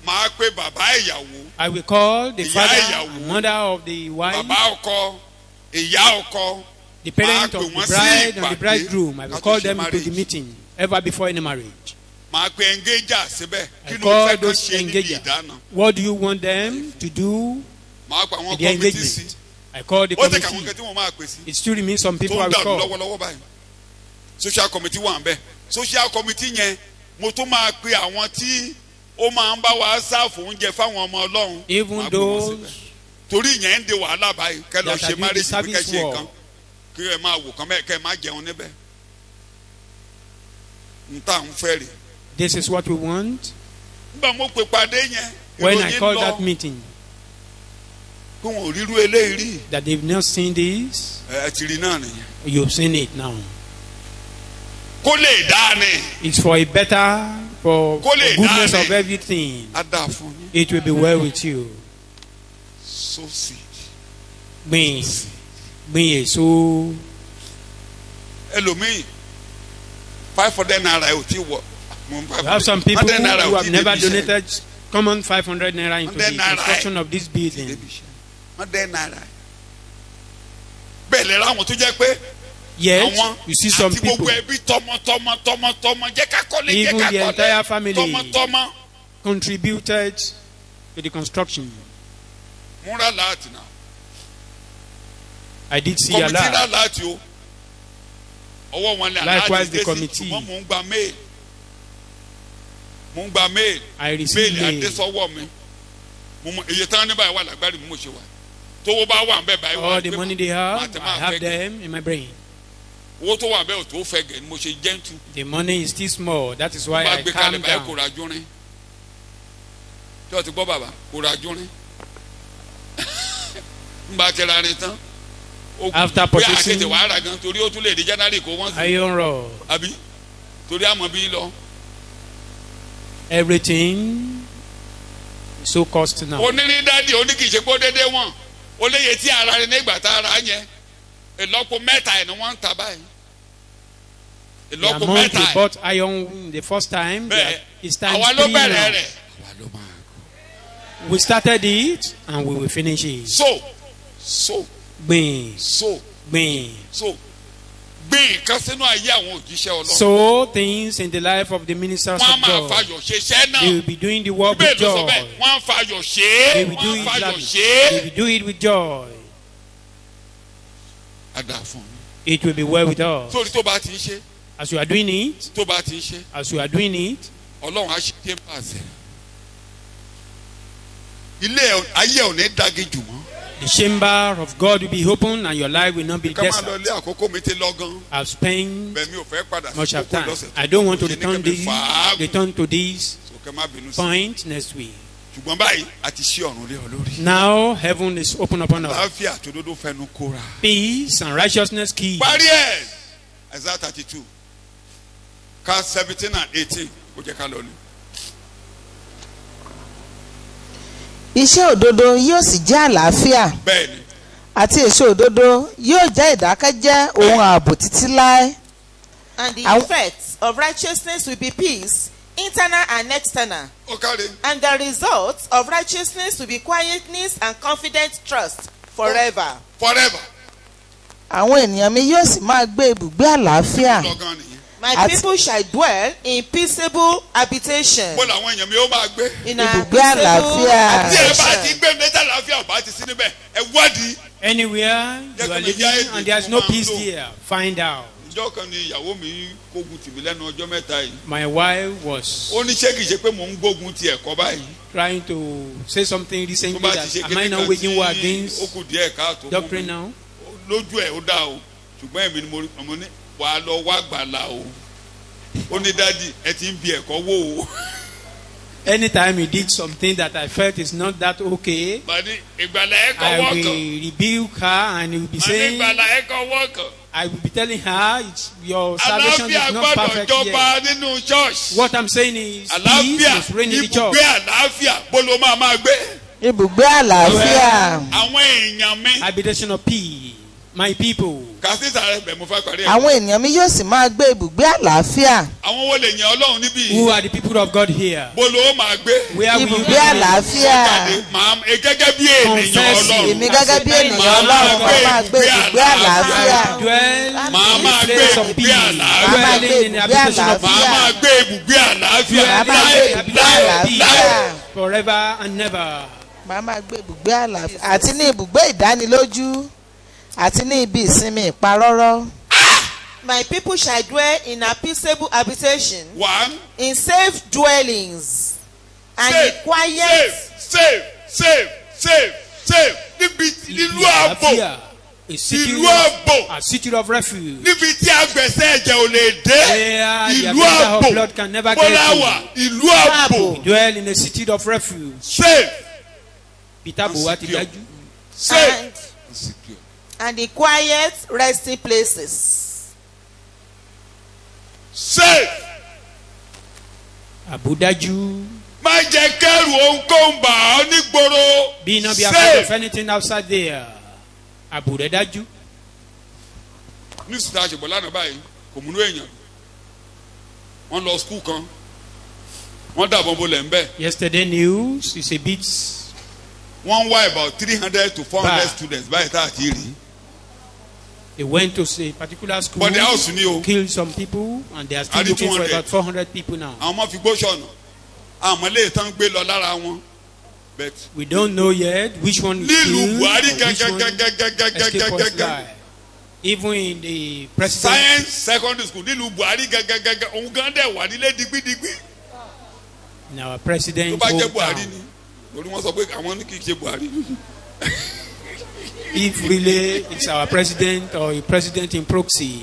máa pe bàbá ìyàwó I will call the Ìyá father ìyàwó. and mother of the wife, bàbá ọkọ ìyá ọkọ the parent máa of pè the wọ́n sí bride and the ìpàdé bridegroom. I will ká tó call ṣe them to the marriage. meeting ever before any marriage. máa pe engager síbẹ̀ I kí ló call fẹ́ kán those ṣe níbi engagers. ìdáná What do you want them to do máa pa àwọn in the kọ́mítì sí engagement? I call the ó tẹ̀ káwọn committee. kẹ́ tí wọ́n máa pè sí It still remains some tó people I ń will dàrú call. lọ́wọ́lọ́wọ́ báyìí social committee wà ń bẹ̀ social committee yẹn mo tún máa pe àwọn tí ó máa ń bá wa sáàfù oúnjẹ fáwọn ọmọ Ọlọ́run Even máa pè wọ́n síbẹ̀. those torí ìyẹn ń de wàhálà báyìí kẹ́ lọ that ṣe are doing the marriage bí kẹ́ service ṣe work. nǹkan kí ẹ máa wò kán bẹ́ẹ̀ kẹ́ ẹ máa jẹun níbẹ̀ n tà ń fẹ́ rè This is what we want. nígbà mo pè pàdé yẹn When I ìròyìn call lọ that meeting, pé wọn ò rírú eléyìí rí that they've not seen this, ẹ ti rí náà nìyẹn you've seen it now. kó lè dá ni It's for a better, for Kó lè goodness dá of ni. everything. á dà fún yín It will be well with you. so sick Gbìn èso. ẹlòmíì 500 naira ẹ ò tí wọ. We have some people who have never donated common 500 naira into the 100 naira. construction of this building. 100 naira. bẹ́ẹ̀ lè ra àwọn tó jẹ́ pé Yet, àwọn you see some àti gbogbo people, ẹbí tọmọtọmọ jẹ́ ká kọ́lé jẹ́ even ká the entire kọ́lé family, tọmọtọmọ. contributed to the construction. múra láti náà I did see kọmitì náà Allah. láti o ọwọ́ wọn lè Likewise, aláàdì the dé sí committee. ṣùgbọ́n mò ń gba mail I mail received mail. adésọwọ́ mi mo mọ iye tán ní báyìí wà lágbárí mi mo ṣe wà tówó bá wà ń bẹ báyìí wà All the pé money they have, máa I have fẹ́ gẹ̀. them in my brain. owó tó wà ń bẹ ò tó fẹ́ gẹ̀ ni mo ṣe gentle The money is still small. That is why bá I gbé calm kalẹ̀ báyìí kò down. ra júrin tí wọ́n ti gbọ́ bàbá kò ra júrin ń bá ti ra rin tán ó kù. After Bóyá purchasing- akéde wàá rà gan torí ó tún lè di January kó wọ́n sí Iron rod. àbí torí àmọ́ bí lọ. Everything is so cost now. onírí dádì oníkìṣe kó dédé wọn ó léye tí ara rẹ nígbà tá a ra yẹn ìlọ́po mẹ́ta ẹ̀ ni wọ́n ń ta báyìí The ìlọ́po amount mẹ́ta they ẹ̀ bought iron the first time, bẹ́ẹ̀ it's times àwa ló 3 bẹ̀rẹ̀ now. rẹ̀ We started it and we will finish it. so Gbìn, gbìn. gbìn nǹkan sínú ayé àwọn òjíṣẹ́ Ọlọ́run So things in the life of the ministers wọ́n á of máa God. fayọ̀ ṣe iṣẹ́ They will náà be doing the work bẹ́ẹ̀ with ló sọ joy. bẹ́ẹ̀ wọ́n á fayọ̀ ṣe é They will do wọ́n á it fayọ̀ gladly. ṣe They é. will do it with joy. Àdá fún mi. It will be well with us. sórí tó bá ti ń ṣe As you are doing it, tó bá ti ń ṣe as you are doing it, Ọlọ́run á ṣe chambers ẹ̀. ilé ayé ò ní dági jù mọ́. The chamber of God will be open and your life will not be ká máa desert. lọ lé àkókò mi ti lọ gan. I've spent bẹ́ẹ̀ mi ò fẹ́ padà much of kókó time. lọ́sẹ̀ tó I don't want to kù. Ṣe ní return kẹ́mi to this so kẹ́ má bínú sí. point next week. ṣùgbọ́n báyìí a ti ṣí ọ̀run lé ọ lórí. Now heaven is open upon us. àlàáfíà tó dodo fẹnu kóra. Peace and righteousness key. parí ẹ̀ Isaiah 32 ká 17 and 18 ó jẹ́ ká lọ ní. iṣẹ́ òdodo yóò sì jẹ́ àlàáfíà bẹ́ẹ̀ni àti èso òdodo yóò jẹ́ ìdákẹ́jẹ́ ohun ààbò títí láé. And the Àwọn- effects of righteousness will be peace, internal and external. ó káre. And the results of righteousness will be quietness and confident trust forever. forever. àwọn ènìyàn mi yóò sì máa gbé ibùgbé àlàáfíà lọ́gán nìyí. My At- people shall dwell in peaceable habitation. bó làwọn èèyàn mi ó máa gbé. In a Ibùgbé peaceable àlàáfíà. tí ẹ bá ti habitation. gbé mẹ́tà láàfíà ò bá ti sí níbẹ̀ ẹ wádìí. Anywhere you are living and there is no peace there, find out. ìjọ kan ni ìyàwó mi kógun tì mí lẹ́nu ọjọ́ mẹ́ta yìí. My wife was ó ní ṣé kìí ṣe pé mò ń gbógun ti ẹ̀kọ́ báyìí. trying to say something tó recently bá that ti ṣe am I kíní now kan waging war tí ó against kù díẹ̀ káàtó fún doctrine mi. now? lójú ẹ̀ ó dá o ṣùgbọ́n èmi ni mo ní wàá lọ wá gbàlà o. ó ní dádì ẹ ti ń bi ẹ̀kọ́ wò o. Anytime he did something that I felt is not that okay, bàdí ìgbàlà ẹ̀kọ́ I wọ́ọ̀kàn. will rebuke her and he will be bàdí saying, ìgbàlà ẹ̀kọ́ wọ́ọ̀kàn. I will be telling her, your salvation àlàáfíà is not gbọ́dọ̀ perfect jọba yet. nínú church. What I'm saying is, peace àlàáfíà must reign in the church. ibùgbé àlàáfíà bólú máa gbé. ibùgbé àlàáfíà. àwọn èèyàn mi. Habitation of peace, my people. kàṣíṣà rẹ bẹ̀ mo fẹ́ parí ẹ̀. àwọn ènìyàn mi yóò sì máa gbé ibùgbé àlàáfíà. àwọn wo lè yan ọlọ́run níbí Who yìí. are the people of God here? bólú ó máa gbé. Where will you ibùgbé be? àlàáfíà. jáde màá gẹ́gẹ́ bí ènìyàn Confess ọlọ́run. èmi gẹ́gẹ́ bí ènìyàn ọlọ́run kan máa gbé ibùgbé àlàáfíà. Dwell màá in máa the gbé place of ibùgbé peace. àlàáfíà. Dwelling in the habitation of màá peace. máa gbé ibùgbé àlàáfíà. Màá máa gbé láé ibùgbé láé àlàáfíà. láé. Forever and never. màá máa gbé ibùgbé àlàáfíà àti ní ibùgbé ìdánilójú àti ní ibi ìsinmi ìparọ́rọ́. My people shall dwell in a peaceable habitation, one in safe dwellings, and in quiet. safe níbi ìlú ààbò. Àlàáfíà, a city ìlú ààbò. a city of refuge. níbi tí agbẹ̀sẹ̀ ẹ̀jẹ̀ ò lè dé. Where the ìlú avenger of ààbò. blood can never get bọ́lá wà to. ìlú ààbò. Dwell in a city of refuge. safe. Peter Bowa ti dájú. safe. And in quiet resting places. safe. Àbúdájú. má jẹ́ kẹ́rù ohunkóhun bà ọ́ nígboro. Be not be afraid of safe. anything outside there. Àbúrẹ́dájú. ní sùdà àṣepọ̀ lánàá báyìí kò múnú èèyàn. wọ́n lọ skul kan. wọ́n dàbọn bolẹ̀ ń bẹ̀. Yesterday news is a bit wọ́n ń wá about 300 to 400 Bad. students báyìí tá a ti rí. they went to a particular school, but the house ni o. killed some people, and they are still Are they looking for 200? about 400 people now. àwọn ọmọ fi gbó sọ̀nà. àwọn ilé ìtàn gbé lọ lára wọn. but We don't know yet which one is nílùú killed buhari or which one escaped us gẹ́gẹ́gẹ́gẹ́gẹ́gẹ́gẹ́. alive. Even in the president, science secondary school nílùú buhari gẹ́gẹ́gẹ́gẹ́ òun gan dẹ̀ wà nílé digbidigbi. in our tó president bá jẹ́ buhari hometown, ni lórí wọn sọ pé àwọn ní kì í ṣe buhari. if really it's our president or a president in proxy.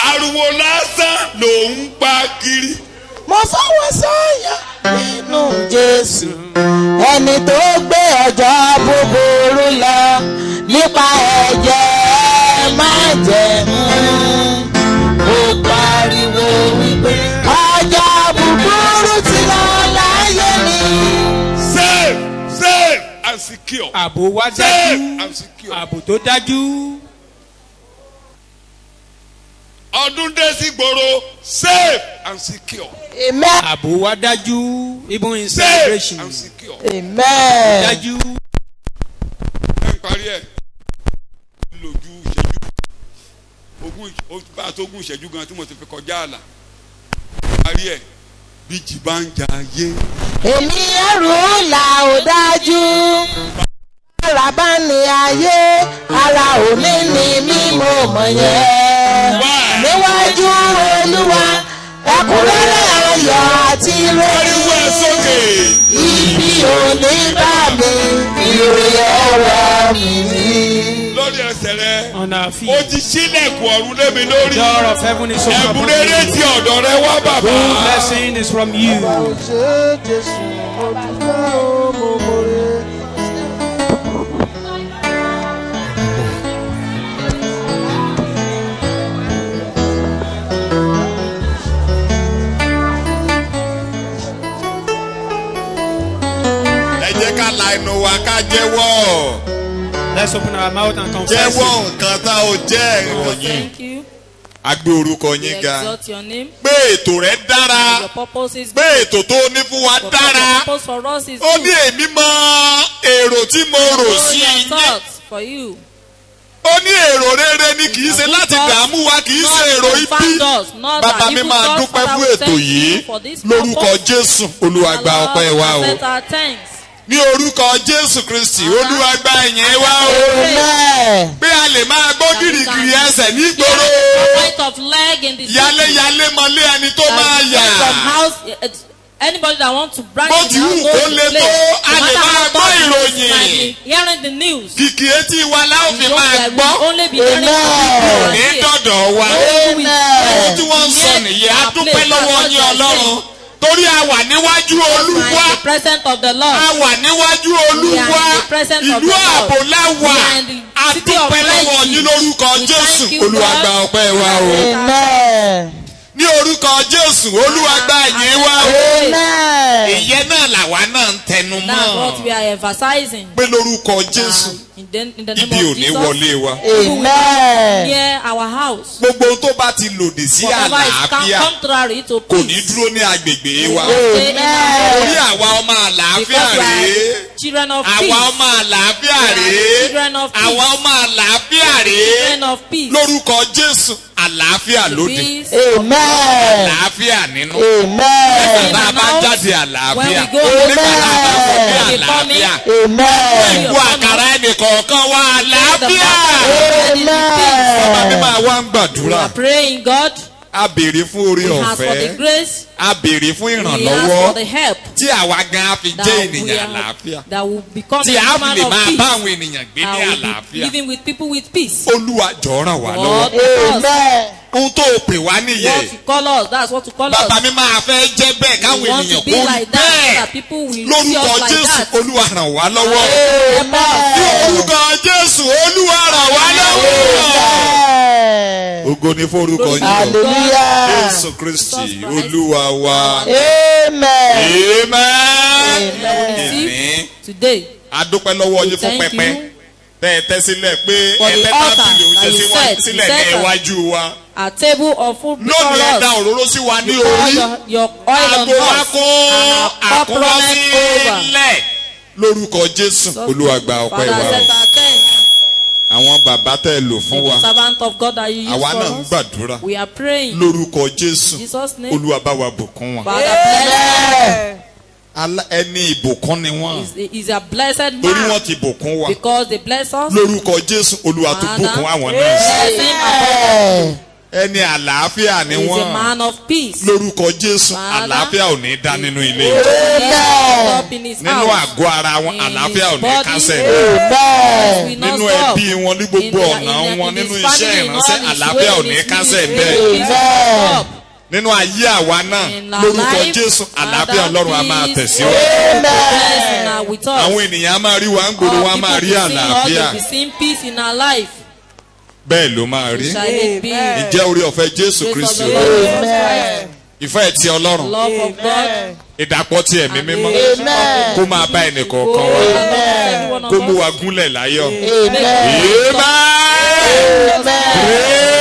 ariwo lásán ló ń pa kiri. mo fọwọ́ sọ́yà nínú jésù ẹni tó gbé ọjọ́ búburú lọ nípa ẹ̀jẹ̀ májẹ̀mú ó pariwo wípé ọjọ́ búburú ti lọ láyé mi. safe and secure. Ààbò wa safe dájú, and secure. ààbò tó dájú. ọdún dé sí gbòòrò safe and secure. amen Ààbò wa dájú, even in safe celebration. and secure. amen. Dájú. ẹ ń parí ẹ lójú ìṣẹ́jú ogún bá tó ogún ìṣẹ́jú gan tí mo ti fi kọjá àlà parí ẹ bí jì bá ń jà ayé. èmi ẹrù là ó dájú ara bá ní ayé ara òní ni mímọ́ mọ̀ yẹn níwájú olúwa ẹkúnrẹ́rẹ́ ayọ̀ àti Ariwo rere. ẹ̀ sókè. Ibi ò ní bá mi, ìrè ọ̀rọ̀ mi ní. Lórí ẹsẹ̀ rẹ. On our Ó feet. ti ṣílẹ̀kùn ọ̀run lé mi The lórí. door of heaven is open Ẹ̀bùn upon rere you. ti ọ̀dọ̀ rẹ wá bàbá. Good blessing is from you. Ṣé Jésù mo dúpẹ́ o, mo mọ̀re. Ẹ jẹ́ ká la inú wa ká jẹ́wọ́. Let's open our mouth and confess Jẹ́wọ́ it. nǹkan tá ò jẹ́. Thank you. A gbé orúkọ We yín ga. exalt your name. Pé ètò rẹ dára. Your purpose is Pé ètò tó ní fún wa Your dára. purpose for us is Ó ní good. èmi mọ èrò tí mo rò Know sí your yín. thoughts for you. Ó ní èrò rere ni kì í ṣe láti dààmú wa, kì í ṣe èrò ibi. Bàbá mi máa dúpẹ́ fún ètò yìí lórúkọ Jésù. Olúwa gba ọpẹ́ wa o. Ní orúkọ Jésù Kristi, Olúwa gba ìyẹn wa o. Amen. Pé a lè máa gbọ́ gìrìgìrì ẹsẹ̀ nígboro. Yálé mọ́lé ẹni tó máa yà. Anybody that wants to branch Bó ti in wù our kó own le place, tó, a no lè matter máa how gbọ́ tough it is, ìròyìn. might be hearing the news. Kìkì etí wa la ó fi máa We gbọ́. only be hearing the Amen. Ní news. dọ̀dọ̀ wa. Ohun tí wọ́n ń sọ nìyẹn, a dúpẹ́ lọ́wọ́ yín Ọlọ́run. Torí a wà níwájú Olúwa. The presence of the Lord. A wà níwájú Olúwa. We are in the presence of Ìlú the Lord. ààbò la wà. We are in the A city of dúpẹ́ lọ́wọ́ plenty. yín lórúkọ We Jésù. thank you, Olúwa God. gba ọpẹ́ wa o. Amen. Ní orúkọ Jésù, Olúwa gba ìyìn wa o. Amen. Ìyẹn náà làwa náà ń tẹnu That's what mọ́. we are emphasizing. Pé lórúkọ Jésù, In the name ibi ò of ní Jesus. wọlé wa. Amen. Near our house. Gbogbo ohun tó bá ti lòdì sí Whatever is àlàáfíà contrary to kò ní peace. dúró ní agbègbè wa. Stay in our Orí home. àwa ọmọ àlàáfíà Because we rèé. are children of Àwa peace. ọmọ àlàáfíà We are rèé. children of peace. Àwa ọmọ àlàáfíà rèé. Children of peace. Lórúkọ Jésù, àlàáfíà lóde. Peace. Amen. Àlàáfíà nínú. Amen. Bá a bá Amen. jáde àlàáfíà. When we go Nígbà tá a bá wọlé Amen. àlàáfíà. Amen. Ìwọ àkàrà ẹnìkọ̀ọ̀kan wá àlàáfíà. Bàbá mi Amen. máa wá ń We gbàdúrà. are praying, God. A béèrè fún orí We ask for the ọ̀fẹ́. grace. A béèrè fún We ask for ìrànlọ́wọ́. the help. Tí àwa gan á fi That jẹ́ we ènìyàn are, àlàáfíà. that will become Tí a a fi man lè of máa peace. bá àwọn ènìyàn gbé ní That will be àlàáfíà. living with people with peace. Olúwa jọ̀ọ́ ràn wá God, lọ́wọ́. Amen. Ohun tó o pè wá what nìyẹn. to call us, that's what to call us. Bàbá mi máa fẹ́ jẹ́ bẹ́ẹ̀ káwọn We want ènìyàn to be kó rí like that, so bẹ́ẹ̀. that people will see Lórúkọ us like Jésù, that. Olúwa ràn wá lọ́wọ́. Ní Amen. orúkọ Jésù, Olúwa ràn wá lọ́wọ́. Amen. Ògo ni forúkọ yín. Hallelujah. Jésù Kristi, Olúwa wa. Amen. Amen. Receive today. A dúpẹ́ lọ́wọ́ yín fún Thank pẹpẹ. you. Tẹ́ ẹ tẹ́ sílẹ̀ pé For the ẹ tẹ́ altar tábìlì that oúnjẹ you sílẹ̀ set ní iwájú wa. A table of food before Lónìí ẹ da us. òróró sí wa ní Pour orí. your oil on Aago wa us. kó And our cup àkúrọ́ runneth over. sílẹ̀. Lórúkọ Jésù, Olúwa gba ọpẹ́ Father, wa. accept our thanks. Àwọn bàbá tẹ́ ẹ lò fún wa. The servant of God that you use Àwa náà ń for us. gbàdúrà. We are praying. Lórúkọ Jésù, Jesus' name. Olúwa bá wa bùkún wọn. Father, bless Ẹni ìbùkún ni wọ́n. is a blessed Torí man. wọ́n ti bùkún wa. Because they bless us. Lórúkọ Jésù, Olúwa tó Father, bùkún àwọn náà. bless him abundantly. Ẹni àlàáfíà ni He is a wọ́n. man of peace. Lórúkọ Jésù, Father, àlàáfíà ò ní dá nínú ilé. He is up in his Nínú house. àgọ́ ara wọn, In àlàáfíà ò his ní body, kásẹ̀. Amen. we not Nínú stop. ẹbí wọn ní gbogbo ọ̀nà wọn, nínú his iṣẹ́ family, in ìránṣẹ́, all his àlàáfíà ò ways, ní his kásẹ̀ ministry, bẹ́ẹ̀. he will not stop. Nínú ayé àwa náà, In our lórúkọ life, Jésù, àlàáfíà Father, Ọlọ́run á máa peace, tẹ̀síwájú. bless in our with us. Àwọn ènìyàn á máa rí wa ń gbòòrò, All wọn á máa rí people will see us, àlàáfíà. they will see peace in our life. Bẹ́ẹ̀ ló máa rí. Shall it be? Ìjẹ́ orí ọ̀fẹ́ Jésù Grace of Kristi the Olúwa. Lord Jesus Christ, Ìfẹ́ ti Ọlọ́run. love of God, Ìdàpọ̀ ti ẹ̀mí and mímọ́. the Amen. Kó máa bá ẹnì go kọ̀ọ̀kan wá. and every one of Kó mú us. wa gúnlẹ̀ láyọ̀. Amen. Amen. Amen. Praise